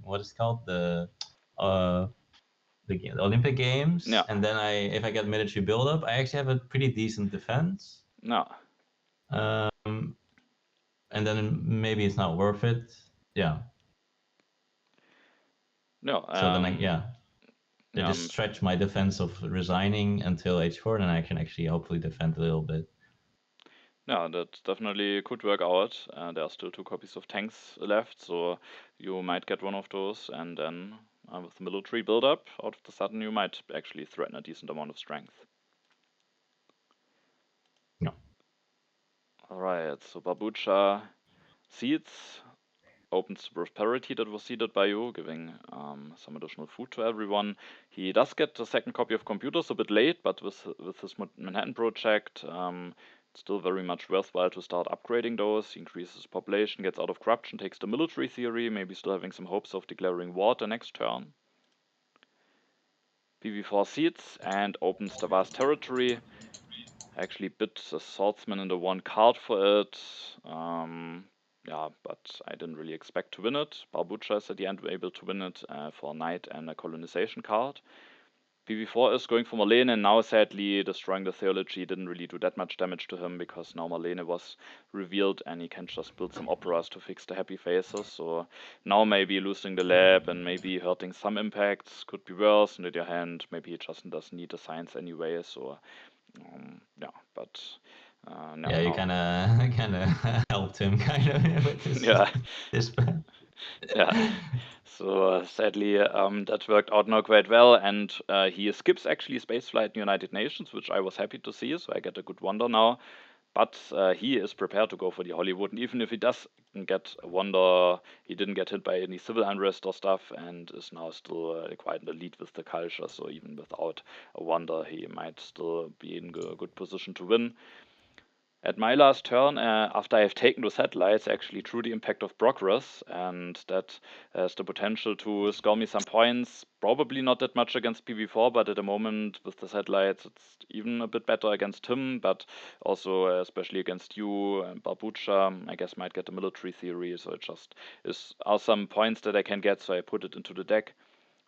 what is it called uh the Olympic Games, yeah, and then if I get military buildup, I actually have a pretty decent defense. yeah, Um, and then maybe it's not worth it. Yeah. no, So then I yeah, just stretch my defense of resigning until h4, and I can actually hopefully defend a little bit. yeah, that definitely could work out. There are still 2 copies of tanks left, so you might get one of those, and then with the military buildup, out of the sudden you might actually threaten a decent amount of strength. Yeah. Alright, so barboucha seeds opens the prosperity that was seeded by you, giving some additional food to everyone. He does get the second copy of computers a bit late, but with his Manhattan project, it's still very much worthwhile to start upgrading those. He increases population, gets out of corruption, takes the military theory, maybe still having some hopes of declaring war the next turn. PV4 seeds and opens the vast territory. Actually bid the swordsman in the one card for it. Yeah, but I didn't really expect to win it. Barboucha is at the end able to win it for a knight and a colonization card. PV4 is going for Marlene, and now sadly destroying the theology didn't really do that much damage to him because now Marlene was revealed and he can just build some operas to fix the happy faces. So now maybe losing the lab and maybe hurting some impacts could be worse. On the other hand, maybe he just doesn't need the science anyway. So yeah, but no, Yeah, you now, kind of helped him kind of with yeah, this plan. yeah. So sadly, that worked out not quite well, and he skips actually spaceflight in United Nations, which I was happy to see. So I get a good wonder now. But he is prepared to go for the Hollywood, and even if he does get a wonder, he didn't get hit by any civil unrest or stuff, and is now still quite in the lead with the culture. So even without a wonder, he might still be in a good position to win. At my last turn, after I have taken those satellites, I actually drew the impact of progress, and that has the potential to score me some points. Probably not that much against PV4, but at the moment with the satellites, it's even a bit better against him, but also especially against you and Barboucha. I guess might get the military theory, so it just are some points that I can get, so I put it into the deck.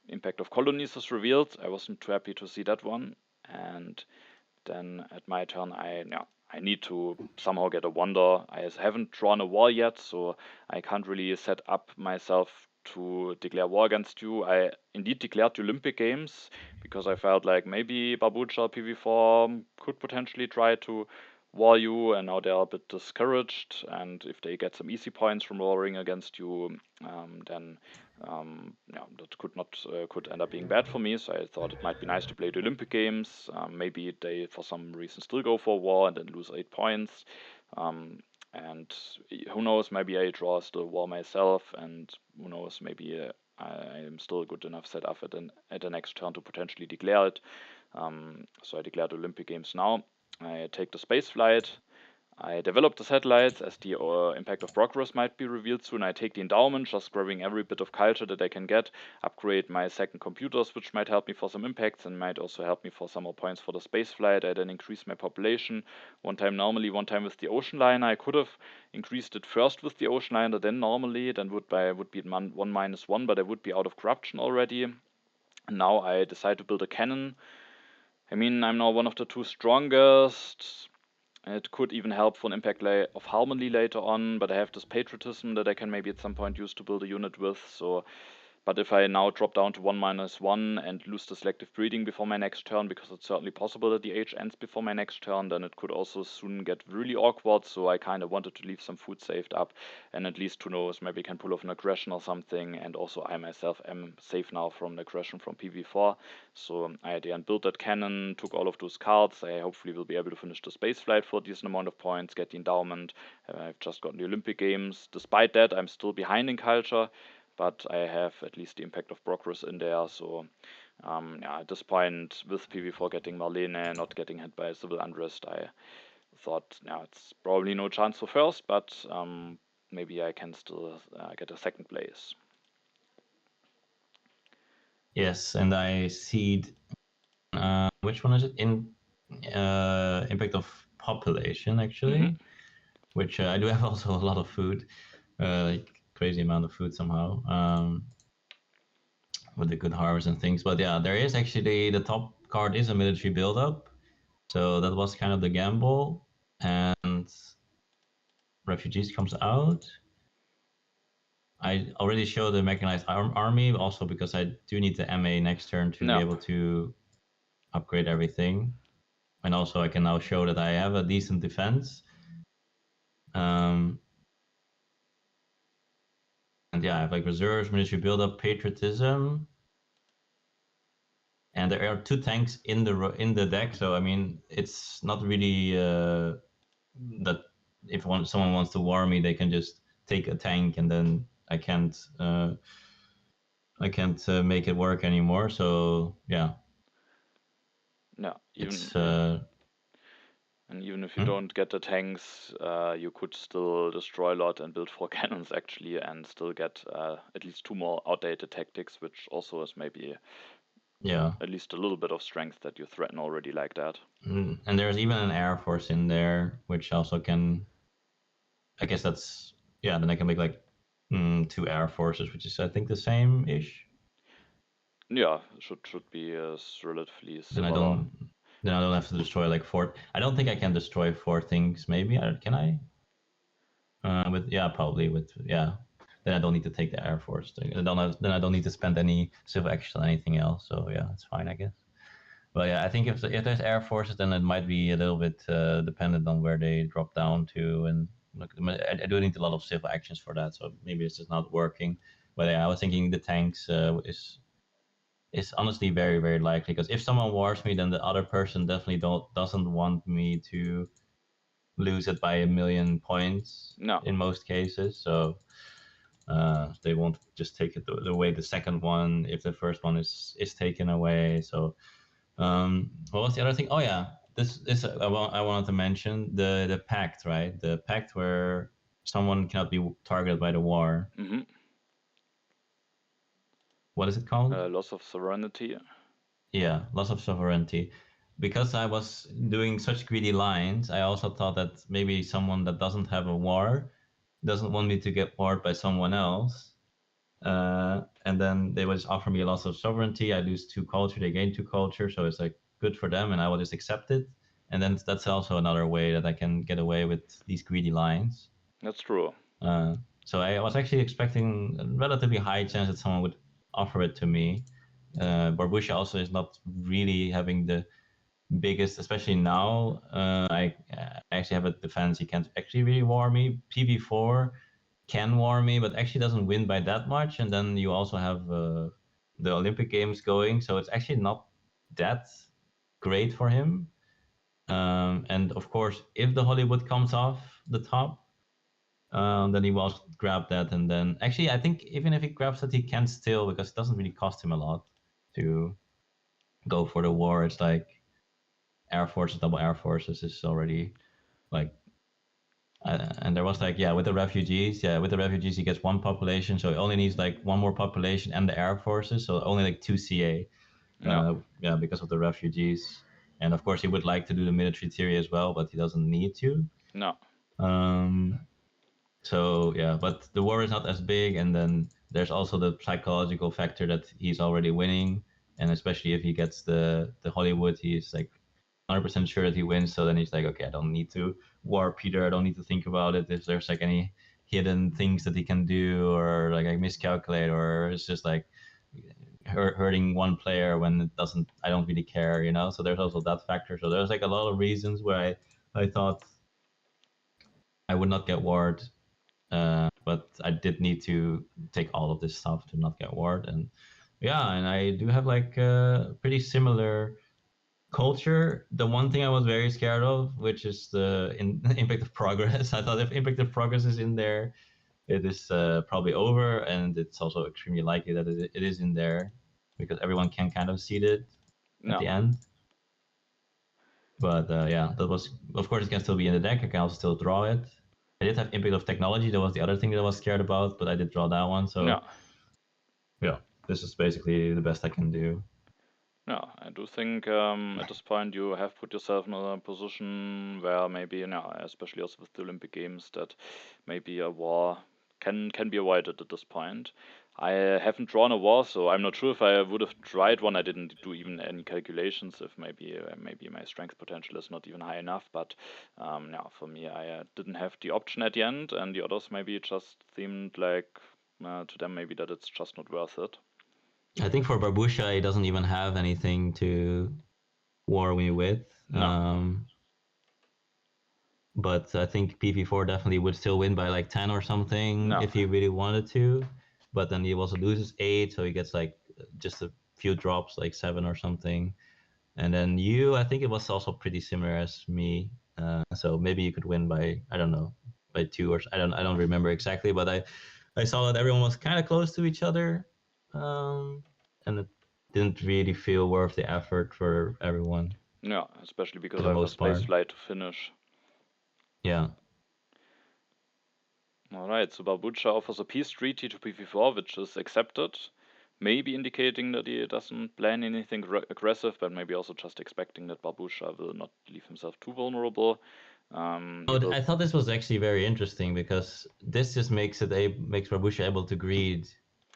Impact of colonies is revealed. I wasn't too happy to see that one, and then at my turn, I need to somehow get a wonder. I haven't drawn a war yet, so I can't really set up myself to declare war against you. I indeed declared the Olympic Games because I felt like maybe Barboucha PV4 could potentially try to war you, and now they are a bit discouraged. And if they get some easy points from warring against you, then yeah, that could end up being bad for me. So I thought it might be nice to play the Olympic Games. Maybe they, for some reason, still go for war and then lose 8 points. Um, and who knows? Maybe I draw still war myself, and who knows? Maybe I am still good enough set up at the next turn to potentially declare it. So I declared Olympic Games now. I take the space flight. I develop the satellites as the impact of progress might be revealed soon. I take the endowment, just grabbing every bit of culture that I can get, upgrade my second computers, which might help me for some impacts and might also help me for some more points for the space flight. I then increase my population one time normally, one time with the ocean liner. I could have increased it first with the ocean liner, then normally, then would be 1 - 1, but I would be out of corruption already. And now I decide to build a cannon. I mean, I'm now one of the 2 strongest. It could even help for an impact of harmony later on, but I have this patriotism that I can maybe at some point use to build a unit with. So but if I now drop down to 1 - 1 and lose the selective breeding before my next turn, because it's certainly possible that the age ends before my next turn, then it could also soon get really awkward. So I kind of wanted to leave some food saved up, and at least who knows, maybe I can pull off an aggression or something. And also I myself am safe now from the aggression from PV4. So I at the end built that cannon, took all of those cards. I hopefully will be able to finish the space flight for a decent amount of points, get the endowment. I've just gotten the Olympic Games. Despite that, I'm still behind in culture, but I have at least the impact of progress in there. So yeah, at this point, with PV4 getting Marlene, not getting hit by civil unrest, I thought, yeah, it's probably no chance for first, but maybe I can still get a second place. Yes, and I see. Which one is it? In impact of population, actually, which I do have also a lot of food, like crazy amount of food somehow, with the good harvest and things. But yeah, there is actually the top card is a military buildup, so that was kind of the gamble, and refugees comes out. I already showed the mechanized army, also because I do need the MA next turn to be No, able to upgrade everything. And also I can now show that I have a decent defense. Um, and yeah, I have like reserves, military buildup, patriotism, and there are two tanks in the deck. So I mean, it's not really that if someone wants to war me, they can just take a tank, and then I can't make it work anymore. So yeah, no, even it's and even if you hmm? don't get the tanks, you could still destroy a lot and build 4 cannons actually, and still get at least 2 more outdated tactics, which also is maybe Yeah. at least a little bit of strength that you threaten already like that. And there's even an air force in there, which also can. I guess that's yeah. Then I can make like two air forces, which is I think the same ish. Yeah, should be relatively Then I similar. don't. Then I don't have to destroy like four. I don't think I can destroy four things. Maybe can I? With yeah, probably with yeah. Then I don't need to take the air force thing. Then I don't need to spend any civil action or anything else. So yeah, it's fine, I guess. But yeah, I think if there's air forces, then it might be a little bit dependent on where they drop down to, and look, I do need a lot of civil actions for that, so maybe it's just not working. But yeah, I was thinking the tanks is honestly very very likely because if someone wars me, then the other person definitely doesn't want me to lose it by a million points No, in most cases. So they won't just take it away the second one if the first one is taken away. So what was the other thing? Oh yeah, this I wanted to mention the pact, right? The pact where someone cannot be targeted by the war. mm-hmm. What is it called? Loss of sovereignty. Yeah, loss of sovereignty. Because I was doing such greedy lines, I also thought that maybe someone that doesn't have a war doesn't want me to get warred by someone else. And then they would just offer me a loss of sovereignty. I lose two culture, they gain two culture, so it's like good for them, and I will just accept it. And then that's also another way that I can get away with these greedy lines. That's true. So I was actually expecting a relatively high chance that someone would offer it to me. Barboucha also is not really having the biggest, especially now. I actually have a defense. He can't actually really war me. PV4 can war me, but actually doesn't win by that much. And then you also have the Olympic Games going, so it's actually not that great for him. And of course, if the Hollywood comes off the top, then he will grab that. And then actually, I think even if he grabs it, he can still because it doesn't really cost him a lot to go for the war. It's like air forces, double air forces is already like and there was like with the refugees he gets one population, so he only needs like one more population and the air forces, so only like 2 CA. No, Yeah, because of the refugees, and of course he would like to do the military theory as well, but he doesn't need to. no, um so yeah, but the war is not as big, and then there's also the psychological factor that he's already winning, and especially if he gets the Hollywood, he's like 100% sure that he wins. So then he's like, okay, I don't need to war Peter. I don't need to think about it. If there's like any hidden things that he can do, or like I miscalculate, or it's just like hurting one player when it doesn't. I don't really care, you know. So there's also that factor. So there's like a lot of reasons where I thought I would not get warred, but I did need to take all of this stuff to not get warred, and yeah, and I do have like pretty similar culture. The one thing I was very scared of, which is the impact of progress. I thought if impact of progress is in there, it is probably over, and it's also extremely likely that it is in there because everyone can kind of see it at no. the end. But yeah, that was, of course, it can still be in the deck. I can also still draw it. I did have Impact of Technology. That was the other thing that I was scared about, but I did draw that one. Yeah. So yeah, this is basically the best I can do. Yeah, I do think at this point you have put yourself in a position where maybe, especially also with the Olympic Games, that maybe a war can be avoided at this point. I haven't drawn a war, so I'm not sure if I would have tried one. I didn't do even any calculations if maybe my strength potential is not even high enough. But yeah, for me, I didn't have the option at the end, and the others maybe just seemed like to them maybe that it's just not worth it. I think for Barboucha, he doesn't even have anything to war me with. No, But I think PP4 definitely would still win by like 10 or something no, if he really wanted to. But then he also loses 8, so he gets like just a few drops, like 7 or something. And then you, I think it was also pretty similar as me. So maybe you could win by, I don't know, by 2 or I don't remember exactly, but I saw that everyone was kind of close to each other. And it didn't really feel worth the effort for everyone yeah, especially for because the I have a most space part. flight to finish. Yeah. Alright, so Barboucha offers a peace treaty to PV4, which is accepted, maybe indicating that he doesn't plan anything aggressive, but maybe also just expecting that Barboucha will not leave himself too vulnerable. He Oh, will. I thought this was actually very interesting because this just makes Barbusha able to greed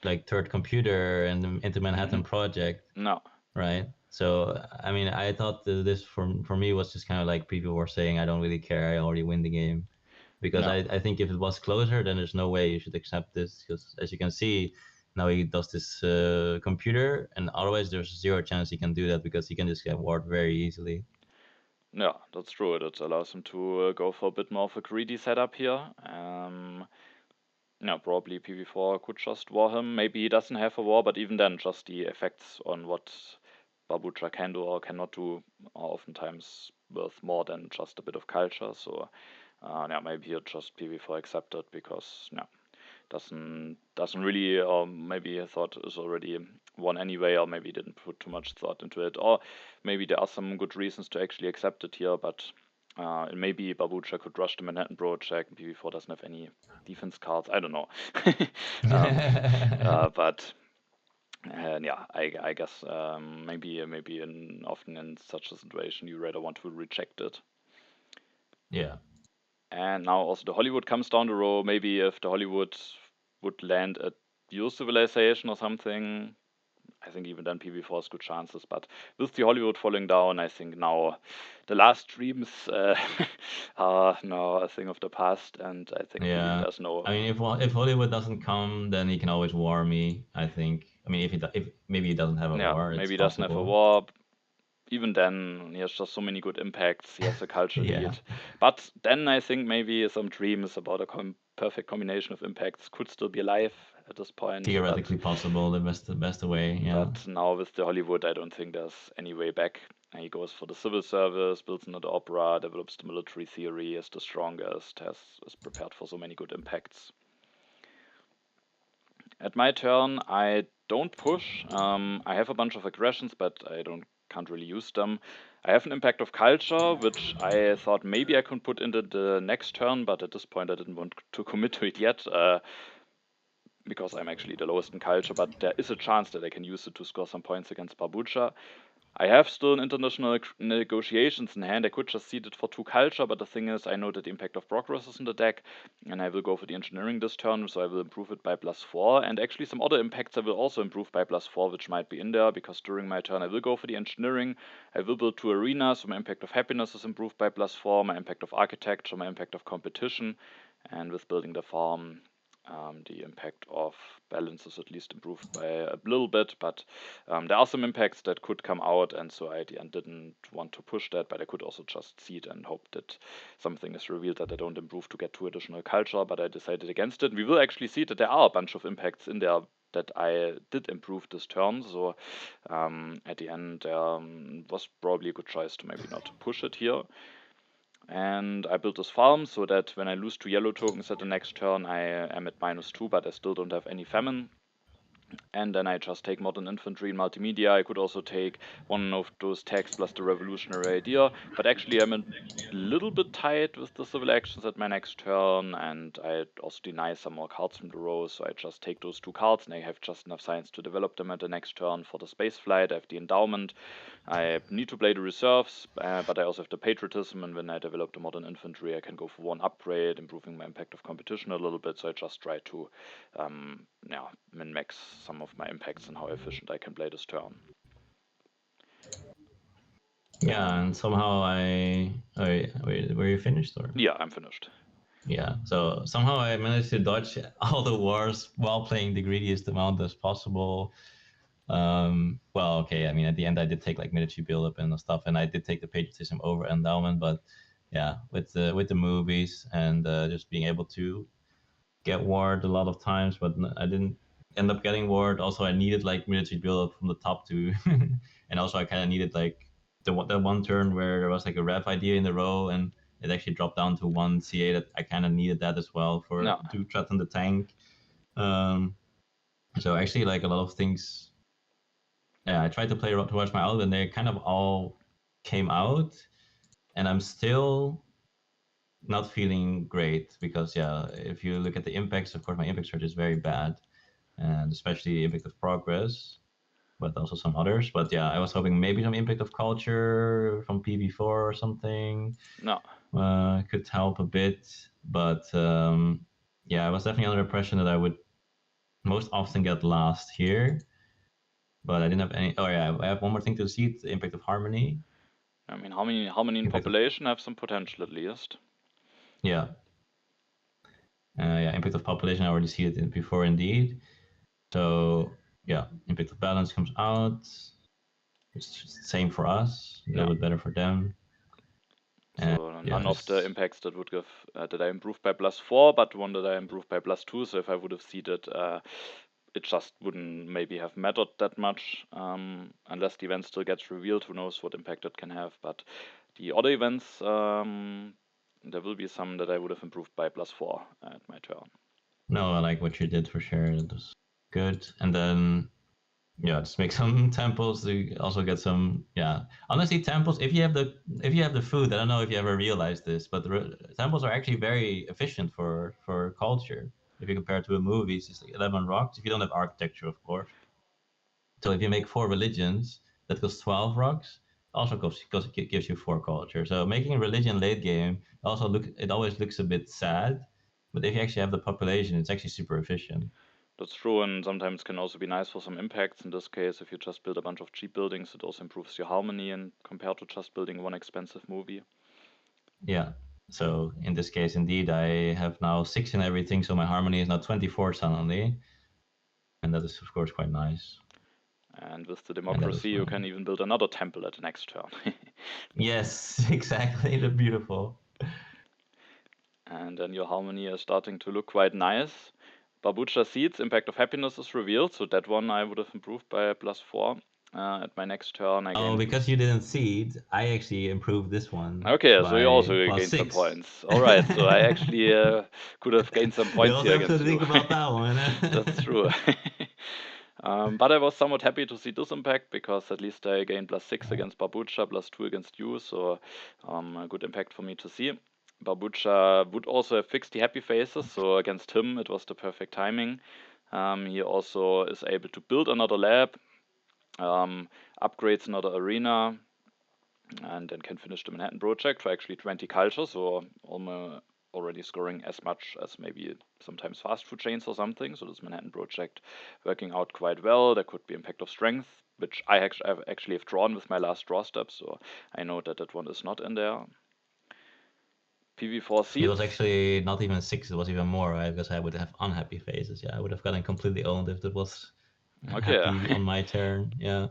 like Third Computer and into Hmm. Manhattan Project, No, right? So I mean, I thought that this for me was just kind of like people were saying, I don't really care, I already win the game. Because no, I think if it was closer, then there's no way you should accept this. Because as you can see, now he does this computer, and otherwise there's zero chance he can do that because he can just get warped very easily. yeah, that's true. It allows him to go for a bit more of a greedy setup here. Yeah, probably PV4 could just war him. Maybe he doesn't have a war, but even then, just the effects on what Barboucha can do or cannot do are oftentimes worth more than just a bit of culture. So, yeah, maybe he just PV4 accepted because, yeah, doesn't really, or maybe he thought is already won anyway, or maybe didn't put too much thought into it, or maybe there are some good reasons to actually accept it here, but maybe Barboucha could rush the Manhattan Project, and PV4 doesn't have any defense cards. I don't know. um, but yeah, I guess maybe often in such a situation you rather want to reject it. Yeah. And now also the Hollywood comes down the road. Maybe if the Hollywood would land at your civilization or something, I think even then PV4 has good chances. But with the Hollywood falling down, I think now the last dreams are now a thing of the past, and I think really Yeah, there's no. I mean, if Hollywood doesn't come, then he can always war me. I think. I mean, if maybe he doesn't have a Yeah, war, it's maybe he doesn't have a possible. war. Even then, he has just so many good impacts. He has a culture Yeah, lead. But then I think maybe some dreams about a perfect combination of impacts could still be alive at this point. theoretically possible. The best way. Yeah, But now with the Hollywood, I don't think there's any way back. He goes for the civil service, builds another opera, develops the military theory, is the strongest, is prepared for so many good impacts. At my turn, I don't push. I have a bunch of aggressions, but I don't can't really use them. I have an impact of culture, which I thought maybe I could put into the next turn, but at this point I didn't want to commit to it yet, because I'm actually the lowest in culture. But there is a chance that I can use it to score some points against Barboucha. I have still an international negotiations in hand. I could just cede it for 2 culture, but the thing is, I know that the impact of progress is in the deck, and I will go for the engineering this turn, so I will improve it by +4. And actually, some other impacts I will also improve by +4, which might be in there, because during my turn I will go for the engineering. I will build 2 arenas, so my impact of happiness is improved by +4, my impact of architecture, my impact of competition, and with building the farm, the impact of balance is at least improved by a little bit, but there are some impacts that could come out, and so I at the end didn't want to push that, but I could also just see it and hope that something is revealed that I don't improve to get 2 additional culture, but I decided against it. We will actually see that there are a bunch of impacts in there that I did improve this turn, so at the end was probably a good choice to maybe not push it here. And I built this farm so that when I lose 2 yellow tokens at the next turn, I am at -2, but I still don't have any famine. And then I just take modern infantry and multimedia. I could also take one of those tags plus the revolutionary idea, but actually I'm a little bit tight with the civil actions at my next turn, and I also deny some more cards from the row, so I just take those 2 cards, and I have just enough science to develop them at the next turn for the space flight. I have the endowment. I need to play the reserves, but I also have the patriotism, and when I develop the modern infantry, I can go for 1 upgrade, improving my impact of competition a little bit. So I just try to min-max some of my impacts and how efficient I can play this turn. Yeah, and somehow were you finished or? Yeah, I'm finished. Yeah, so somehow I managed to dodge all the wars while playing the greediest amount as possible. Well, okay, I mean, at the end I did take like military buildup and stuff, and I did take the patriotism over endowment, but yeah, with the movies and just being able to get ward a lot of times, but I didn't end up getting ward. Also, I needed like military buildup from the top too, and also I kind of needed like the one turn where there was like a rev idea in the row, and it actually dropped down to 1 CA. That I kind of needed that as well for No, to threaten the tank. Um, so actually, like a lot of things, yeah, I tried to play towards my out, and they kind of all came out, and I'm still not feeling great because yeah, if you look at the impacts, of course, my impact chart is very bad, and especially impact of progress, but also some others. But yeah, I was hoping maybe some impact of culture from PV4 or something no. could help a bit. But yeah, I was definitely under the impression that I would most often get last here. But I didn't have any. Oh yeah, I have one more thing to see: the impact of harmony. I mean, how many in Impact of population have some potential at least? yeah, yeah, impact of population. I already see it before, indeed. So yeah, impact of balance comes out. It's same for us, a No. little bit better for them. And So yeah, none of the just impacts that would give that I improved by +4, but one that I improved by +2. So if I would have seeded, it just wouldn't maybe have mattered that much, unless the event still gets revealed. Who knows what impact it can have? But the other events, there will be some that I would have improved by +4 at my turn. no, I like what you did for sure. It was good. And then yeah, just make some temples to also get some. Yeah, honestly, temples. If you have the food, I don't know if you ever realized this, but temples are actually very efficient for culture. If you compare it to a movie, it's just like 11 rocks. If you don't have architecture, of course. So if you make 4 religions, that costs 12 rocks. Also gives you 4 culture. So making a religion late game it always looks a bit sad, but if you actually have the population, it's actually super efficient. That's true, and sometimes can also be nice for some impacts. In this case, if you just build a bunch of cheap buildings, it also improves your harmony and compared to just building one expensive movie. Yeah. So in this case, indeed, I have now 6 in everything, so my harmony is now 24 suddenly, and that is of course quite nice. And with the And that is democracy, you fine. can even build another temple at the next turn. Yes, exactly. The beautiful. And then your harmony is starting to look quite nice. Barboucha Seeds, Impact of Happiness is revealed, so that one I would have improved by +4. At my next turn, I Oh, gained. because you didn't see it, I actually improved this one Okay, so you by also plus gained some 6. points. All right, so I actually could have gained some You points also here have to against you. think about that one. That's true. But I was somewhat happy to see this impact because at least I gained +6 against Barboucha, +2 against you, so a good impact for me to see. Barboucha would also have fixed the happy faces, so against him it was the perfect timing. He also is able to build another lab, upgrades another arena, and then can finish the Manhattan project for actually 20 culture, so almost already scoring as much as maybe sometimes fast food chains or something. So this Manhattan project working out quite well. There could be impact of strength, which I actually have drawn with my last draw step, so I know that that one is not in there. PV4 It was seeds. actually not even 6, it was even more, right? Because I would have unhappy faces. Yeah, I would have gotten completely owned if it was Okay. happy on my turn. Yeah.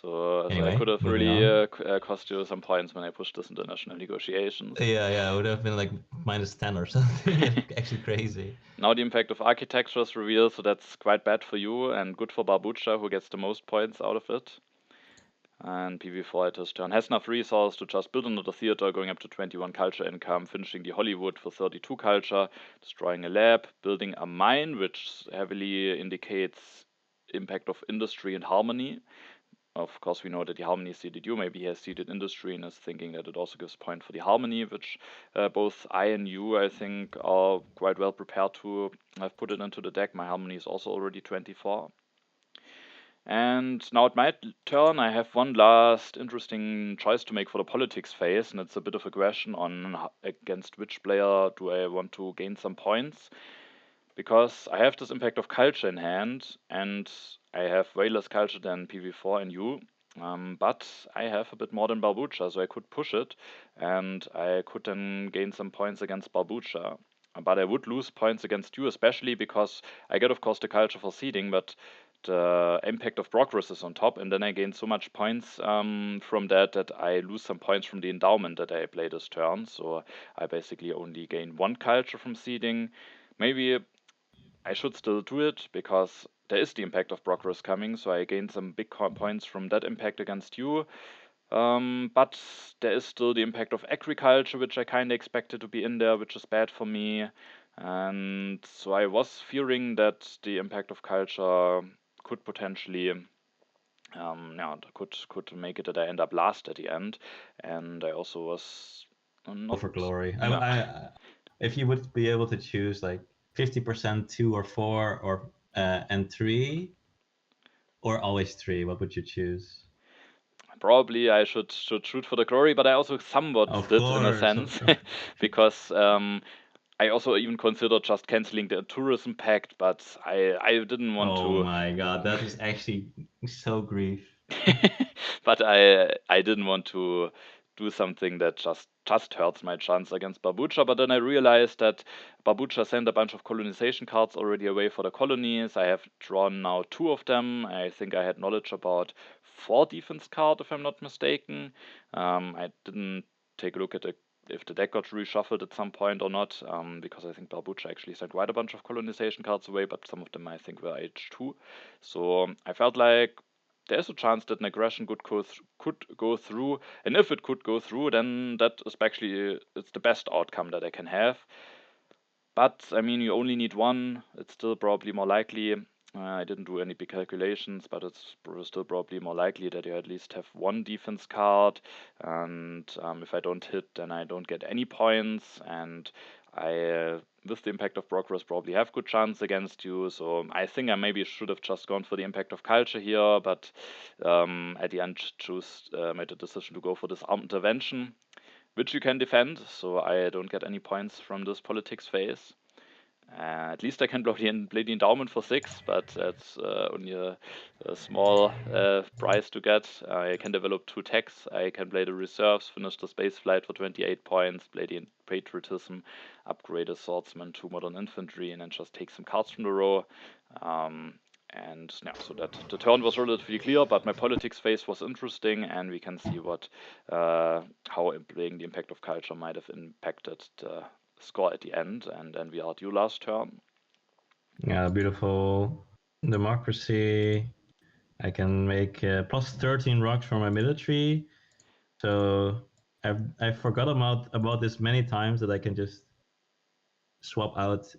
So I could Anyway, have moving really on. cost you some points when I pushed this international negotiations. Yeah, it would have been like minus 10 or something. Actually crazy. Now the impact of architecture is revealed, so that's quite bad for you and good for Barboucha, who gets the most points out of it. And PV4 at his turn has enough resource to just build another theater, going up to 21 culture income, finishing the Hollywood for 32 culture, destroying a lab, building a mine, which heavily indicates impact of industry and harmony. Of course, we know that the harmony seeded you. Maybe he has seeded industry and is thinking that it also gives point for the harmony, which both I and you, I think, are quite well prepared to have put it into the deck. My harmony is also already 24. And now at my turn, I have one last interesting choice to make for the politics phase, and it's a bit of a question on against which player do I want to gain some points, because I have this impact of culture in hand, and I have way less culture than PV4 and you, but I have a bit more than barboucha, so I could push it, and I could then gain some points against barboucha. But I would lose points against you, especially because I get, of course, the culture for seeding, but the impact of progress is on top, and then I gain so much points from that I lose some points from the endowment that I play this turn. So I basically only gain one culture from seeding. Maybe I should still do it because there is the impact of progress coming, so I gain some big points from that impact against you. But there is still the impact of agriculture, which I kind of expected to be in there, which is bad for me. And so I was fearing that the impact of culture could potentially, could make it that I end up last at the end. And I also was not, For glory. yeah, If you would be able to choose like 50% 2 or 4 or and 3 or always 3, what would you choose? probably I should shoot for the glory, but I also somewhat Of did in a course, sense of course. because I also even considered just canceling the tourism pact, but I didn't want Oh to. my god, that is actually so grief. But I didn't want to do something that just hurts my chance against barboucha. But then I realized that barboucha sent a bunch of colonization cards already away for the colonies. I have drawn now 2 of them. I think I had knowledge about 4 defense card, if I'm not mistaken. I didn't take a look at if the deck got reshuffled at some point or not, because I think barboucha actually sent quite a bunch of colonization cards away, but some of them I think were H2. So I felt like there's a chance that an aggression could go through, and if it could go through, then that is actually it's the best outcome that I can have. But I mean, you only need one. It's still probably more likely. I didn't do any big calculations, but it's still probably more likely that you at least have one defense card. And if I don't hit, then I don't get any points. And I, with the impact of progress, probably have good chance against you. So I think I maybe should have just gone for the impact of culture here, but at the end, made the decision to go for this armed intervention, which you can defend, so I don't get any points from this politics phase. At least I can play the endowment for 6, but that's only a small price to get. I can develop 2 techs. I can play the reserves, finish the space flight for 28 points, play the patriotism, upgrade a swordsman to modern infantry, and then just take some cards from the row. And yeah, so that the turn was relatively clear, but my politics phase was interesting, and we can see what how playing the impact of culture might have impacted the score at the end. And then we are due last turn. Yeah, beautiful democracy. I can make plus 13 rocks for my military. So I've forgot about this many times that I can just swap out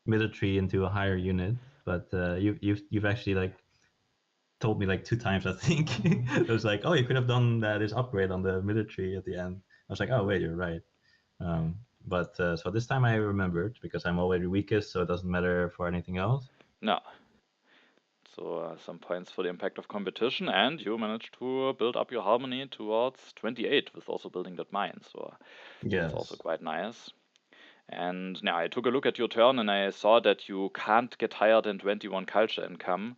military into a higher unit. But you've actually like told me like 2 times, I think. It was like, oh, you could have done this upgrade on the military at the end. I was like, oh wait, you're right. But so this time I remembered because I'm already weakest, so it doesn't matter for anything else. No. So some points for the impact of competition, and you managed to build up your harmony towards 28 with also building that mine. So that's also Yes. quite nice. And now I took a look at your turn and I saw that you can't get higher than 21 culture income.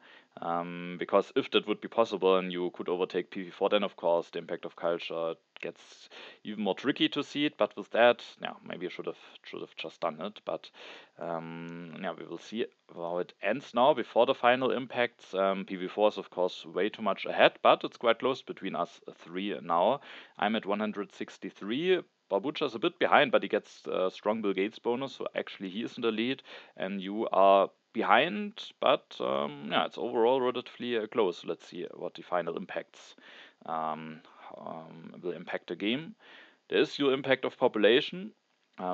Because if that would be possible and you could overtake PV4, then of course the impact of culture gets even more tricky to see it. But with that, yeah, maybe I should have just done it. But yeah, we will see how it ends now before the final impacts. PV4 is of course way too much ahead, but it's quite close between us 3 now. I'm at 163. Barboucha is a bit behind, but he gets strong Bill Gates bonus, so actually he is in the lead, and you are behind, but yeah, it's overall relatively close. Let's see what the final impacts um, will impact the game. There is your impact of population.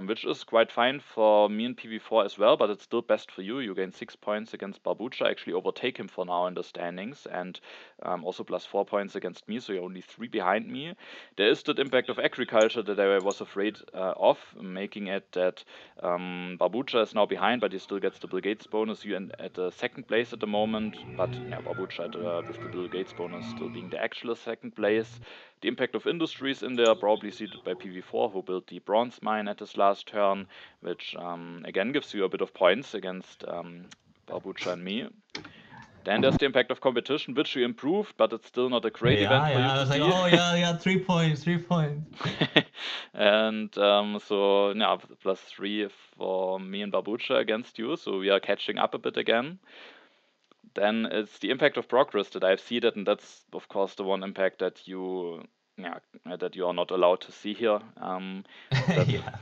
which is quite fine for me in PV4 as well, but it's still best for you. You gain 6 points against barboucha, actually overtake him for now in the standings, and also plus 4 points against me, so you're only 3 behind me. There is that impact of agriculture that I was afraid of, making it that barboucha is now behind, but he still gets the Bill Gates bonus. You at the second place at the moment, but yeah, barboucha with the Bill Gates bonus still being the actual second place. The impact of industries in there, probably seeded by PV4, who built the bronze mine at his last turn, which again gives you a bit of points against barboucha and me. Then there's the impact of competition, which you improved, but it's still not a great event for you I to was like, see. oh yeah, 3 points, 3 points. And so now +3 for me and barboucha against you, so we are catching up a bit again. Then it's the impact of progress that I've seen it, and that's of course the one impact that you are not allowed to see here. That Yeah.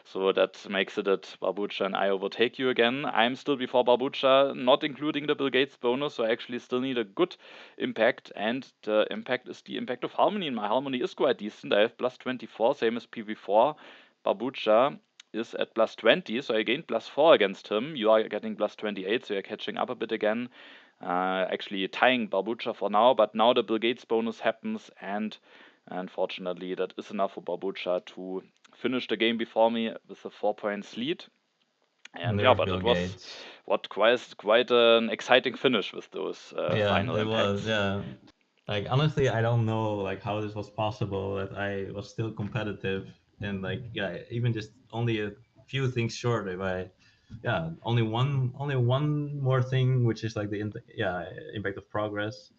so that makes it that barboucha and I overtake you again. I'm still before barboucha, not including the Bill Gates bonus, so I actually still need a good impact, and the impact is the impact of harmony, and my harmony is quite decent. I have +24, same as PV4. Barboucha is at +20, so I gained +4 against him. You are getting +28, so you're catching up a bit again. Actually tying barboucha for now, but now the Bill Gates bonus happens, and unfortunately that is enough for barboucha to finish the game before me with a 4 points lead. And yeah, Nerf but Bill it was Gates. quite an exciting finish with those Yeah, final it was. impacts. Yeah, like honestly, I don't know like how this was possible that I was still competitive and like yeah, even just only a few things short. If I yeah, only one more thing, which is like the impact of progress.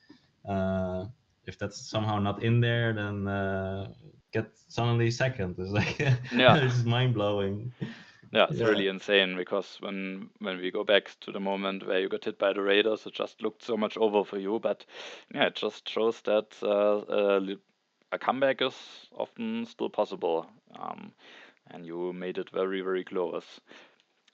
Uh, if that's somehow not in there, then get suddenly second. It's like Yeah, it's mind blowing. yeah, it's Yeah. really insane because when we go back to the moment where you got hit by the Raiders, it just looked so much over for you. But yeah, it just shows that a comeback is often still possible, and you made it very, very close.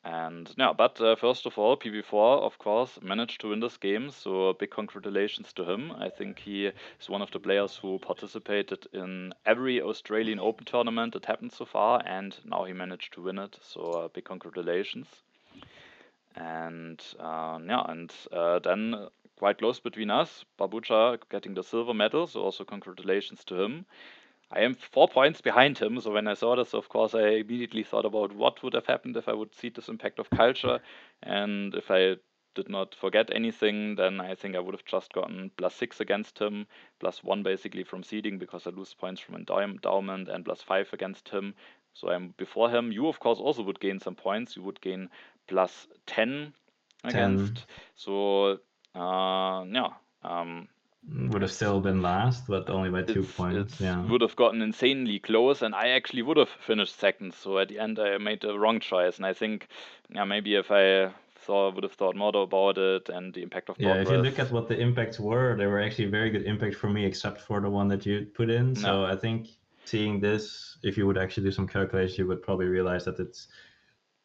And yeah, but first of all, PV4, of course, managed to win this game, so big congratulations to him. I think he is one of the players who participated in every Australian Open tournament that happened so far, and now he managed to win it, so big congratulations. And then quite close between us, Barboucha getting the silver medal, so also congratulations to him. I am 4 points behind him, so when I saw this, of course, I immediately thought about what would have happened if I would see this impact of culture, and if I did not forget anything, then I think I would have just gotten +6 against him, +1 basically from seeding because I lose points from endowment, and +5 against him. So I'm before him. You, of course, also would gain some points. You would gain +10 10 against. So, yeah. would have It's still been last, but only by two points. it's Yeah. would have gotten insanely close, and I actually would have finished second. So at the end, I made the wrong choice, and I think, yeah, maybe if I would have thought more about it and the impact of Yeah, if you look at progress, what the impacts were, they were actually very good impact for me, except for the one that you put in. no, So I think seeing this, if you would actually do some calculation, you would probably realize that it's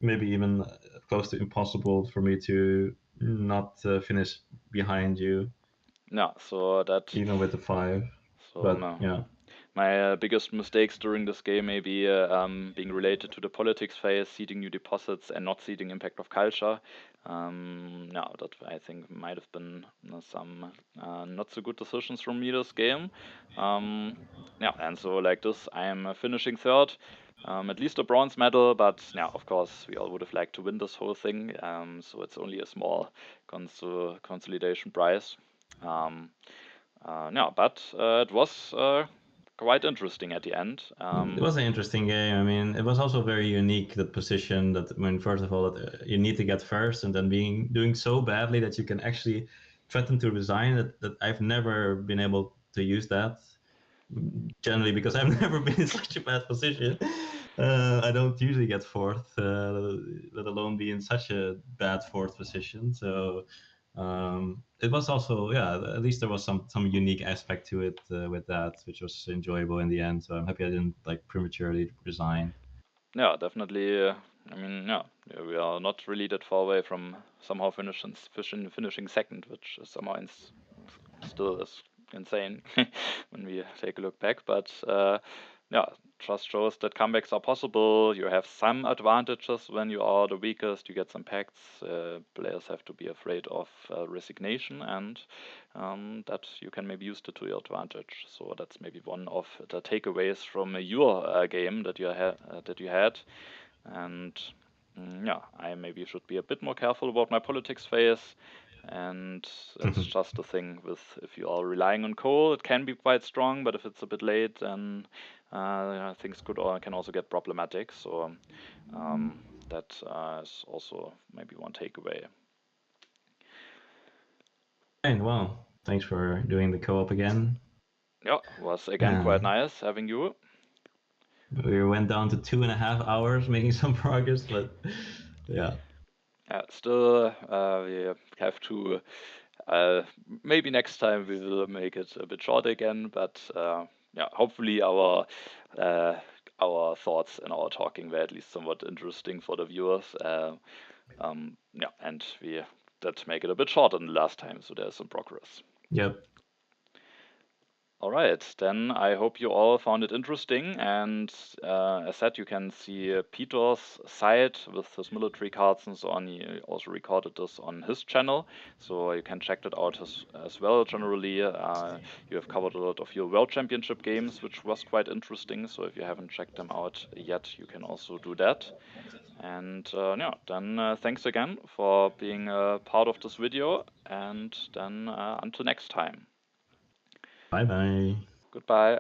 maybe even close to impossible for me to not finish behind you, no. even with the 5. But No. yeah, My biggest mistakes during this game may be being related to the politics phase, seeding new deposits, and not seeding impact of culture. No, that I think might have been some not so good decisions from me this game. Um, yeah, and so like this, I am finishing third. At least a bronze medal, but yeah, of course, we all would have liked to win this whole thing. So it's only a small consolidation prize. Um, yeah, but it was quite interesting at the end. it was an interesting game. I mean, it was also very unique, the position that, I mean, first of all, that you need to get first, and then doing so badly that you can actually threaten to resign. That I've never been able to use that generally because I've never been in such a bad position. I don't usually get fourth, let alone be in such a bad fourth position. So it was also, yeah, at least there was some unique aspect to it with that, which was enjoyable in the end. So I'm happy I didn't like prematurely resign. Yeah, definitely. I mean, yeah, we are not really that far away from somehow finishing second, which is somehow still is insane when we take a look back. But yeah, just shows that comebacks are possible. You have some advantages when you are the weakest. You get some packs. Players have to be afraid of resignation, and that you can maybe use it to your advantage. So that's maybe one of the takeaways from your game that you had. And yeah, I maybe should be a bit more careful about my politics phase. And that's just the thing with if you are relying on coal, it can be quite strong, but if it's a bit late, then things can also get problematic. So that is also maybe one takeaway. And well, thanks for doing the co-op again. Yeah, was again quite nice having you. We went down to 2.5 hours making some progress, but yeah. Still, we have to. Maybe next time we will make it a bit shorter again, but yeah, hopefully our thoughts and our talking were at least somewhat interesting for the viewers. Yeah, and we that make it a bit shorter than the last time, so there's some progress. Yep. All right, then I hope you all found it interesting. And as said, you can see Pitor's site with his military cards and so on. He also recorded this on his channel, so you can check that out as well. Generally, you have covered a lot of your World Championship games, which was quite interesting. So if you haven't checked them out yet, you can also do that. And yeah, then thanks again for being a part of this video. And then until next time. Bye bye. Goodbye.